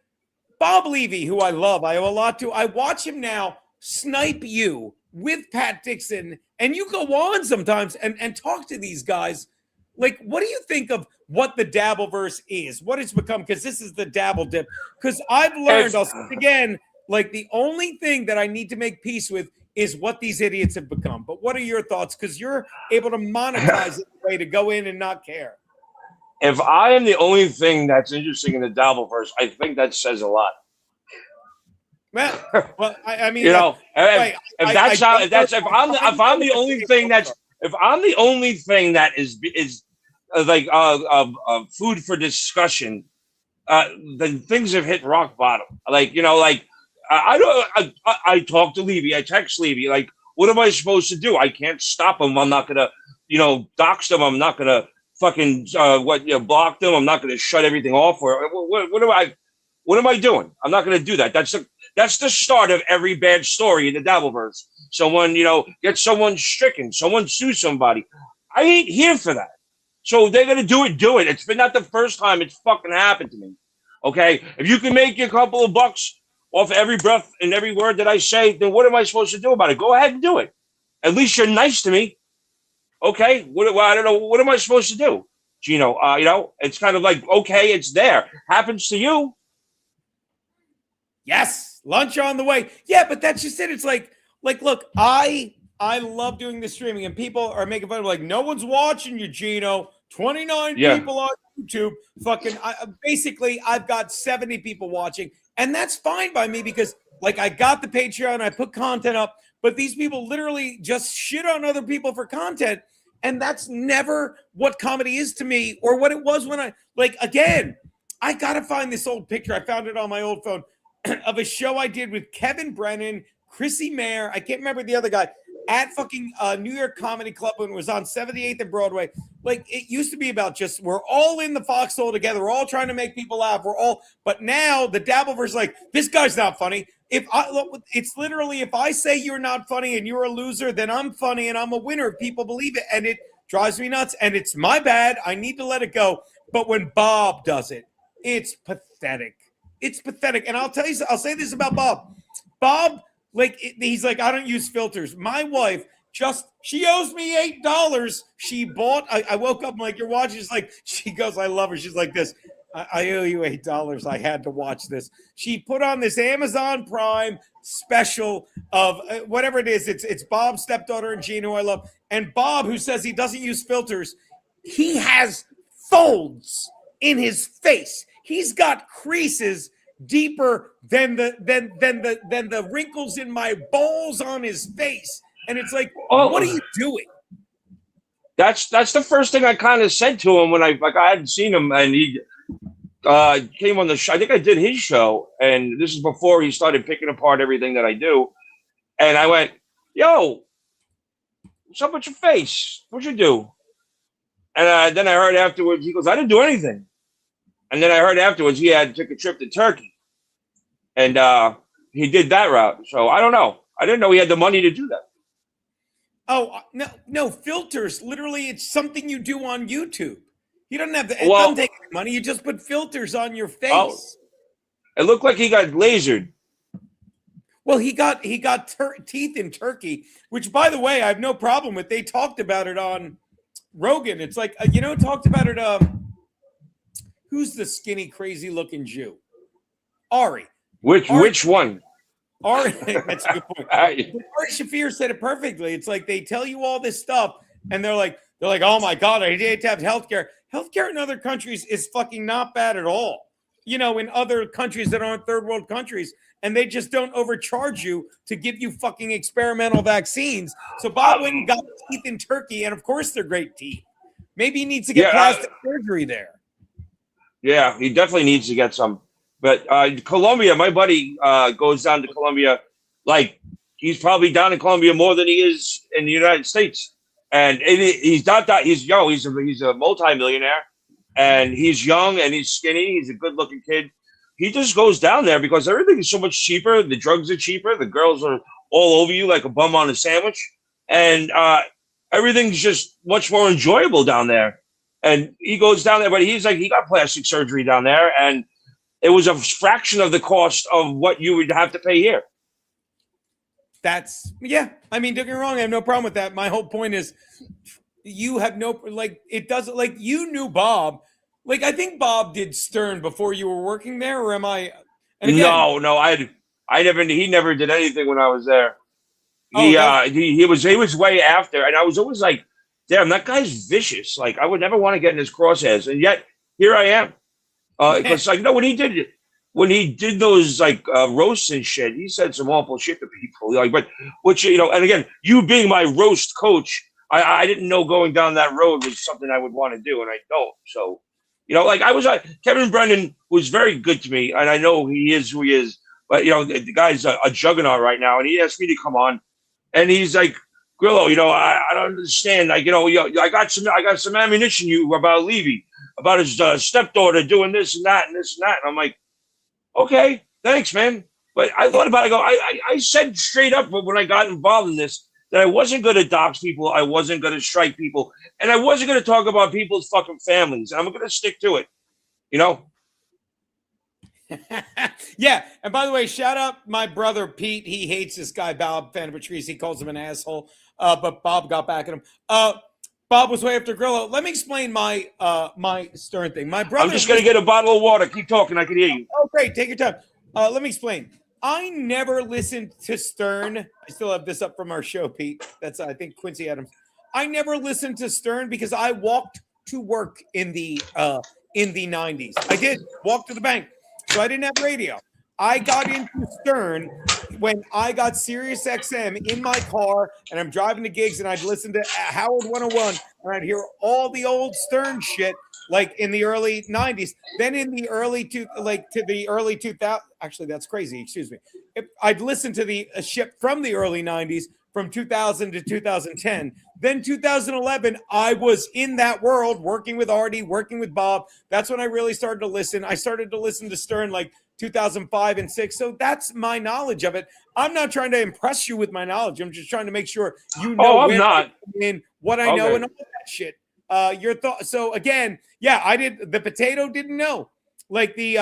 [SPEAKER 5] Bob Levy, who I love, I owe a lot to. I watch him now snipe you with Pat Dixon, and you go on sometimes and talk to these guys. Like, what do you think of what the Dabbleverse is? What it's become? Because this is the Dabble Dip. Because I've learned, I'll say it again, like the only thing that I need to make peace with is what these idiots have become. But what are your thoughts? Because you're able to monetize it a way to go in and not care.
[SPEAKER 13] If I am the only thing that's interesting in the Dabbleverse, I think that says a lot.
[SPEAKER 5] Well, I mean,
[SPEAKER 13] you know,
[SPEAKER 5] if
[SPEAKER 13] I'm the only thing that is like food for discussion, then things have hit rock bottom. Like, you know, like I talk to Levy, I text Levy, like, what am I supposed to do? I can't stop him. I'm not gonna, you know, dox them. I'm not gonna fucking block them. I'm not gonna shut everything off. Or what am I doing? I'm not gonna do that. That's the start of every bad story in the Dabbleverse. Someone, you know, gets someone stricken, someone sues somebody. I ain't here for that. So they're gonna do it. It's been not the first time it's fucking happened to me. Okay? If you can make a couple of bucks off every breath and every word that I say, then what am I supposed to do about it? Go ahead and do it. At least you're nice to me. Okay? I don't know. What am I supposed to do? Geno, you know, it's kind of like, okay, it's there. Happens to you.
[SPEAKER 5] Yes, lunch on the way. Yeah, but that's just it. It's like, look, I love doing the streaming, and people are making fun of like, no one's watching you, Geno. 29 people on YouTube. Fucking, basically, I've got 70 people watching, and that's fine by me because, like, I got the Patreon, I put content up, but these people literally just shit on other people for content, and that's never what comedy is to me or what it was when again, I gotta find this old picture. I found it on my old phone. Of a show I did with Kevin Brennan, Chrissy Mayer, I can't remember the other guy, at fucking New York Comedy Club when it was on 78th and Broadway. Like, it used to be about just, we're all in the foxhole together. We're all trying to make people laugh. But now the Dabbleverse, like, this guy's not funny. It's literally, if I say you're not funny and you're a loser, then I'm funny and I'm a winner. People believe it, and it drives me nuts. And it's my bad. I need to let it go. But when Bob does it, it's pathetic. It's pathetic. And I'll tell you, I'll say this about Bob. Bob, he's like, I don't use filters. My wife she owes me $8. She bought, I woke up, I'm like, you're watching. She's like, she goes, I love her. She's like this. I owe you $8. I had to watch this. She put on this Amazon Prime special of whatever it is. It's Bob's stepdaughter and Gene, who I love. And Bob, who says he doesn't use filters, he has folds in his face. He's got creases deeper than the wrinkles in my balls on his face, and it's like, what are you doing?
[SPEAKER 13] That's the first thing I kind of said to him when I hadn't seen him, and he came on the show. I think I did his show, and this is before he started picking apart everything that I do. And I went, "Yo, what's up with your face? What'd you do?" And then I heard afterwards, he goes, "I didn't do anything." And then I heard afterwards he took a trip to Turkey, and he did that route. So I don't know. I didn't know he had the money to do that.
[SPEAKER 5] Oh, no filters. Literally, it's something you do on YouTube. You don't have to. It doesn't take any money. You just put filters on your face.
[SPEAKER 13] Oh, it looked like he got lasered.
[SPEAKER 5] Well, he got teeth in Turkey, which, by the way, I have no problem with. They talked about it on Rogan. It's like, talked about it. Who's the skinny, crazy-looking Jew? Ari.
[SPEAKER 13] Which one?
[SPEAKER 5] Ari. That's a good point. Ari Shaffir said it perfectly. It's like they tell you all this stuff, and they're like, oh my God, I hate to have healthcare. Healthcare in other countries is fucking not bad at all. In other countries that aren't third world countries, and they just don't overcharge you to give you fucking experimental vaccines. So Bob went and got teeth in Turkey, and of course they're great teeth. Maybe he needs to get plastic surgery there.
[SPEAKER 13] Yeah, he definitely needs to get some. But Colombia, my buddy goes down to Colombia. Like, he's probably down in Colombia more than he is in the United States. And he's not that. He's young. He's a multimillionaire, and he's young and he's skinny. He's a good-looking kid. he just goes down there because everything is so much cheaper. The drugs are cheaper. The girls are all over you like a bum on a sandwich. And everything's just much more enjoyable down there. And he goes down there, but he's like, he got plastic surgery down there. And it was a fraction of the cost of what you would have to pay here.
[SPEAKER 5] Yeah. I mean, don't get me wrong. I have no problem with that. My whole point is you have no, like, it doesn't, like, you knew Bob. Like, I think Bob did Stern before you were working there, or am I? And again,
[SPEAKER 13] No, he never did anything when I was there.
[SPEAKER 5] Oh,
[SPEAKER 13] He was way after, and I was always like, damn, that guy's vicious. Like, I would never want to get in his crosshairs, and yet here I am. Because like, when he did those like roasts and shit, he said some awful shit to people. Like, but which and again, you being my roast coach, I didn't know going down that road was something I would want to do, and I don't. So, like I was, Kevin Brennan was very good to me, and I know he is who he is. But the guy's a juggernaut right now, and he asked me to come on, and he's like, Grillo, I don't understand. Like, I got some ammunition about Levy, about his stepdaughter doing this and that and this and that. And I'm like, okay, thanks, man. But I thought about it. I said straight up when I got involved in this that I wasn't going to dox people, I wasn't going to strike people, and I wasn't going to talk about people's fucking families. I'm going to stick to it.
[SPEAKER 5] Yeah, and by the way, shout out my brother Pete. He hates this guy Bob Patrice. He calls him an asshole. But Bob got back at him. Bob was way after Grillo. Let me explain my my Stern thing. My brother.
[SPEAKER 13] I'm just gonna get a bottle of water. Keep talking. I can hear you.
[SPEAKER 5] Oh, great. Take your time. Let me explain. I never listened to Stern. I still have this up from our show, Pete. That's I think Quincy Adams. I never listened to Stern because I walked to work in the 90s. I did walk to the bank. So I didn't have radio. I got into Stern when I got Sirius XM in my car and I'm driving to gigs and I'd listen to Howard 101 and I'd hear all the old Stern shit like in the early 90s. Then in the early 2000, actually that's crazy, excuse me. I'd listen to the shit from the early 90s from 2000 to 2010. Then 2011, I was in that world working with Artie, working with Bob. That's when I really started to listen. I started to listen to Stern like 2005 and 6. So that's my knowledge of it. I'm not trying to impress you with my knowledge. I'm just trying to make sure you know
[SPEAKER 13] I'm not.
[SPEAKER 5] what I know and all that shit. Your thought. So again, yeah, I did. The potato didn't know. Like the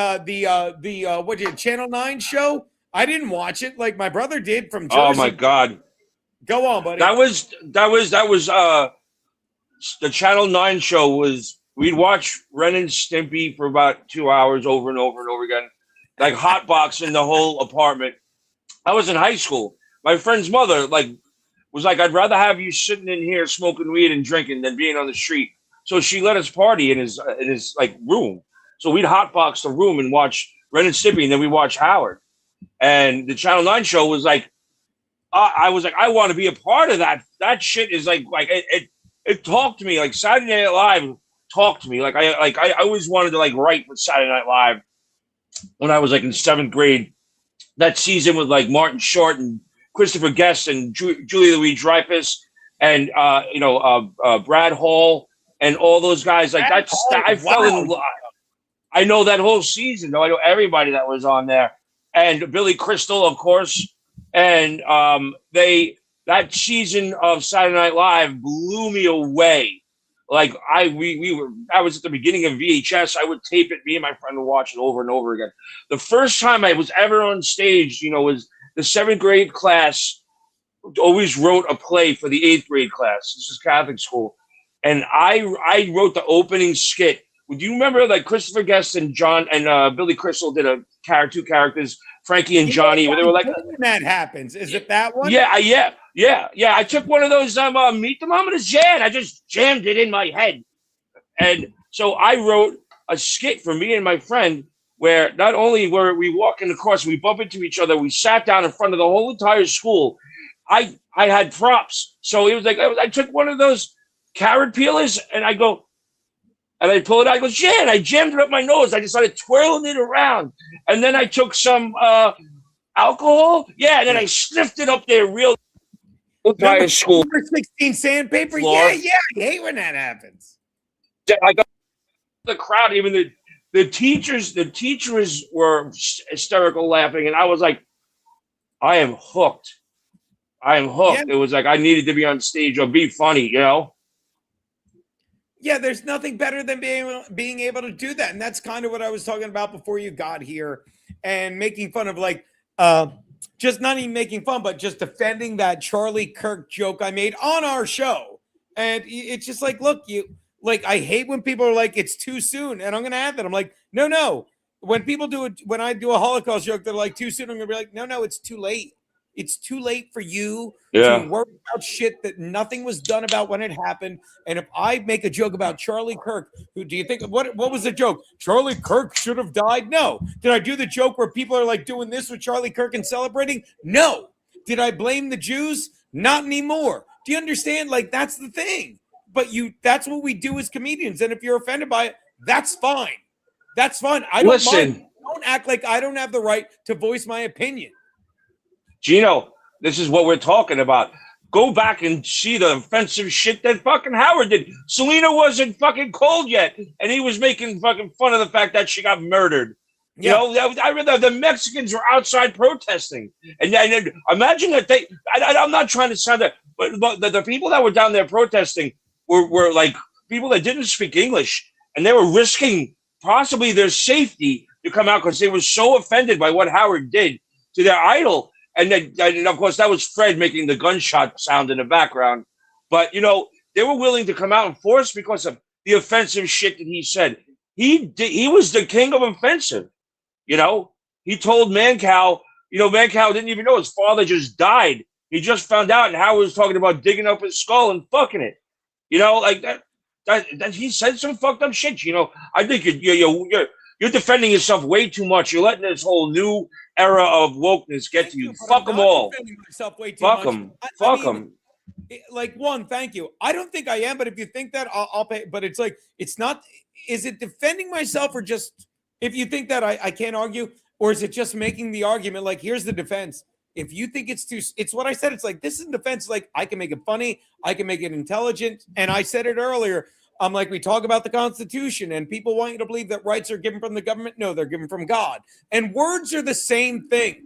[SPEAKER 5] Channel 9 show. I didn't watch it like my brother did from Jersey.
[SPEAKER 13] Oh my God.
[SPEAKER 5] Go on, buddy.
[SPEAKER 13] That was the Channel 9 show was we'd watch Ren and Stimpy for about 2 hours over and over and over again. Like hotboxing the whole apartment. I was in high school. My friend's mother was like, I'd rather have you sitting in here smoking weed and drinking than being on the street. So she let us party in his like room. So we'd hotbox the room and watch Ren and Stimpy, and then we watch Howard. And the Channel 9 show was like, I was like, I want to be a part of that. That shit is like it talked to me. Like Saturday Night Live talked to me. Like I always wanted to like write with Saturday Night Live when I was like in 7th grade. That season with like Martin Short and Christopher Guest and Julia Louis-Dreyfus and Brad Hall and all those guys. Like I fell in love. I know that whole season. Though I know everybody that was on there, and Billy Crystal, of course. And that season of Saturday Night Live blew me away. Like I was at the beginning of VHS. I would tape it. Me and my friend would watch it over and over again. The first time I was ever on stage, was the 7th grade class always wrote a play for the 8th grade class. This is Catholic school, and I wrote the opening skit. Do you remember like Christopher Guest and John and Billy Crystal did two characters, Frankie and Johnny, where they were like,
[SPEAKER 5] when that happens, is it that one?
[SPEAKER 13] Yeah. I took one of those Meet the Mom and the Jan. I just jammed it in my head, and so I wrote a skit for me and my friend where not only were we walking across, we bump into each other, we sat down in front of the whole entire school. I had props, so it was like I took one of those carrot peelers and I go. And I pull it out. I go, Jan, I jammed it up my nose. I just started twirling it around. And then I took some alcohol. Yeah, and then I sniffed it up there real entire school.
[SPEAKER 5] Number 16 sandpaper?
[SPEAKER 13] Floor.
[SPEAKER 5] Yeah. I hate when that happens.
[SPEAKER 13] I got the crowd, even the teachers were hysterical laughing, and I was like, I am hooked. I am hooked.
[SPEAKER 5] Yeah.
[SPEAKER 13] It was like I needed to be on stage or be funny, you know?
[SPEAKER 5] Yeah, there's nothing better than being able to do that. And that's kind of what I was talking about before you got here, and making fun of like just not even making fun, but just defending that Charlie Kirk joke I made on our show. And it's just like, look, I hate when people are like, it's too soon. And I'm gonna add that. I'm like, no. When people do it, when I do a Holocaust joke, they're like, too soon. I'm gonna be like, no, it's too late. It's too late for you to worry about shit that nothing was done about when it happened. And if I make a joke about Charlie Kirk, who do you think, what was the joke? Charlie Kirk should have died? No. Did I do the joke where people are like doing this with Charlie Kirk and celebrating? No. Did I blame the Jews? Not anymore. Do you understand? Like, that's the thing. But that's what we do as comedians. And if you're offended by it, that's fine. That's fine. I don't mind. Don't act like I don't have the right to voice my opinion.
[SPEAKER 13] Geno, this is what we're talking about. Go back and see the offensive shit that fucking Howard did. Selena wasn't fucking cold yet, and he was making fucking fun of the fact that she got murdered.
[SPEAKER 5] Yeah.
[SPEAKER 13] You know, I read that the Mexicans were outside protesting, and imagine that I'm not trying to sound that, but the people that were down there protesting were like people that didn't speak English, and they were risking possibly their safety to come out because they were so offended by what Howard did to their idol. And then, of course, that was Fred making the gunshot sound in the background. But, you know, they were willing to come out and force because of the offensive shit that he said. He was the king of offensive, you know. He told Mancow, Mancow didn't even know his father just died. He just found out, and Howard was talking about digging up his skull and fucking it. You know, like that he said some fucked up shit, you know. I think you're defending yourself way too much. You're letting this whole new era of wokeness get to you. Fuck them all. Fuck them. Fuck them.
[SPEAKER 5] Like, one, thank you. I don't think I am, but if you think that, I'll pay. But it's like, it's not. Is it defending myself, or just, if you think that I can't argue, or is it just making the argument? Like, here's the defense. If you think it's what I said. It's like, this is defense. Like, I can make it funny. I can make it intelligent. And I said it earlier. I'm like, we talk about the Constitution, and people want you to believe that rights are given from the government. No, they're given from God. And words are the same thing.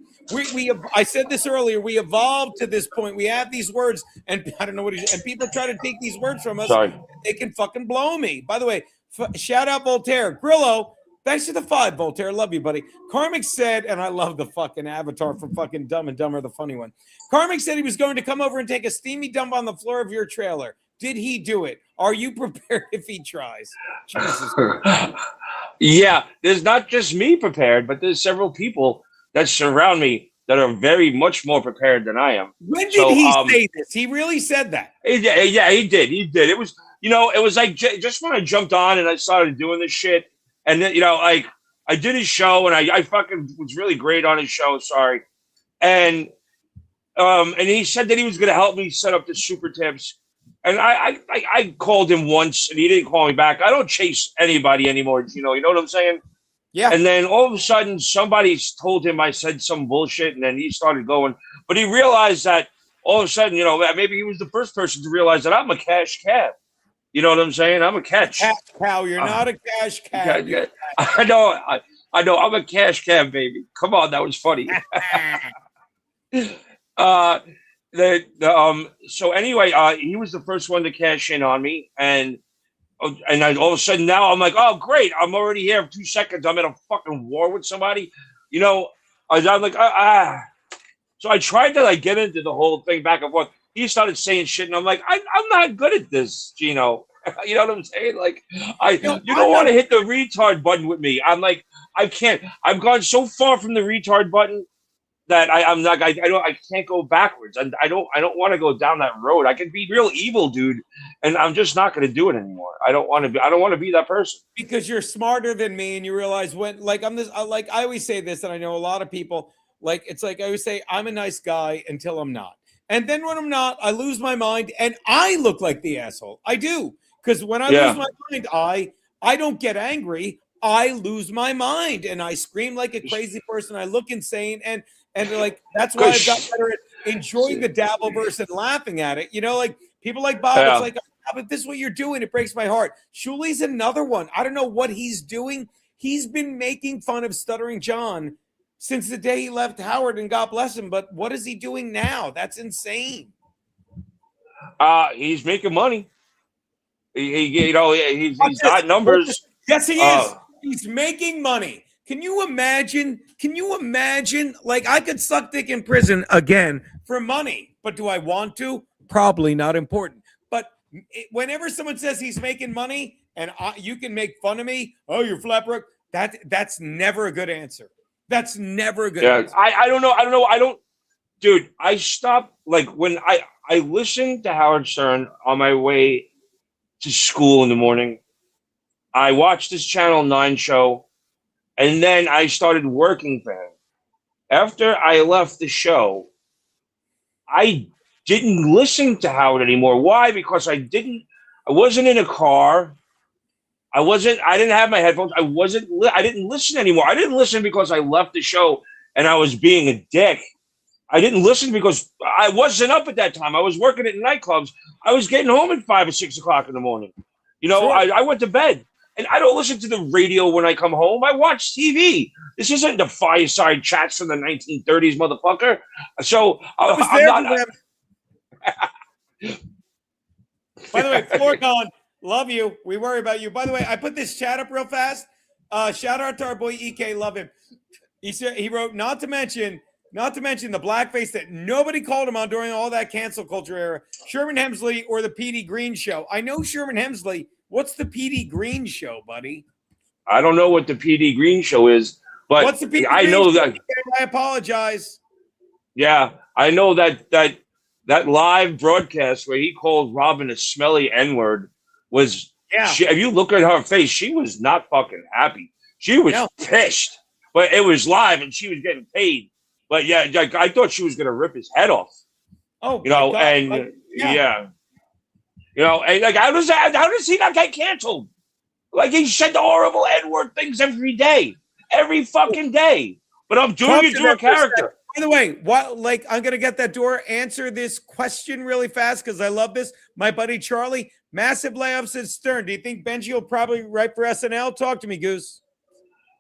[SPEAKER 5] I said this earlier. We evolved to this point. We have these words, and I don't know and people try to take these words from us.
[SPEAKER 13] Sorry.
[SPEAKER 5] They can fucking blow me. By the way, shout out Voltaire. Grillo, thanks for the 5, Voltaire. Love you, buddy. Karmic said, and I love the fucking avatar from fucking Dumb and Dumber, the funny one. Karmic said he was going to come over and take a steamy dump on the floor of your trailer. Did he do it? Are you prepared if he tries? Jesus Christ.
[SPEAKER 13] Yeah, there's not just me prepared, but there's several people that surround me that are very much more prepared than I am.
[SPEAKER 5] When did he say this? He really said that.
[SPEAKER 13] Yeah, he did. It was, it was like just when I jumped on and I started doing this shit, and then, like I did his show, and I fucking was really great on his show. Sorry, and he said that he was going to help me set up the super tips. And I called him once, and he didn't call me back. I don't chase anybody anymore, you know what I'm saying?
[SPEAKER 5] Yeah.
[SPEAKER 13] And then all of a sudden, somebody told him I said some bullshit, and then he started going. But he realized that all of a sudden, maybe he was the first person to realize that I'm a cash cab. You know what I'm saying? I'm a catch.
[SPEAKER 5] Cash cow. You're not a cash cab.
[SPEAKER 13] Yeah. I know. I'm a cash cab, baby. Come on, that was funny. So anyway, he was the first one to cash in on me, and I, all of a sudden now I'm like, oh great, I'm already here in 2 seconds. I'm in a fucking war with somebody, I'm like, So I tried to like get into the whole thing back and forth. He started saying shit, and I'm like, I'm not good at this, Geno. You know what I'm saying? Like, you don't want to hit the retard button with me. I'm like, I can't. I've gone so far from the retard button that I can't go backwards. I don't want to go down that road. I can be real evil, dude, and I'm just not going to do it anymore. I don't want to be that person.
[SPEAKER 5] Because you're smarter than me, and you realize when, like, I'm this. Like, I always say this, and I know a lot of people. Like, it's like I always say, I'm a nice guy until I'm not, and then when I'm not, I lose my mind, and I look like the asshole. I do, because when I lose my mind, I don't get angry. I lose my mind, and I scream like a crazy person. I look insane, and they're like, that's why I've got better at enjoying the Dabbleverse and laughing at it. Like people like Bob, it's like, oh, but this is what you're doing. It breaks my heart. Shuli's another one. I don't know what he's doing. He's been making fun of Stuttering John since the day he left Howard, and God bless him. But what is he doing now? That's insane.
[SPEAKER 13] He's making money. He's got numbers.
[SPEAKER 5] Yes, he is. He's making money. Can you imagine? Like, I could suck dick in prison again for money, but do I want to? Probably not important. But whenever someone says he's making money and you can make fun of me, oh, you're Flatbrook, that's never a good answer. That's never a good answer.
[SPEAKER 13] I don't know. Dude, I stopped, like, when I listened to Howard Stern on my way to school in the morning. I watched his Channel 9 show, and then I started working for him. After I left the show, I didn't listen to Howard anymore. Why? Because I wasn't in a car. I didn't have my headphones. I didn't listen anymore. I didn't listen because I left the show and I was being a dick. I didn't listen because I wasn't up at that time. I was working at nightclubs. I was getting home at 5 or 6 o'clock in the morning. Sure. I went to bed. And I don't listen to the radio when I come home. I watch TV. This isn't the fireside chats from the 1930s, motherfucker. So I'm not.
[SPEAKER 5] By the way, Florcon, love you. We worry about you. By the way, I put this chat up real fast. Shout out to our boy EK, love him. He wrote, not to mention the blackface that nobody called him on during all that cancel culture era. Sherman Hemsley or the Petey Green show. I know Sherman Hemsley. What's the Petey Green show, buddy?
[SPEAKER 13] I don't know what the Petey Green show is, but
[SPEAKER 5] what's the Petey
[SPEAKER 13] I
[SPEAKER 5] Green
[SPEAKER 13] know
[SPEAKER 5] show?
[SPEAKER 13] that.
[SPEAKER 5] I apologize.
[SPEAKER 13] Yeah, I know that live broadcast where he called Robin a smelly N-word was. Yeah. If you look at her face, she was not fucking happy. She was pissed, but it was live and she was getting paid. But yeah, I thought she was gonna rip his head off.
[SPEAKER 5] Oh,
[SPEAKER 13] and yeah. And like, how does he not get canceled? Like, he said the horrible N-word things every day, every fucking day. But I'm doing it through a character.
[SPEAKER 5] By the way, I'm gonna get that door. Answer this question really fast because I love this. My buddy Charlie, massive layoffs at Stern. Do you think Benji will probably write for SNL? Talk to me, Goose.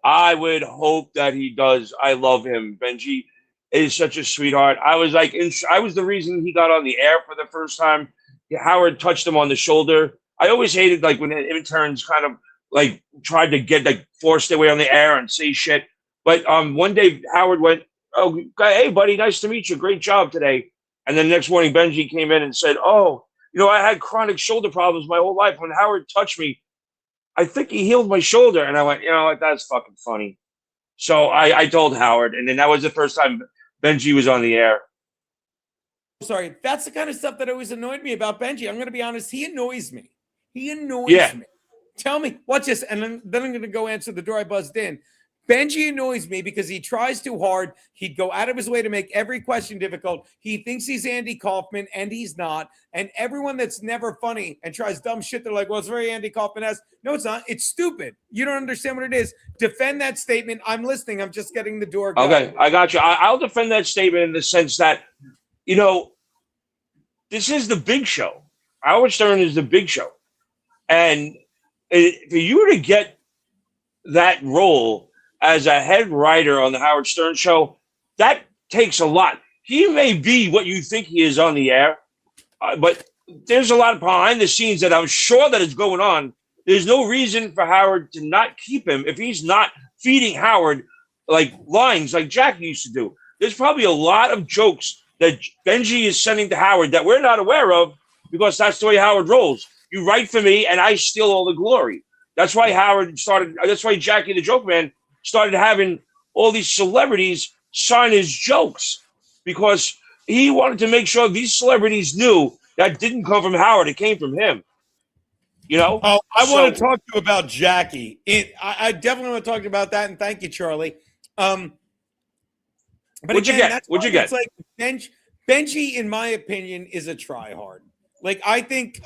[SPEAKER 13] I would hope that he does. I love him. Benji is such a sweetheart. I was the reason he got on the air for the first time. Howard touched him on the shoulder. I always hated like when interns kind of like tried to get like force their way on the air and say shit. But one day Howard went, "Oh, hey buddy, nice to meet you. Great job today." And then the next morning Benji came in and said, "Oh, I had chronic shoulder problems my whole life. When Howard touched me, I think he healed my shoulder." And I went, "You know what? That's fucking funny." So I told Howard, and then that was the first time Benji was on the air.
[SPEAKER 5] Sorry, that's the kind of stuff that always annoyed me about Benji. I'm going to be honest. He annoys me. Me. Tell me, watch this. And then I'm going to go answer the door I buzzed in. Benji annoys me because he tries too hard. He'd go out of his way to make every question difficult. He thinks he's Andy Kaufman, and he's not. And everyone that's never funny and tries dumb shit, they're like, well, it's very Andy Kaufman-esque. No, it's not. It's stupid. You don't understand what it is. Defend that statement. I'm listening. I'm just getting the door.
[SPEAKER 13] Okay, I got you. I'll defend that statement in the sense that, this is the big show. Howard Stern is the big show. And for you to get that role as a head writer on the Howard Stern show, that takes a lot. He may be what you think he is on the air, but there's a lot behind the scenes that I'm sure that is going on. There's no reason for Howard to not keep him if he's not feeding Howard like lines like Jack used to do. There's probably a lot of jokes that Benji is sending to Howard that we're not aware of because that's the way Howard rolls. You write for me and I steal all the glory. That's why that's why Jackie the Joke Man started having all these celebrities sign his jokes because he wanted to make sure these celebrities knew that didn't come from Howard. It came from him. Oh,
[SPEAKER 5] I want to talk to you about Jackie. I definitely want to talk about that, and thank you, Charlie. But
[SPEAKER 13] What'd you get?
[SPEAKER 5] It's like Benji, in my opinion, is a tryhard. Like I think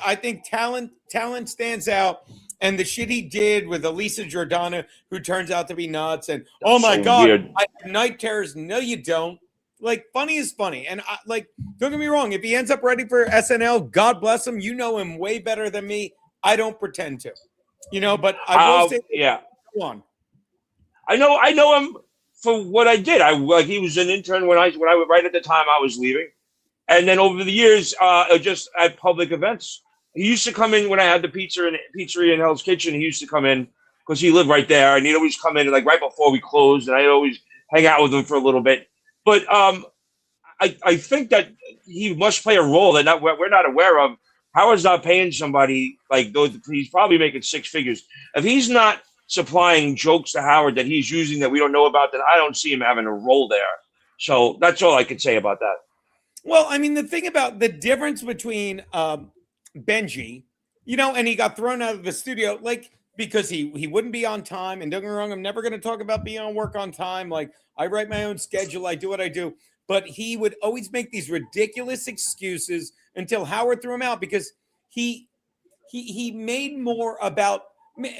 [SPEAKER 5] talent stands out, and the shit he did with Elisa Jordana, who turns out to be nuts, and oh my god, I have night terrors. No, you don't. Like funny is funny, and don't get me wrong. If he ends up writing for SNL, God bless him. You know him way better than me. I don't pretend to, but I will say,
[SPEAKER 13] yeah.
[SPEAKER 5] Go on.
[SPEAKER 13] I know him for what I did. He was an intern when I was right at the time I was leaving, and then over the years, just at public events. He used to come in when I had the pizzeria in Hell's Kitchen. He used to come in because he lived right there, and he'd always come in like right before we closed, and I'd always hang out with him for a little bit. But I think that he must play a role that we're not aware of. Howard's not paying somebody like those. He's probably making six figures. If he's not supplying jokes to Howard that he's using that we don't know about, then I don't see him having a role there. So that's all I could say about that.
[SPEAKER 5] Well, I mean, the thing about the difference between Benji, and he got thrown out of the studio, like, because he wouldn't be on time. And don't get me wrong, I'm never going to talk about being on work on time. Like, I write my own schedule. I do what I do. But he would always make these ridiculous excuses until Howard threw him out because he made more about.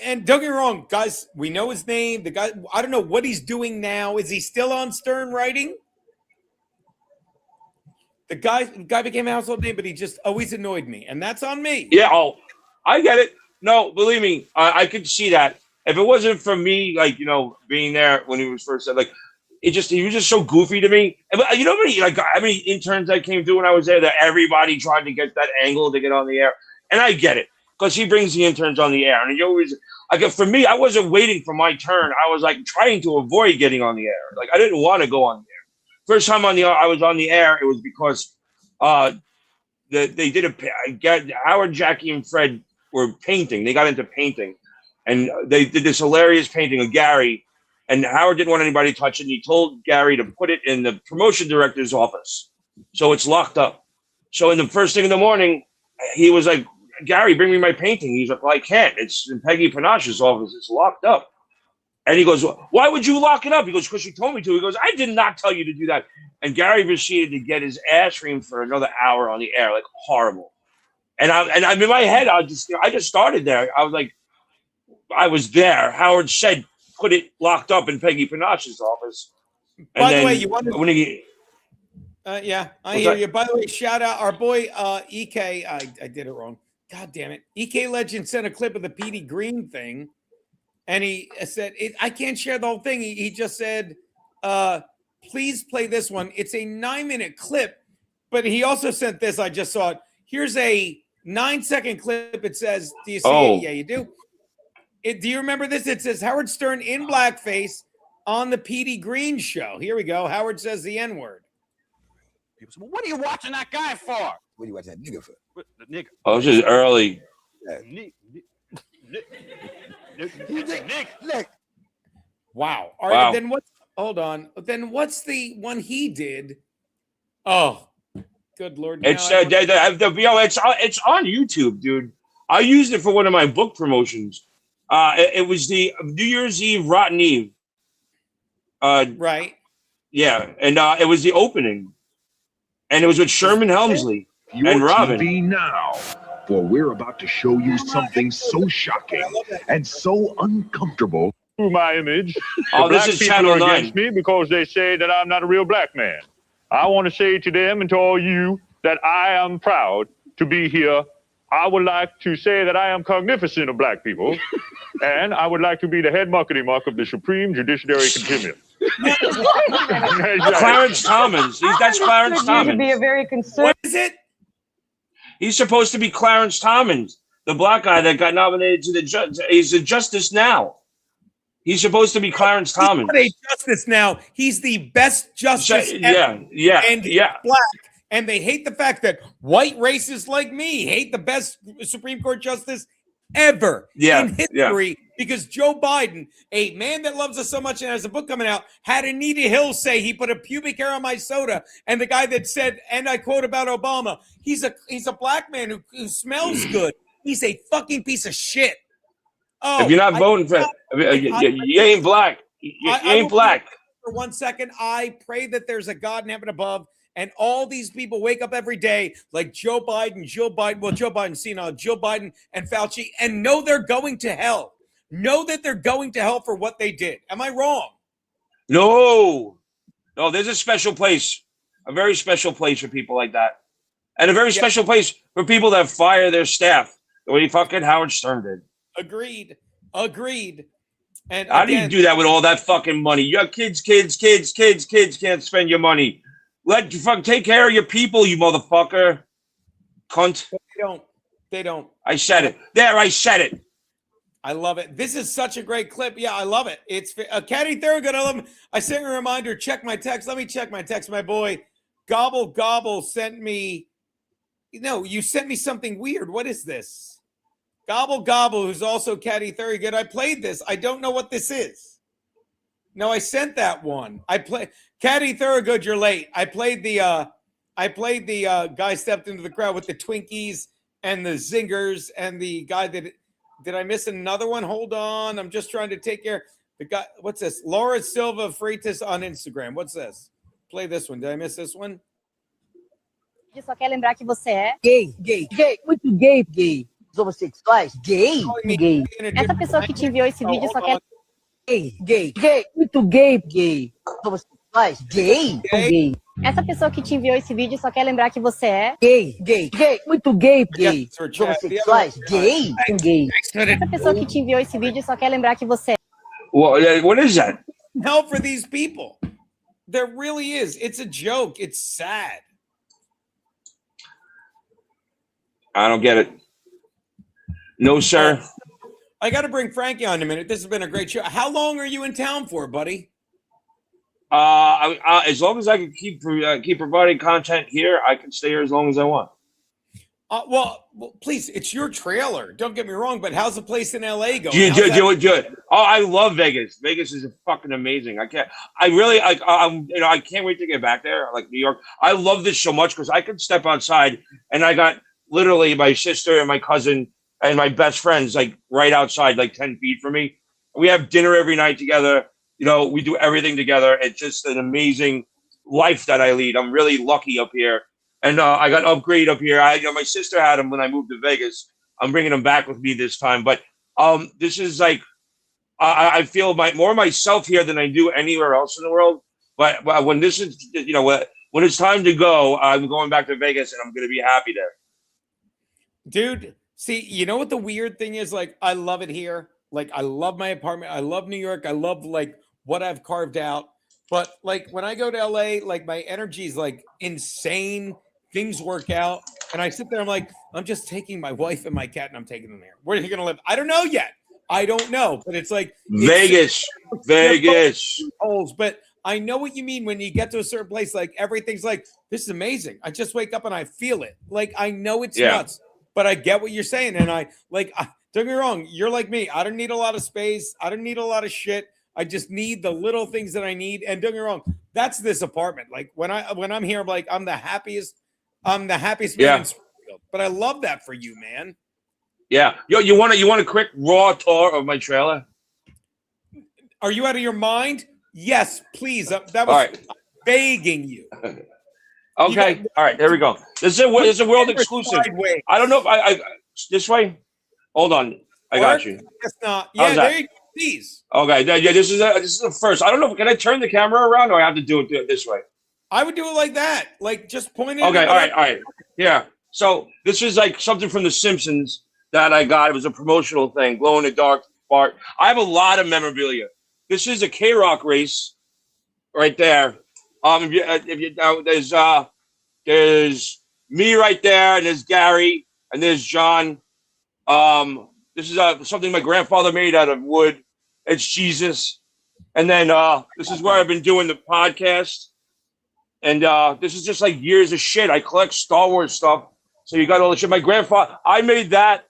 [SPEAKER 5] And don't get me wrong, guys, we know his name. The guy, I don't know what he's doing now. Is he still on Stern writing? The guy became a household name, but he just always annoyed me. And that's on me.
[SPEAKER 13] Yeah, I get it. No, believe me, I could see that. If it wasn't for me, like, being there when he was first said, like, he was just so goofy to me. But you know how many interns I came through when I was there that everybody tried to get that angle to get on the air? And I get it. Because he brings the interns on the air. And he always, for me, I wasn't waiting for my turn. I was like trying to avoid getting on the air. Like, I didn't want to go on the air. First time I was on the air, it was because they did Howard, Jackie, and Fred were painting. They got into painting. And they did this hilarious painting of Gary. And Howard didn't want anybody to touch it. And he told Gary to put it in the promotion director's office. So it's locked up. So in the first thing in the morning, he was like, Gary, bring me my painting. He's like, well, I can't. It's in Peggy Panache's office. It's locked up. And he goes, why would you lock it up? He goes, because you told me to. He goes, I did not tell you to do that. And Gary proceeded to get his ass reamed for another hour on the air, like horrible. And I'm in my head, I just started there. I was like, I was there. Howard said, put it locked up in Peggy Panache's office.
[SPEAKER 5] By the way, you wanted yeah, I hear you. By the way, shout out our boy EK. I did it wrong. God damn it. EK Legend sent a clip of the Petey Green thing. And he said, I can't share the whole thing. He just said, please play this one. It's a 9-minute clip. But he also sent this. I just saw it. Here's a 9-second clip. It says, do you see it? Yeah, you do. Do you remember this? It says Howard Stern in blackface on the Petey Green show. Here we go. Howard says the N-word.
[SPEAKER 15] What are you watching that guy for? What are you watching that nigga for? The nigga.
[SPEAKER 13] Oh, this is early.
[SPEAKER 15] Nick.
[SPEAKER 5] Wow. All right. Then what? Hold on. Then what's the one he did? Oh, good Lord.
[SPEAKER 13] It's it's on YouTube, dude. I used it for one of my book promotions. It was the New Year's Eve Rotten Eve.
[SPEAKER 5] Right.
[SPEAKER 13] Yeah, and it was the opening. And it was with Sherman Helmsley and Robin.
[SPEAKER 16] TV now, for we're about to show you something so shocking and so uncomfortable.
[SPEAKER 17] Through my image,
[SPEAKER 13] oh, this is Channel 9.
[SPEAKER 17] Against me because they say that I'm not a real black man. I want to say to them and to all you that I am proud to be here. I would like to say that I am cognizant of black people, and I would like to be the head muckety muck of the Supreme Judiciary Continuum.
[SPEAKER 13] Clarence Thomas. That's Clarence Thomas.
[SPEAKER 18] To be a very
[SPEAKER 5] what is it?
[SPEAKER 13] He's supposed to be Clarence Thomas, the black guy that got nominated to the judge. He's a justice now. He's supposed to be Clarence Thomas.
[SPEAKER 5] He's not a justice now. He's the best justice ever.
[SPEAKER 13] Yeah.
[SPEAKER 5] And he's black. And they hate the fact that white racists like me hate the best Supreme Court justice ever in history because Joe Biden, a man that loves us so much and has a book coming out, had Anita Hill say he put a pubic hair on my soda. And the guy that said, and I quote about Obama, he's a black man who smells good. He's a fucking piece of shit. Oh,
[SPEAKER 13] if you're not voting for you ain't black. You ain't black.
[SPEAKER 5] For 1 second, I pray that there's a God in heaven above. And all these people wake up every day like Joe Biden, Joe Biden, senile, Joe Biden and Fauci, and know they're going to hell. Know that they're going to hell for what they did. Am I wrong?
[SPEAKER 13] No, there's a special place, a very special place for people like that. And a very special place for people that fire their staff the way fucking Howard Stern did.
[SPEAKER 5] Agreed. And
[SPEAKER 13] How do you
[SPEAKER 5] again,
[SPEAKER 13] do that with all that fucking money? Your kids can't spend your money. Take care of your people, you motherfucker. Cunt.
[SPEAKER 5] They don't.
[SPEAKER 13] I said it. There, I said it.
[SPEAKER 5] I love it. This is such a great clip. Yeah, I love it. It's Caddy Thurgood. I love him. I sent a reminder. Check my text. Let me check my text. My boy Gobble Gobble sent me. No, you sent me something weird. What is this? Gobble Gobble, who's also Caddy Thurgood. I played this. I don't know what this is. No, I sent that one. I play Caddy Thurgood. You're late. I played the guy stepped into the crowd with the Twinkies and the zingers and the guy that. Did I miss another one? Hold on. I'm just trying to take care. The guy, what's this? Laura Silva Freitas on Instagram. What's this? Play this one. Did I miss this one?
[SPEAKER 18] Só quer lembrar que você é
[SPEAKER 10] Gay, muito gay. Os homossexuais, gay.
[SPEAKER 18] essa pessoa que te enviou esse vídeo só quer
[SPEAKER 10] Gay, muito gay. Os homossexuais, gay.
[SPEAKER 18] Essa pessoa que te enviou esse vídeo só quer lembrar que você é
[SPEAKER 10] Gay, muito gay. Os homossexuais, gay.
[SPEAKER 18] Essa pessoa que te enviou esse vídeo só quer lembrar que você é.
[SPEAKER 13] What is that?
[SPEAKER 5] Hell for these people. There really is. It's a joke. It's sad.
[SPEAKER 13] I don't get it. No, sir.
[SPEAKER 5] I got to bring Frankie on in a minute. This has been a great show. How long are you in town for, buddy?
[SPEAKER 13] As long as I can keep providing content here, I can stay here as long as I want.
[SPEAKER 5] Well, please, it's your trailer. Don't get me wrong, but how's the place in LA going?
[SPEAKER 13] Good. Oh, I love Vegas. Vegas is fucking amazing. I can't wait to get back there. Like New York, I love this so much because I could step outside and I got literally my sister and my cousin and my best friends like right outside, like 10 feet from me. We have dinner every night together. You know, we do everything together. It's just an amazing life that I lead. I'm really lucky up here. And I got upgrade up here. My sister had him when I moved to Vegas. I'm bringing him back with me this time. But this is like, I feel more myself here than I do anywhere else in the world. But when this is, when it's time to go, I'm going back to Vegas and I'm going to be happy there.
[SPEAKER 5] Dude, see, you know what the weird thing is? Like, I love it here. Like, I love my apartment. I love New York. I love, like, what I've carved out. But, like, when I go to LA, like, my energy is, like, insane. Things work out. And I sit there, I'm like, I'm just taking my wife and my cat and I'm taking them there. Where are you going to live? I don't know yet. I don't know. But it's like
[SPEAKER 13] Vegas.
[SPEAKER 5] But I know what you mean when you get to a certain place. Like, everything's like, this is amazing. I just wake up and I feel it. Like, I know it's nuts. But I get what you're saying. And don't get me wrong. You're like me. I don't need a lot of space. I don't need a lot of shit. I just need the little things that I need. And don't get me wrong. That's this apartment. Like when I'm here, I'm like, I'm the happiest man in Springfield. But I love that for you, man.
[SPEAKER 13] Yeah. Yo, you want a quick raw tour of my trailer?
[SPEAKER 5] Are you out of your mind? Yes, please. That was right. Begging you.
[SPEAKER 13] Okay. All right. There we go. This is a world exclusive. I don't know if I this way. Hold on. I got you.
[SPEAKER 5] It's not. Yeah, there you go. Please.
[SPEAKER 13] Okay. Yeah, this is the first. I don't know. Can I turn the camera around or I have to do it this way?
[SPEAKER 5] I would do it like that. Like just point it.
[SPEAKER 13] Okay. All right. Yeah. So this is like something from The Simpsons that I got. It was a promotional thing. Glow in the dark part. I have a lot of memorabilia. This is a K-Rock race right there. There's me right there, and there's Gary, and there's John. This is something my grandfather made out of wood. It's Jesus, and then this is where I've been doing the podcast, and this is just like years of shit. I collect Star Wars stuff, so you got all the shit. My grandfather, I made that.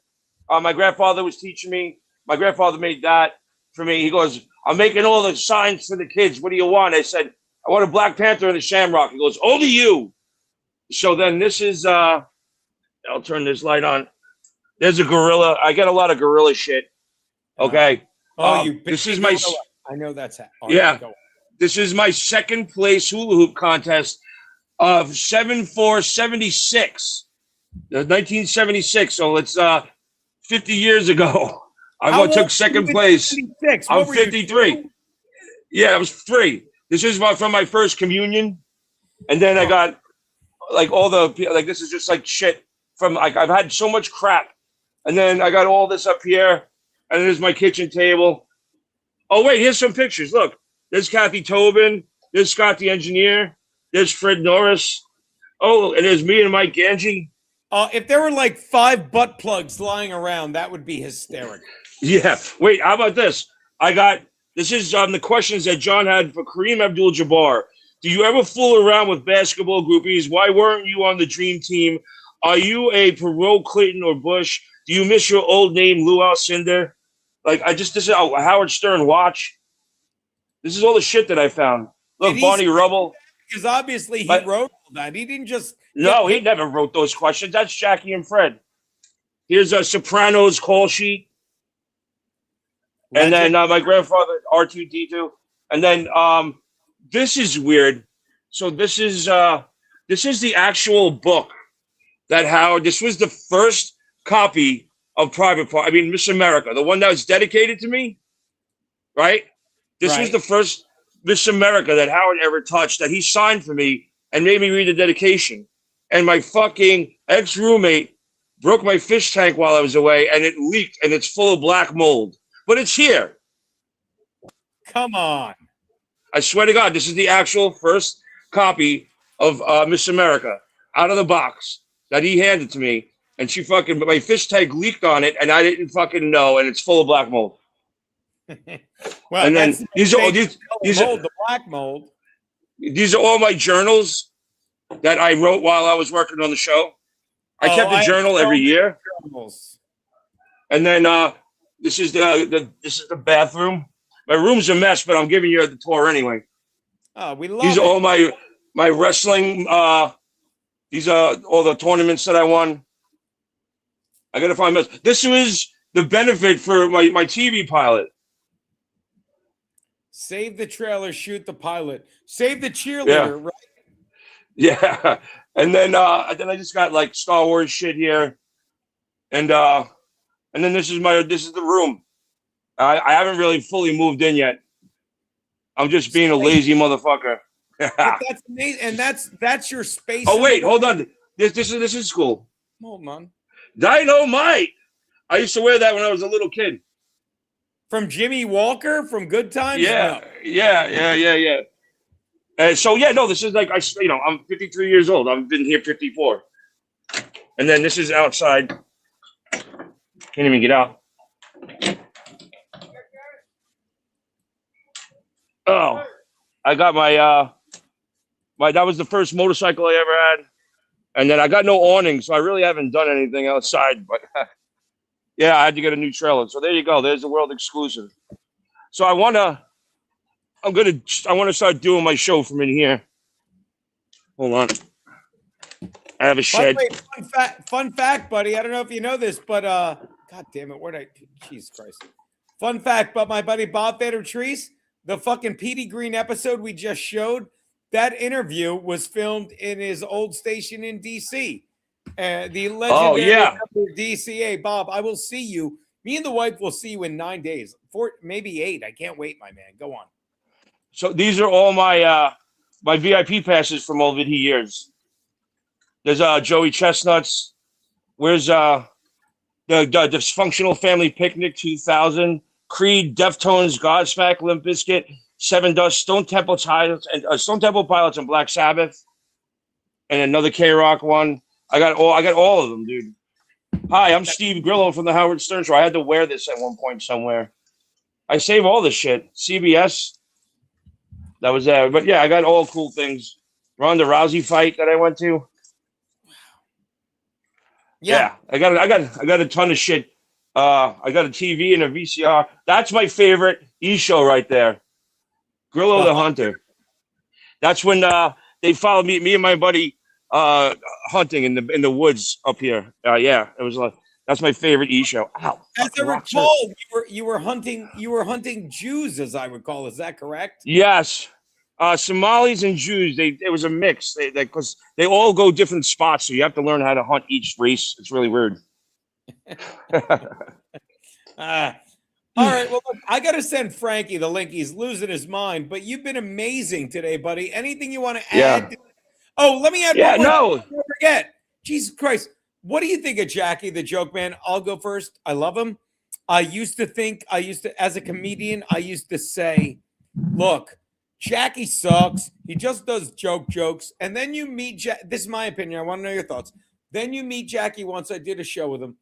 [SPEAKER 13] My grandfather was teaching me. My grandfather made that for me. He goes, "I'm making all the signs for the kids. What do you want?" I said, I want a Black Panther and a Shamrock. He goes, only you. So then this is, I'll turn this light on. There's a gorilla. I get a lot of gorilla shit. Okay. This is my,
[SPEAKER 5] I know that's
[SPEAKER 13] this is my second place hula hoop contest of 7/4/76, 1976. So it's 50 years ago. I took second place. I'm 53. Yeah, I was 3. This is from my first communion, and then I got like all the like. This is just like shit from like I've had so much crap, and then I got all this up here, and there's my kitchen table. Oh wait, here's some pictures. Look, there's Kathy Tobin. There's Scott the engineer. There's Fred Norris. Oh, and there's me and Mike Ganji.
[SPEAKER 5] If there were like 5 butt plugs lying around, that would be hysterical.
[SPEAKER 13] Yeah. Wait, how about this? This is the questions that John had for Kareem Abdul-Jabbar. Do you ever fool around with basketball groupies? Why weren't you on the dream team? Are you a Perot, Clinton, or Bush? Do you miss your old name, Lou Alcindor? This is a Howard Stern watch. This is all the shit that I found. Look, Barney Rubble.
[SPEAKER 5] Because obviously he wrote all that. He didn't just.
[SPEAKER 13] No, he never wrote those questions. That's Jackie and Fred. Here's a Sopranos call sheet. And then my grandfather, R2D2. And then this is weird. So this is the actual book that Howard, this was the first copy of Miss America, the one that was dedicated to me, right? This was the first Miss America that Howard ever touched, that he signed for me and made me read the dedication. And my fucking ex-roommate broke my fish tank while I was away, and it leaked, and it's full of black mold. But it's here.
[SPEAKER 5] Come on.
[SPEAKER 13] I swear to God, this is the actual first copy of Miss America out of the box that he handed to me. And but my fish tank leaked on it, and I didn't fucking know, and it's full of black mold.
[SPEAKER 5] Well,
[SPEAKER 13] and then these are
[SPEAKER 5] the black mold.
[SPEAKER 13] These are all my journals that I wrote while I was working on the show. I kept a journal every year.
[SPEAKER 5] Journals.
[SPEAKER 13] And then this is the bathroom. My room's a mess, but I'm giving you the tour anyway.
[SPEAKER 5] Oh, we love
[SPEAKER 13] These are all my wrestling. These are all the tournaments that I won. I gotta find this. This was the benefit for my TV pilot.
[SPEAKER 5] Save the trailer, shoot the pilot. Save the cheerleader, right?
[SPEAKER 13] Yeah. And then I just got like Star Wars shit here. And then this is the room. I haven't really fully moved in yet. I'm just being a lazy motherfucker.
[SPEAKER 5] That's amazing. And that's your space.
[SPEAKER 13] Oh wait, hold on. This is cool.
[SPEAKER 5] Hold on.
[SPEAKER 13] Dynamite. I used to wear that when I was a little kid.
[SPEAKER 5] From Jimmy Walker from Good Times?
[SPEAKER 13] Yeah.
[SPEAKER 5] No.
[SPEAKER 13] Yeah. This is like I'm 53 years old. I've been here 54. And then this is outside. Can't even get out. Oh, I got my that was the first motorcycle I ever had. And then I got no awning, so I really haven't done anything outside. But yeah, I had to get a new trailer. So there you go. There's the world exclusive. So I want to start doing my show from in here. Hold on. I have a shed.
[SPEAKER 5] By the way, fun fact, buddy. I don't know if you know this, but God damn it, Jesus Christ. Fun fact, but my buddy Bob Vader Treese, the fucking Petey Green episode we just showed, that interview was filmed in his old station in DC. The legendary DCA. Bob, I will see you. Me and the wife will see you in 9 days, maybe 8. I can't wait, my man. Go on.
[SPEAKER 13] So these are all my my VIP passes from over the years. There's Joey Chestnuts. Where's the Dysfunctional Family Picnic 2000? Creed, Deftones, Godsmack, Limp Bizkit, Seven Dust, Stone Temple Pilots, and Black Sabbath, and another K-Rock one. I got all of them, dude. Hi, I'm Steve Grillo from the Howard Stern Show. I had to wear this at one point somewhere. I save all this shit. CBS. That was there. But yeah, I got all cool things. Ronda Rousey fight that I went to. Yeah, I got a ton of shit. I got a TV and a VCR. That's my favorite e-show right there. Grillo the Hunter. That's when they followed me and my buddy hunting in the woods up here. Yeah, it was like that's my favorite e-show. Ow.
[SPEAKER 5] As I recall, you were hunting Jews, as I recall. Is that correct?
[SPEAKER 13] Yes. Somalis and Jews, it was a mix because they all go different spots, so you have to learn how to hunt each race. It's really weird.
[SPEAKER 5] All right, well, look, I got to send Frankie the link. He's losing his mind, but you've been amazing today, buddy. Anything you want to add?
[SPEAKER 13] Yeah.
[SPEAKER 5] Oh, let me add one more.
[SPEAKER 13] No.
[SPEAKER 5] Don't forget. Jesus Christ. What do you think of Jackie, the joke man? I'll go first. I love him. as a comedian, I used to say, look, Jackie sucks. He just does jokes. And then you meet this is my opinion. I want to know your thoughts. Then you meet Jackie once. I did a show with him.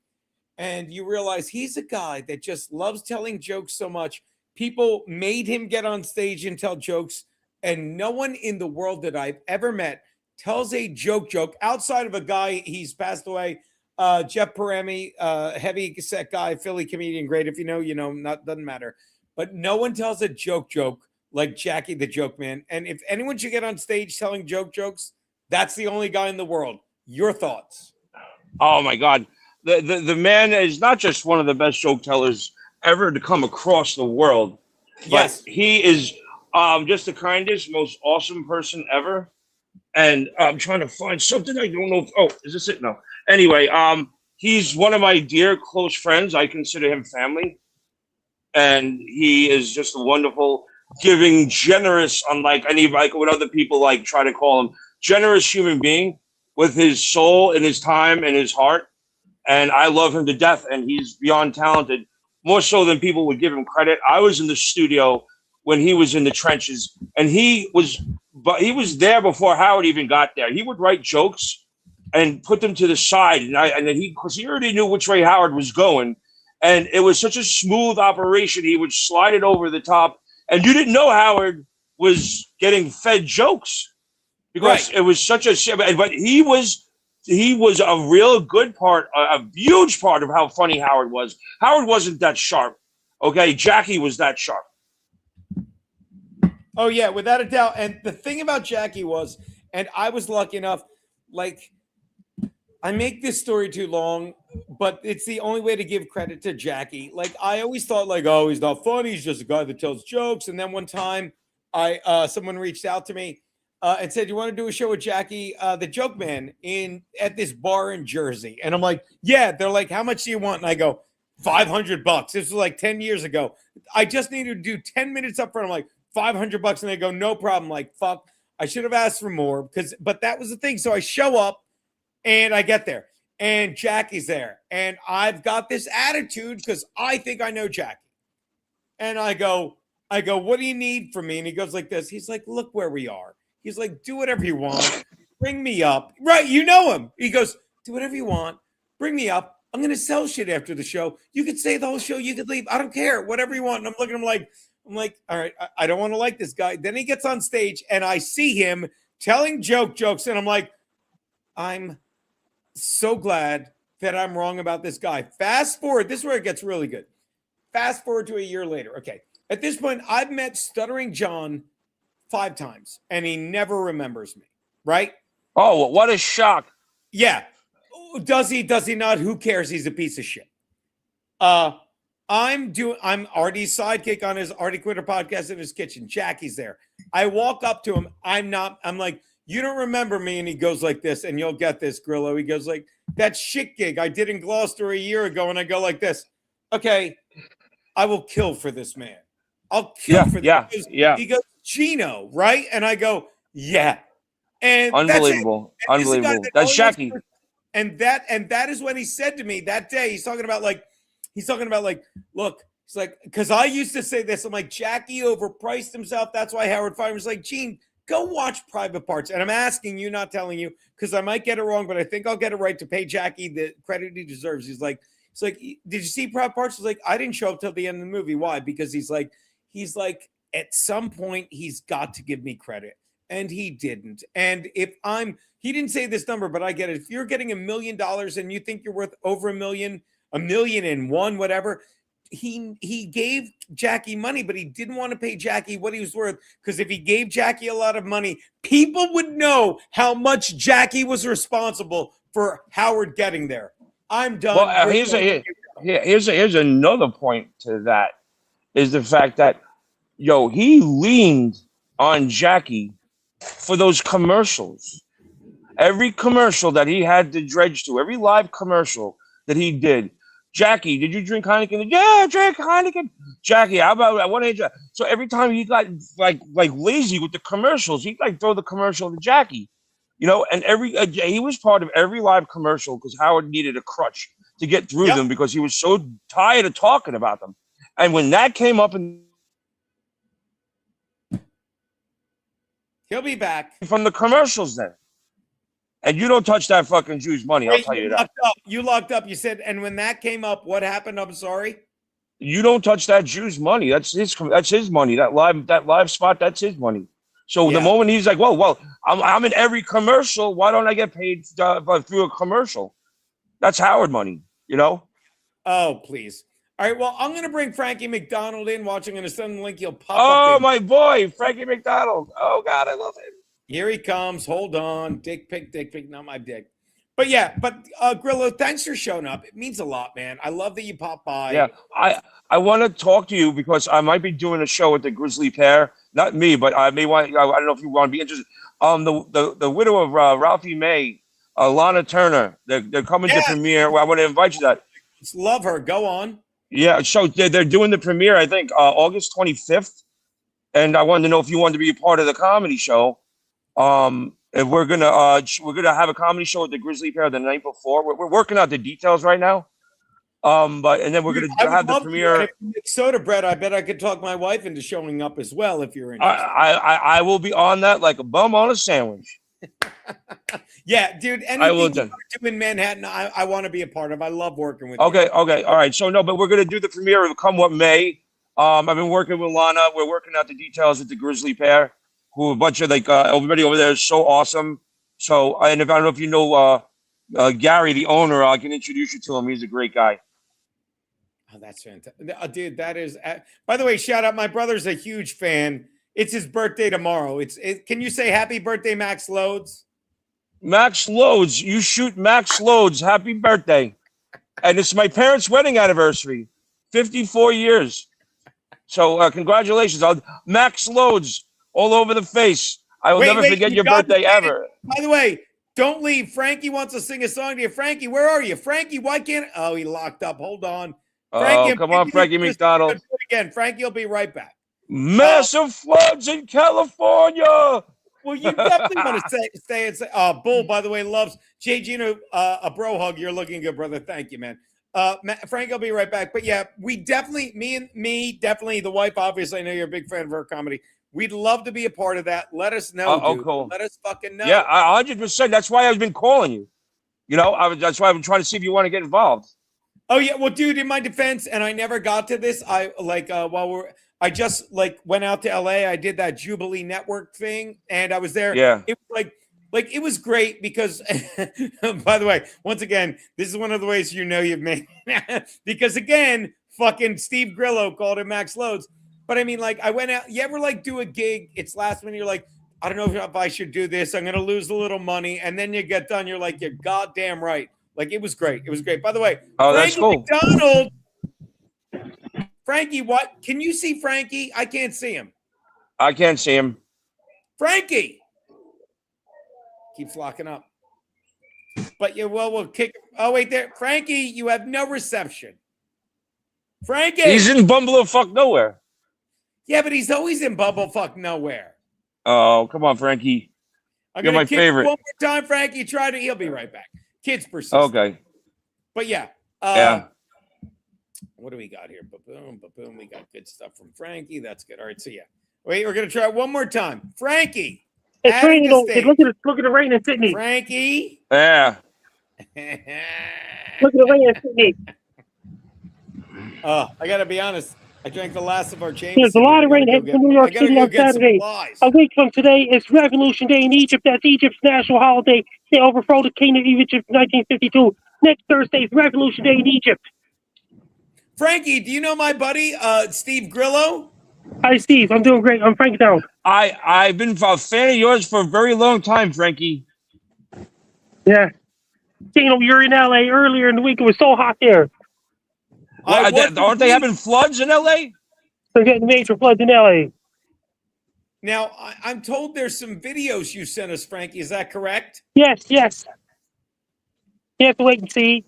[SPEAKER 5] And you realize he's a guy that just loves telling jokes so much. People made him get on stage and tell jokes. And no one in the world that I've ever met tells a joke outside of a guy, he's passed away, Jeff Paremi, heavy set guy, Philly comedian, great. If you know, doesn't matter. But no one tells a joke like Jackie the Joke Man. And if anyone should get on stage telling jokes, that's the only guy in the world. Your thoughts?
[SPEAKER 13] Oh my God. The man is not just one of the best joke tellers ever to come across the world.
[SPEAKER 5] Yes.
[SPEAKER 13] But he is just the kindest, most awesome person ever. And I'm trying to find something. I don't know. Is this it? No. Anyway, he's one of my dear close friends. I consider him family. And he is just a wonderful, giving, generous, unlike what other people like try to call him, generous human being with his soul and his time and his heart. And I love him to death. And he's beyond talented, more so than people would give him credit. I was in the studio when he was in the trenches, and he was there before Howard even got there. He would write jokes and put them to the side, because he already knew which way Howard was going, and it was such a smooth operation. He would slide it over the top, and you didn't know Howard was getting fed jokes because it was such a. But he was a real good part, a huge part of how funny Howard was. Howard wasn't that sharp. Okay, Jackie was that sharp.
[SPEAKER 5] Oh, yeah, without a doubt. And the thing about Jackie was, and I was lucky enough, I make this story too long, but it's the only way to give credit to Jackie. I always thought, he's not funny. He's just a guy that tells jokes. And then one time, someone reached out to me and said, you want to do a show with Jackie, the Joke Man, at this bar in Jersey? And I'm like, yeah. They're like, how much do you want? And I go, $500. This was 10 years ago. I just needed to do 10 minutes up front. I'm like, $500. And they go, no problem. Fuck, I should have asked for more but that was the thing. So I show up and I get there and Jackie's there. And I've got this attitude because I think I know Jackie. And I go, what do you need from me? And he goes like this. He's like, look where we are. He's like, do whatever you want. Bring me up. Right. You know him. He goes, do whatever you want. Bring me up. I'm going to sell shit after the show. You could say the whole show. You could leave. I don't care. Whatever you want. And I'm looking at him I'm like, all right, I don't want to like this guy. Then he gets on stage and I see him telling jokes. And I'm like, I'm so glad that I'm wrong about this guy. Fast forward. This is where it gets really good. Fast forward to a year later. Okay. At this point, I've met Stuttering John 5 times and he never remembers me. Right?
[SPEAKER 13] Oh, what a shock.
[SPEAKER 5] Yeah. Does he not? Who cares? He's a piece of shit. I'm Artie's sidekick on his Artie Quitter podcast in his kitchen. Jackie's there. I walk up to him. I'm like, you don't remember me. And he goes like this, and you'll get this, Grillo. He goes like, that shit gig I did in Gloucester a year ago. And I go like this. Okay, I will kill for this man. I'll kill for this. He goes, Geno, right? And I go, yeah. And
[SPEAKER 13] unbelievable.
[SPEAKER 5] That's
[SPEAKER 13] unbelievable. That's Jackie.
[SPEAKER 5] And that is when he said to me that day, he's talking about look, he's like, because I used to say this. I'm like, Jackie overpriced himself. That's why Howard fired him. He's like, Gene, go watch Private Parts. And I'm asking you, not telling you, because I might get it wrong, but I think I'll get it right to pay Jackie the credit he deserves. He's like, did you see Private Parts? He's like, I didn't show up till the end of the movie. Why? Because he's like, at some point, he's got to give me credit. And he didn't. And he didn't say this number, but I get it. If you're getting $1 million and you think you're worth over $1 million, $1,000,001, whatever, he gave Jackie money, but he didn't want to pay Jackie what he was worth, because if he gave Jackie a lot of money, people would know how much Jackie was responsible for Howard getting there. I'm done.
[SPEAKER 13] Well, here's another point to that, is the fact that, he leaned on Jackie for those commercials. Every commercial that he had to dredge to, every live commercial that he did, Jackie, did you drink Heineken? Yeah, drink Heineken. Jackie, how about what age? So every time he got like lazy with the commercials, he'd throw the commercial to Jackie, and he was part of every live commercial because Howard needed a crutch to get through them because he was so tired of talking about them. And when that came up, and
[SPEAKER 5] he'll be back
[SPEAKER 13] from the commercials, then. And you don't touch that fucking Jew's money. I'll tell you that.
[SPEAKER 5] You locked up. You said, and when that came up, what happened? I'm sorry.
[SPEAKER 13] You don't touch that Jew's money. That's his money. That live spot. That's his money. So the moment he's like, well, I'm in every commercial. Why don't I get paid through a commercial? That's Howard money, you know?
[SPEAKER 5] Oh, please. All right. Well, I'm going to bring Frankie McDonald in. Watching on a sudden link, he'll pop up.
[SPEAKER 13] Oh, my boy, Frankie McDonald. Oh God, I love him.
[SPEAKER 5] Here he comes. Hold on. Dick pic, not my dick. But yeah, Grillo, thanks for showing up. It means a lot, man. I love that you popped by.
[SPEAKER 13] Yeah, I want to talk to you because I might be doing a show with the Grizzly Pair. Not me, but I may want. I don't know if you want to be interested. The widow of Ralphie May, Lana Turner. They're coming to premiere. Well, I want to invite you to that.
[SPEAKER 5] Love her. Go on.
[SPEAKER 13] Yeah, so they're doing the premiere. I think August 25th, and I wanted to know if you wanted to be a part of the comedy show. And we're gonna have a comedy show with the Grizzly Pair the night before. We're working out the details right now. And then we're gonna have the premiere.
[SPEAKER 5] If you make soda bread, I bet I could talk my wife into showing up as well if you're interested.
[SPEAKER 13] I will be on that like a bum on a sandwich.
[SPEAKER 5] Yeah, dude. Anything you do in Manhattan, I want to be a part of. I love working with you.
[SPEAKER 13] Okay, all right. So no, but we're gonna do the premiere come what may. I've been working with Lana. We're working out the details with the Grizzly Pair, who a bunch of everybody over there is so awesome. So, and if I don't know if you know Gary, the owner, I can introduce you to him. He's a great guy.
[SPEAKER 5] Oh, that's fantastic, dude. That is. By the way, shout out. My brother's a huge fan. It's his birthday tomorrow. Can you say happy birthday, Max Loads?
[SPEAKER 13] Max Loads, you shoot Max Loads. Happy birthday! And it's my parents' wedding anniversary, 54 years. So congratulations, Max Loads. All over the face. I will never forget your birthday ever.
[SPEAKER 5] By the way, don't leave. Frankie wants to sing a song to you. Frankie, where are you? Frankie, why can't? Oh, he locked up. Hold on. Frankie,
[SPEAKER 13] come on, Frankie McDonald.
[SPEAKER 5] Again, Frankie will be right back.
[SPEAKER 13] Massive floods in California.
[SPEAKER 5] Well, you definitely want to stay and say. Bull, by the way, loves Geno. A bro hug. You're looking good, brother. Thank you, man. Frank, I'll be right back. But yeah, we definitely, me, definitely the wife. Obviously, I know you're a big fan of her comedy. We'd love to be a part of that. Let us know, dude.
[SPEAKER 13] Cool.
[SPEAKER 5] Let us fucking know.
[SPEAKER 13] Yeah, 100%. That's why I've been calling you. You know, that's why I'm trying to see if you want to get involved.
[SPEAKER 5] Oh yeah, well, dude, in my defense, and I never got to this. I just went out to LA. I did that Jubilee Network thing, and I was there.
[SPEAKER 13] Yeah,
[SPEAKER 5] it was like it was great because. By the way, once again, this is one of the ways you've made because again, fucking Steve Grillo called him Max Loads. But I mean, I went out. You ever do a gig? It's last minute. You're like, I don't know if I should do this. I'm gonna lose a little money, and then you get done. You're like, you're goddamn right. It was great. It was great. By the way,
[SPEAKER 13] that's cool.
[SPEAKER 5] McDonald, Frankie, what? Can you see Frankie? I can't see him.
[SPEAKER 13] I can't see him.
[SPEAKER 5] Frankie keeps locking up. But we'll kick. Oh wait, there, Frankie, you have no reception. Frankie,
[SPEAKER 13] he's in Bumblefuck nowhere.
[SPEAKER 5] Yeah, but he's always in Bumblefuck nowhere.
[SPEAKER 13] Oh, come on, Frankie. You're my favorite.
[SPEAKER 5] One more time, Frankie. Try to. He'll be right back. Kids persist.
[SPEAKER 13] Okay.
[SPEAKER 5] But yeah.
[SPEAKER 13] Yeah.
[SPEAKER 5] What do we got here? Boom, boom. We got good stuff from Frankie. That's good. All right. So yeah. Wait, we're gonna try it one more time. Frankie.
[SPEAKER 10] It's raining. Look at the rain in Sydney.
[SPEAKER 5] Frankie.
[SPEAKER 13] Yeah.
[SPEAKER 10] Look at the rain in Sydney.
[SPEAKER 5] I gotta be honest. I drank the last of our James.
[SPEAKER 10] There's a lot of rain hitting New York City on Saturday. A week from today, it's Revolution Day in Egypt. That's Egypt's national holiday. They overthrew the king of Egypt in 1952. Next Thursday is Revolution Day in Egypt.
[SPEAKER 5] Frankie, do you know my buddy, Steve Grillo?
[SPEAKER 10] Hi, Steve. I'm doing great. I'm Frank Down.
[SPEAKER 13] I've been a fan of yours for a very long time, Frankie.
[SPEAKER 10] Yeah. You're in LA earlier in the week. It was so hot there.
[SPEAKER 13] Aren't they having floods in LA?
[SPEAKER 10] They're getting major floods in LA.
[SPEAKER 5] Now, I'm told there's some videos you sent us, Frankie. Is that correct?
[SPEAKER 10] Yes. You have to wait and see.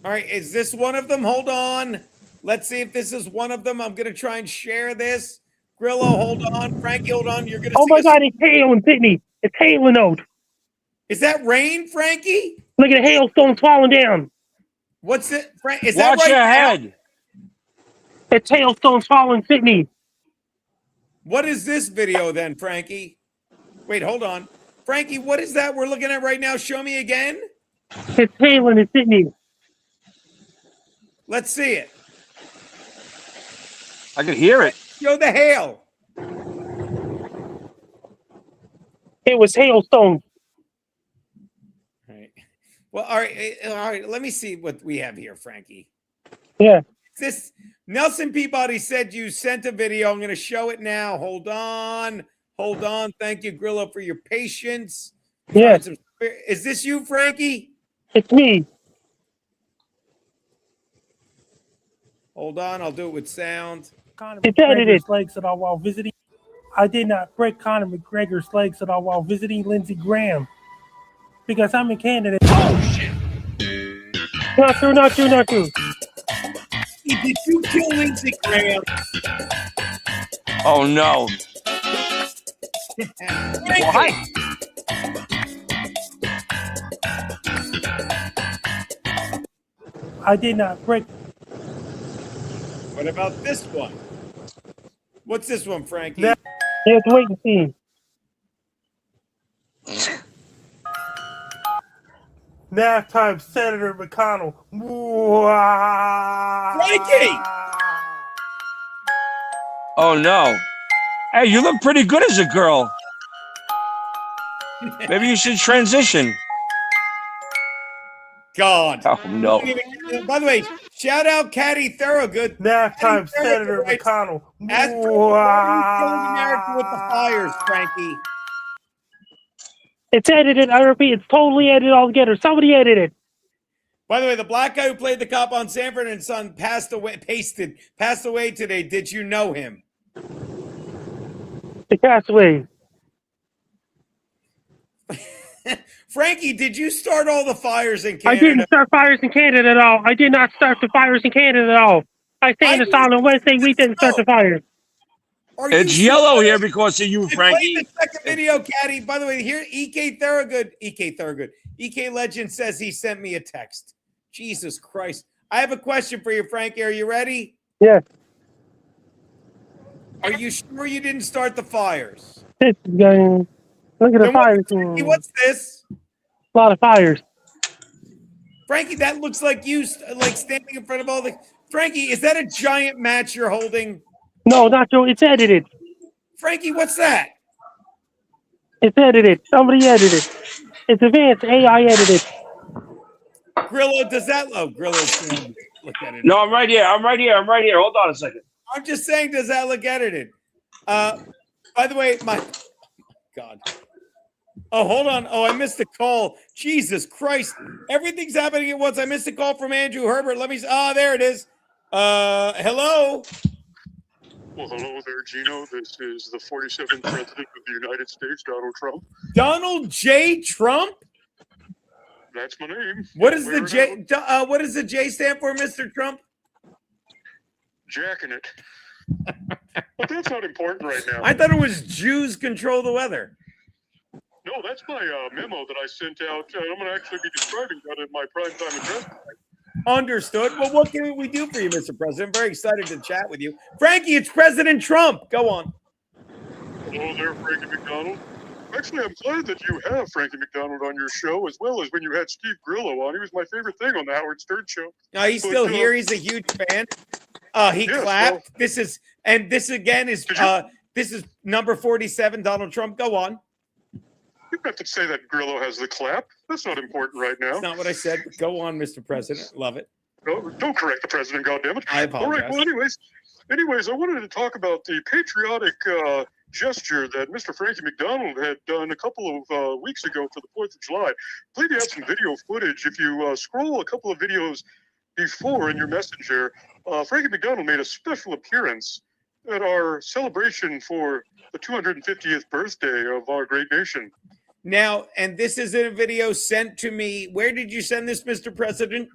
[SPEAKER 5] All right. Is this one of them? Hold on. Let's see if this is one of them. I'm going to try and share this. Grillo, hold on. Frankie, hold on. You're going to
[SPEAKER 10] Oh, my God. It's hailing, Sydney. It's hailing out.
[SPEAKER 5] Is that rain, Frankie?
[SPEAKER 10] Look at the hailstones falling down.
[SPEAKER 5] What's it, Frank? Is
[SPEAKER 13] Watch
[SPEAKER 5] that right
[SPEAKER 13] your
[SPEAKER 5] now?
[SPEAKER 13] head.
[SPEAKER 10] It's hailstones falling, Sydney.
[SPEAKER 5] What is this video then, Frankie? Wait, hold on. Frankie, what is that we're looking at right now? Show me again.
[SPEAKER 10] It's hailing in Sydney.
[SPEAKER 5] Let's see it.
[SPEAKER 13] I can hear it.
[SPEAKER 5] Show the hail.
[SPEAKER 10] It was hailstones.
[SPEAKER 5] All right. Well, all right. Let me see what we have here, Frankie.
[SPEAKER 10] Yeah.
[SPEAKER 5] This Nelson Peabody said you sent a video. I'm going to show it now. Hold on. Thank you, Grillo, for your patience.
[SPEAKER 10] Yeah.
[SPEAKER 5] Is this you, Frankie?
[SPEAKER 10] It's me.
[SPEAKER 5] Hold on. I'll do it with sound.
[SPEAKER 10] It's edited.
[SPEAKER 19] Legs at all while visiting. I did not break Conor McGregor's legs at all while visiting Lindsey Graham because I'm a candidate.
[SPEAKER 5] Oh shit!
[SPEAKER 10] Not true.
[SPEAKER 5] Did you kill Lindsey Graham?
[SPEAKER 13] Oh no!
[SPEAKER 5] Why?
[SPEAKER 19] I did not break.
[SPEAKER 5] What about this one? What's this one, Frankie?
[SPEAKER 10] You have to wait and see.
[SPEAKER 19] Nap time, Senator McConnell.
[SPEAKER 5] Frankie!
[SPEAKER 13] Oh no! Hey, you look pretty good as a girl. Maybe you should transition.
[SPEAKER 5] God.
[SPEAKER 13] Oh no!
[SPEAKER 5] By the way, shout out Caddy Thorogood.
[SPEAKER 19] Nap time, Senator McConnell.
[SPEAKER 5] As for killing America with the fires, Frankie.
[SPEAKER 10] It's edited. I repeat, it's totally edited altogether. Somebody edited.
[SPEAKER 5] By the way, the black guy who played the cop on Sanford and Son passed away today. Did you know him?
[SPEAKER 10] He passed away.
[SPEAKER 5] Frankie, did you start all the fires in Canada?
[SPEAKER 10] I didn't start fires in Canada at all. I did not start the fires in Canada at all. I say in the silent Wednesday, we didn't start the fires.
[SPEAKER 13] It's yellow here because of you, Frankie.
[SPEAKER 5] Play the second video, Caddy. By the way, here, EK Thorogood. EK Legend says he sent me a text. Jesus Christ. I have a question for you, Frankie. Are you ready?
[SPEAKER 10] Yeah.
[SPEAKER 5] Are you sure you didn't start the fires?
[SPEAKER 10] This is going. Look at the fires.
[SPEAKER 5] What's this?
[SPEAKER 10] A lot of fires.
[SPEAKER 5] Frankie, that looks like you like standing in front of all the. Frankie, is that a giant match you're holding?
[SPEAKER 10] No, not Joe. It's edited.
[SPEAKER 5] Frankie, what's that?
[SPEAKER 10] It's edited. Somebody edited. It's advanced AI edited.
[SPEAKER 5] Grillo, does that? Oh, Grillo's going to look at it.
[SPEAKER 13] No, I'm right here. Hold on a second.
[SPEAKER 5] I'm just saying, does that look edited? By the way, my God. Oh, hold on. Oh, I missed the call. Jesus Christ. Everything's happening at once. I missed a call from Andrew Herbert. Let me. There it is. Hello.
[SPEAKER 17] Well, hello there, Geno. This is the 47th President of the United States, Donald Trump.
[SPEAKER 5] Donald J. Trump?
[SPEAKER 17] That's my name.
[SPEAKER 5] What is the J? What does the J stand for, Mr. Trump?
[SPEAKER 17] Jacking it. But that's not important right now.
[SPEAKER 5] I thought it was Jews control the weather.
[SPEAKER 17] No, that's my memo that I sent out. I'm going to actually be describing that in my primetime address.
[SPEAKER 5] Understood. Well, what can we do for you, Mr. President? Very excited to chat with you. Frankie, it's President Trump. Go on.
[SPEAKER 17] Hello there, Frankie McDonald. Actually, I'm glad that you have Frankie McDonald on your show, as well as when you had Steve Grillo on. He was my favorite thing on the Howard Stern show.
[SPEAKER 5] He's still here. He's a huge fan. He clapped. Well, this again is this is number 47, Donald Trump. Go on.
[SPEAKER 17] You have to say that Grillo has the clap. That's not important right now.
[SPEAKER 5] That's not what I said. But go on, Mr. President. Love it.
[SPEAKER 17] No, don't correct the president, goddammit.
[SPEAKER 5] I apologize.
[SPEAKER 17] All right. Well, anyways, I wanted to talk about the patriotic gesture that Mr. Frankie McDonald had done a couple of weeks ago for the 4th of July. I believe you have some video footage. If you scroll a couple of videos before in your messenger, Frankie McDonald made a special appearance at our celebration for the 250th birthday of our great nation.
[SPEAKER 5] Now, and this is a video sent to me. Where did you send this, Mr. President?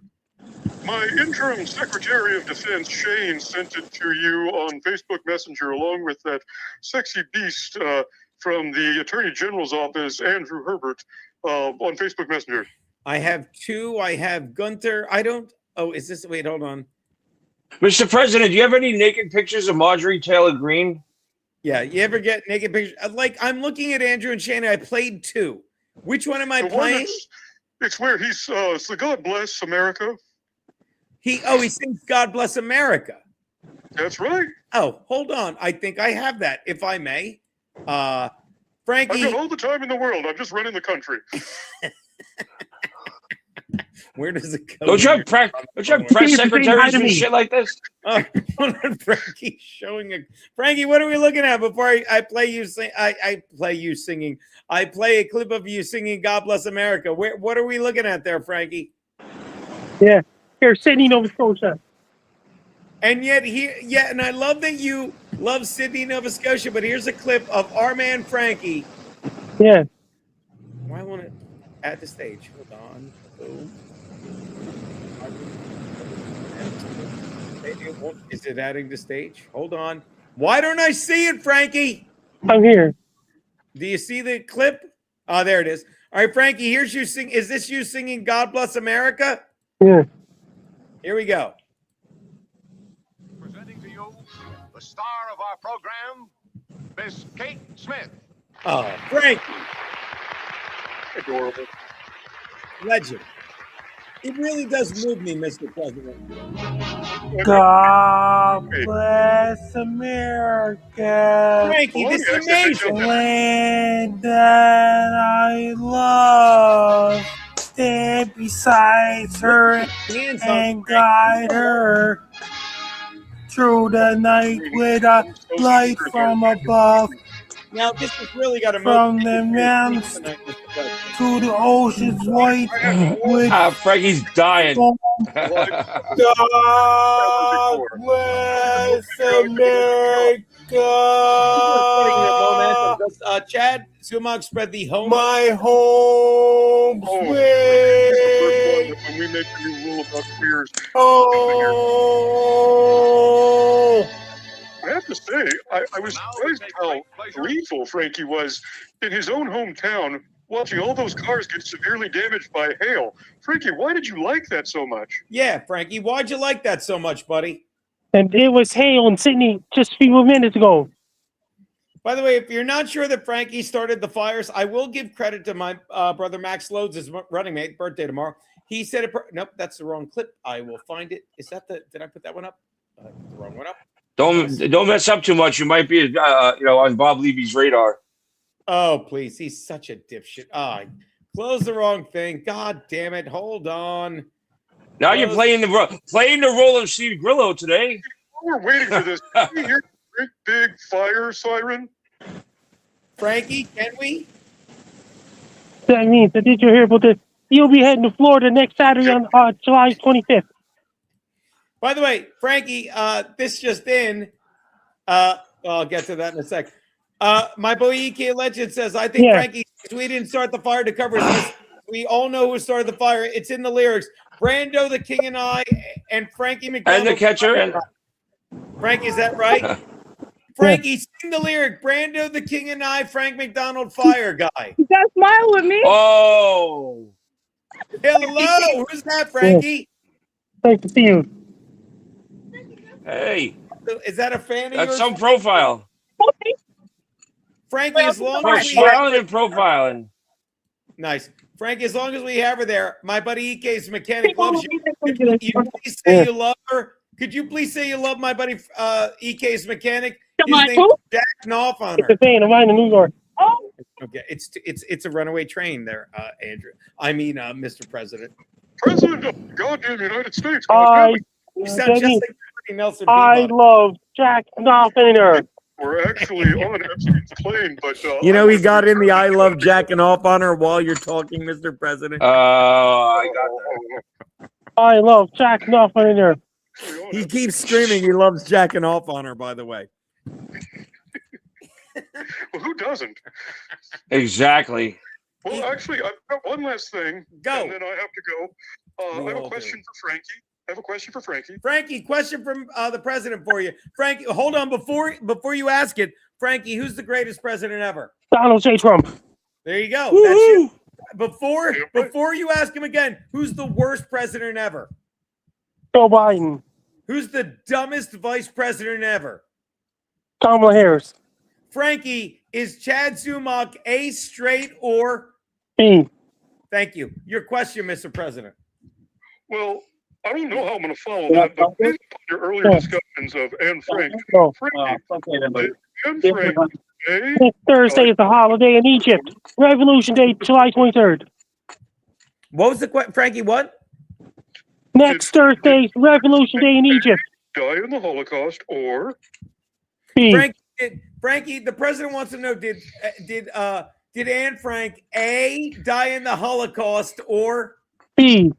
[SPEAKER 17] My interim Secretary of Defense, Shane, sent it to you on Facebook Messenger, along with that sexy beast from the Attorney General's office, Andrew Herbert, on Facebook Messenger.
[SPEAKER 5] I have 2. I have Gunter. I don't. Oh, is this? Wait, hold on.
[SPEAKER 13] Mr. President, do you have any naked pictures of Marjorie Taylor Greene?
[SPEAKER 5] Yeah, you ever get naked pictures? Like, I'm looking at Andrew and Shana. I played 2. Which one am I playing?
[SPEAKER 17] It's where he's so God bless America.
[SPEAKER 5] He sings "God Bless America."
[SPEAKER 17] That's right.
[SPEAKER 5] Oh, hold on. I think I have that, if I may. Frankie.
[SPEAKER 17] I've got all the time in the world. I'm just running the country.
[SPEAKER 5] Where does it go?
[SPEAKER 13] Don't you have press secretaries and shit like this?
[SPEAKER 5] Frankie showing a Frankie. What are we looking at before I play you sing? I play you singing. I play a clip of you singing "God Bless America." What are we looking at there, Frankie?
[SPEAKER 10] Yeah, here, Sydney, Nova Scotia.
[SPEAKER 5] And yet and I love that you love Sydney, Nova Scotia. But here's a clip of our man Frankie.
[SPEAKER 10] Yeah.
[SPEAKER 5] Why won't it add the stage? Hold on. Boom. Is it adding the stage? Hold on. Why don't I see it, Frankie?
[SPEAKER 10] I'm here.
[SPEAKER 5] Do you see the clip? Oh, there it is. All right, Frankie, here's you sing. Is this you singing "God Bless America"?
[SPEAKER 10] Yeah.
[SPEAKER 5] Here we go.
[SPEAKER 16] Presenting to you the star of our program, Miss Kate Smith.
[SPEAKER 5] Oh, Frankie.
[SPEAKER 17] Adorable.
[SPEAKER 5] Legend. It really does move me, Mr. President.
[SPEAKER 19] God bless America.
[SPEAKER 5] Frankie, this is amazing.
[SPEAKER 19] Land that I love. Stand beside her and guide her through the night with a light from above.
[SPEAKER 5] Now, this has really got to
[SPEAKER 19] from the mountains to the ocean's white. With
[SPEAKER 13] Frankie's dying.
[SPEAKER 19] God bless America.
[SPEAKER 5] Chad Sumog spread the home.
[SPEAKER 19] My home sweet.
[SPEAKER 17] When we make the new rule about queers.
[SPEAKER 19] Oh.
[SPEAKER 17] I have to say, I was surprised how gleeful Frankie was in his own hometown, watching all those cars get severely damaged by hail. Frankie, why did you like that so much?
[SPEAKER 5] Yeah, Frankie, why'd you like that so much, buddy?
[SPEAKER 10] And it was hail in Sydney just a few minutes ago.
[SPEAKER 5] By the way, if you're not sure that Frankie started the fires, I will give credit to my brother Max Loads, his running mate, birthday tomorrow. He said it. Nope, that's the wrong clip. I will find it. Is that the? Did I put that one up? The wrong one up.
[SPEAKER 13] Don't mess up too much. You might be, on Bob Levy's radar.
[SPEAKER 5] Oh, please. He's such a dipshit. I close the wrong thing. God damn it. Hold on.
[SPEAKER 13] Now you're playing the role of Steve Grillo today.
[SPEAKER 17] We're waiting for this. Can you hear the great big fire siren?
[SPEAKER 5] Frankie, can we?
[SPEAKER 10] That means, did you hear about this? You'll be heading to Florida next Saturday on July 25th.
[SPEAKER 5] By the way, Frankie, this just in. I'll get to that in a sec. My boy EK Legend says, I think Frankie, we didn't start the fire to cover this. We all know who started the fire. It's in the lyrics. Brando, the King, and I, and Frankie McDonald.
[SPEAKER 13] And the catcher. And
[SPEAKER 5] Frankie, is that right? Frankie, sing the lyric. Brando, the King, and I, Frank McDonald, fire guy.
[SPEAKER 18] You got to smile with me.
[SPEAKER 13] Oh.
[SPEAKER 5] Hello. Who's that, Frankie?
[SPEAKER 10] Nice to see you.
[SPEAKER 13] Hey.
[SPEAKER 5] Is that a fan of
[SPEAKER 13] That's
[SPEAKER 5] yours?
[SPEAKER 13] some profile.
[SPEAKER 5] Frankie, as long
[SPEAKER 13] For
[SPEAKER 5] as we
[SPEAKER 13] smiling and profiling.
[SPEAKER 5] Nice. Frankie, as long as we have her there, my buddy EK's mechanic loves you. Could you please say you love her? Could you please say you love my buddy EK's mechanic? His name's Jack Knopf on her.
[SPEAKER 10] It's a thing. I'm in New York. Oh.
[SPEAKER 5] Okay, it's a runaway train there, Andrew. I mean, Mr. President.
[SPEAKER 17] President of the goddamn United States.
[SPEAKER 5] You sound just like Nelson B.
[SPEAKER 10] I love Jack Knopfler.
[SPEAKER 17] We're actually on Epstein's plane, but
[SPEAKER 2] he got in the "I love jacking off" on her while you're talking, Mr. President.
[SPEAKER 13] I got that.
[SPEAKER 10] I love Jack Knopfler.
[SPEAKER 2] He keeps screaming he loves jacking off on her, by the way.
[SPEAKER 17] Well, who doesn't?
[SPEAKER 13] Exactly.
[SPEAKER 17] Well, actually, I've got one last thing.
[SPEAKER 5] Go.
[SPEAKER 17] And then I have to go. I have a question for Frankie.
[SPEAKER 5] Frankie, question from the president for you. Frankie, hold on before you ask it. Frankie, who's the greatest president ever?
[SPEAKER 10] Donald J. Trump.
[SPEAKER 5] There you go. That's you. Before you ask him again, who's the worst president ever?
[SPEAKER 10] Joe Biden.
[SPEAKER 5] Who's the dumbest vice president ever?
[SPEAKER 10] Kamala Harris.
[SPEAKER 5] Frankie, is Chad Zumach A, straight, or
[SPEAKER 10] B?
[SPEAKER 5] Thank you. Your question, Mr. President.
[SPEAKER 17] Well, I don't know how I'm going to follow that, but based upon your earlier discussions of Anne Frank, Anne Frank,
[SPEAKER 10] Next Thursday is a holiday in Egypt. Revolution Day, July 23rd.
[SPEAKER 5] What was the question, Frankie? What?
[SPEAKER 10] Next Thursday, Revolution Day in Egypt.
[SPEAKER 17] die in the Holocaust, or
[SPEAKER 10] B.
[SPEAKER 5] Frankie, the president wants to know: Did Anne Frank A, die in the Holocaust, or
[SPEAKER 10] B?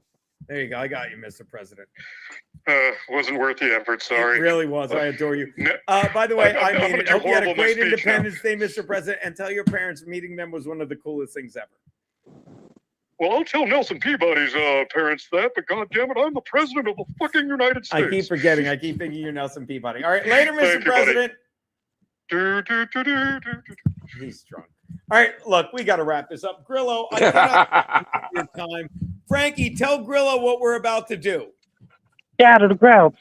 [SPEAKER 5] There you go. I got you, Mr. President.
[SPEAKER 17] wasn't worth the effort. Sorry.
[SPEAKER 5] It really was. I adore you. By the way, I mean, I hope you had a great Independence Day, Mr. President, and tell your parents meeting them was one of the coolest things ever.
[SPEAKER 17] Well, I'll tell Nelson Peabody's parents that, but goddamn it, I'm the president of the fucking United States.
[SPEAKER 5] I keep forgetting. I keep thinking you're Nelson Peabody. All right, later, Mr. President. He's drunk. All right, look, we got to wrap this up. Grillo, I cannot your time. Frankie, tell Grillo what we're about to do.
[SPEAKER 10] Get out of the crowd.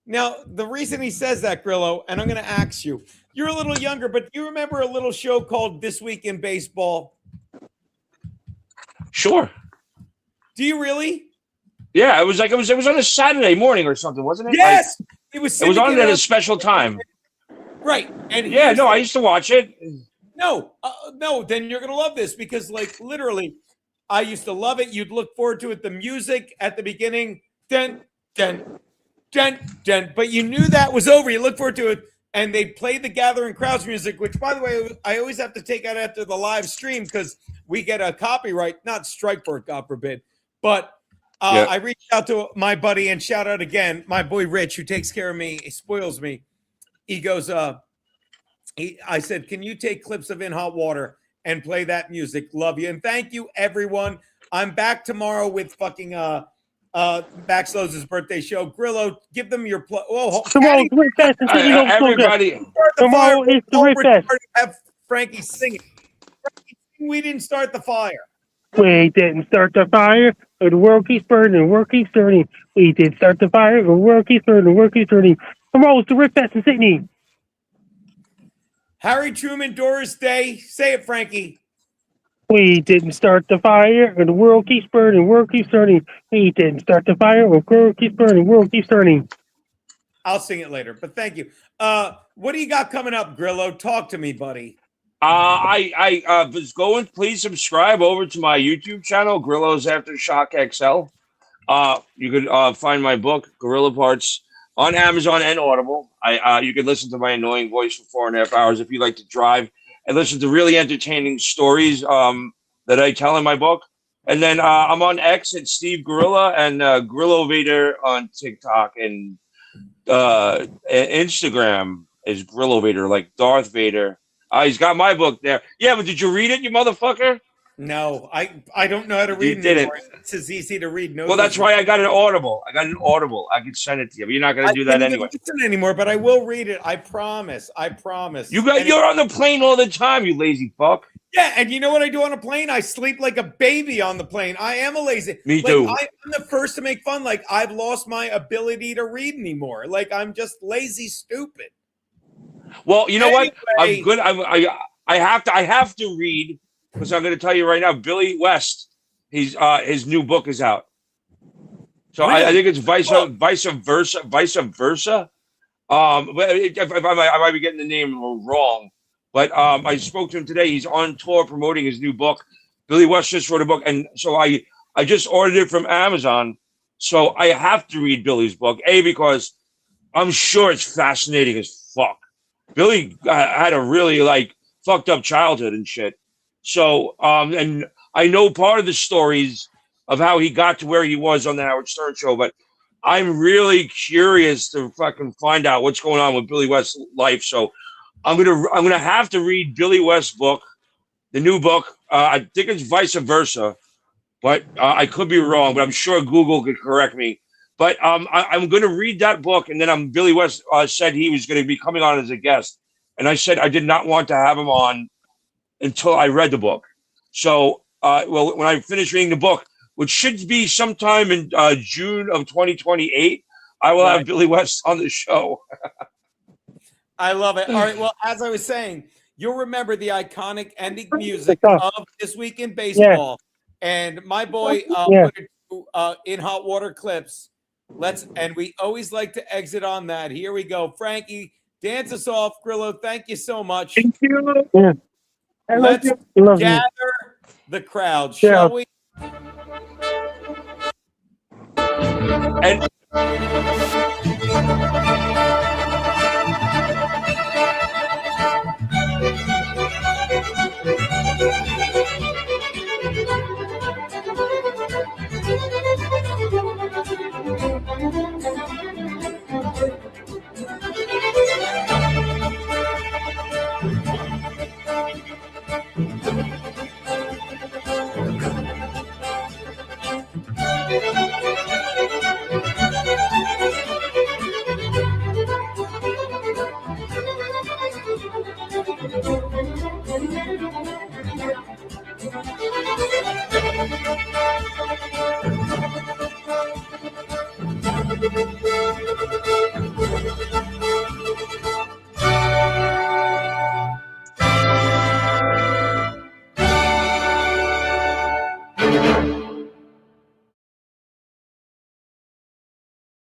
[SPEAKER 5] Now, the reason he says that, Grillo, and I'm going to ask you, you're a little younger, but do you remember a little show called This Week in Baseball?
[SPEAKER 13] Sure.
[SPEAKER 5] Do you really?
[SPEAKER 13] Yeah, it was on a Saturday morning or something, wasn't it?
[SPEAKER 5] Yes,
[SPEAKER 13] it was on at a special time.
[SPEAKER 5] Right. And
[SPEAKER 13] yeah, no, I used to watch it.
[SPEAKER 5] No, then you're going to love this because, like, literally, I used to love it. You'd look forward to it. The music at the beginning, dun, dun, dun, dun. But you knew that was over. You look forward to it. And they played the Gathering Crowds music, which, by the way, I always have to take out after the live stream because we get a copyright, not strike for it, God forbid. But I reached out to my buddy and shout out again, my boy Rich, who takes care of me. He spoils me. He goes, I said, can you take clips of In Hot Water and play that music? Love you. And thank you, everyone. I'm back tomorrow with fucking Max Lowe's birthday show. Grillo, give them your
[SPEAKER 10] Tomorrow's Rip Fest and City Home
[SPEAKER 13] everybody.
[SPEAKER 10] Tomorrow is the Rip Fest.
[SPEAKER 5] Have Frankie singing. We didn't start the fire.
[SPEAKER 10] We didn't start the fire, but the world keeps burning, the world keeps turning. We did start the fire, but the world keeps burning, the world keeps turning. Tomorrow's the Rip Fest in Sydney.
[SPEAKER 5] Harry Truman, Doris Day. Say it, Frankie.
[SPEAKER 10] We didn't start the fire, and the world keeps burning, the world keeps turning. We didn't start the fire, the world keeps burning, the world keeps turning.
[SPEAKER 5] I'll sing it later, but thank you. What do you got coming up, Grillo? Talk to me, buddy.
[SPEAKER 13] I was going. Please subscribe over to my YouTube channel, Grillo's Aftershock XL. You could find my book, Gorilla Parts, on Amazon and Audible. You could listen to my annoying voice for 4.5 hours if you like to drive and listen to really entertaining stories that I tell in my book. And then I'm on X at Steve Gorilla and Grillo Vader on TikTok and Instagram is Grillo Vader, like Darth Vader. He's got my book there. Yeah, but did you read it, you motherfucker?
[SPEAKER 5] No, I don't know how to read anymore. It's as easy to read.
[SPEAKER 13] Well, that's why I got an Audible. I can send it to you, but you're not going to do that anyway.
[SPEAKER 5] I can't listen anymore, but I will read it. I promise.
[SPEAKER 13] You're on the plane all the time, you lazy fuck.
[SPEAKER 5] Yeah, and you know what I do on a plane? I sleep like a baby on the plane. I am a lazy.
[SPEAKER 13] Me too.
[SPEAKER 5] I'm the first to make fun. Like, I've lost my ability to read anymore. Like, I'm just lazy, stupid.
[SPEAKER 13] Well, you know what? I'm good. I have to read because I'm going to tell you right now. Billy West, his new book is out. So really? I think it's vice versa. I might be getting the name wrong, but I spoke to him today. He's on tour promoting his new book. Billy West just wrote a book, and so I just ordered it from Amazon. So I have to read Billy's book, because I'm sure it's fascinating as fuck. Billy had a really fucked up childhood and shit. So, and I know part of the stories of how he got to where he was on the Howard Stern show, but I'm really curious to fucking find out what's going on with Billy West's life. So I'm gonna have to read Billy West's book, the new book. I think it's vice versa, but I could be wrong, but I'm sure Google could correct me. But I'm going to read that book, and then Billy West said he was going to be coming on as a guest, and I said I did not want to have him on until I read the book. So well, when I finish reading the book, which should be sometime in June of 2028, I will have Billy West on the show.
[SPEAKER 5] I love it. All right. Well, as I was saying, you'll remember the iconic ending music of This Week in Baseball. And my boy put it in Hot Water Clips. And we always like to exit on that. Here we go. Frankie, dance us off. Grillo, thank you so much.
[SPEAKER 10] Thank you. Yeah.
[SPEAKER 5] Let's gather the crowd, shall we?
[SPEAKER 13] And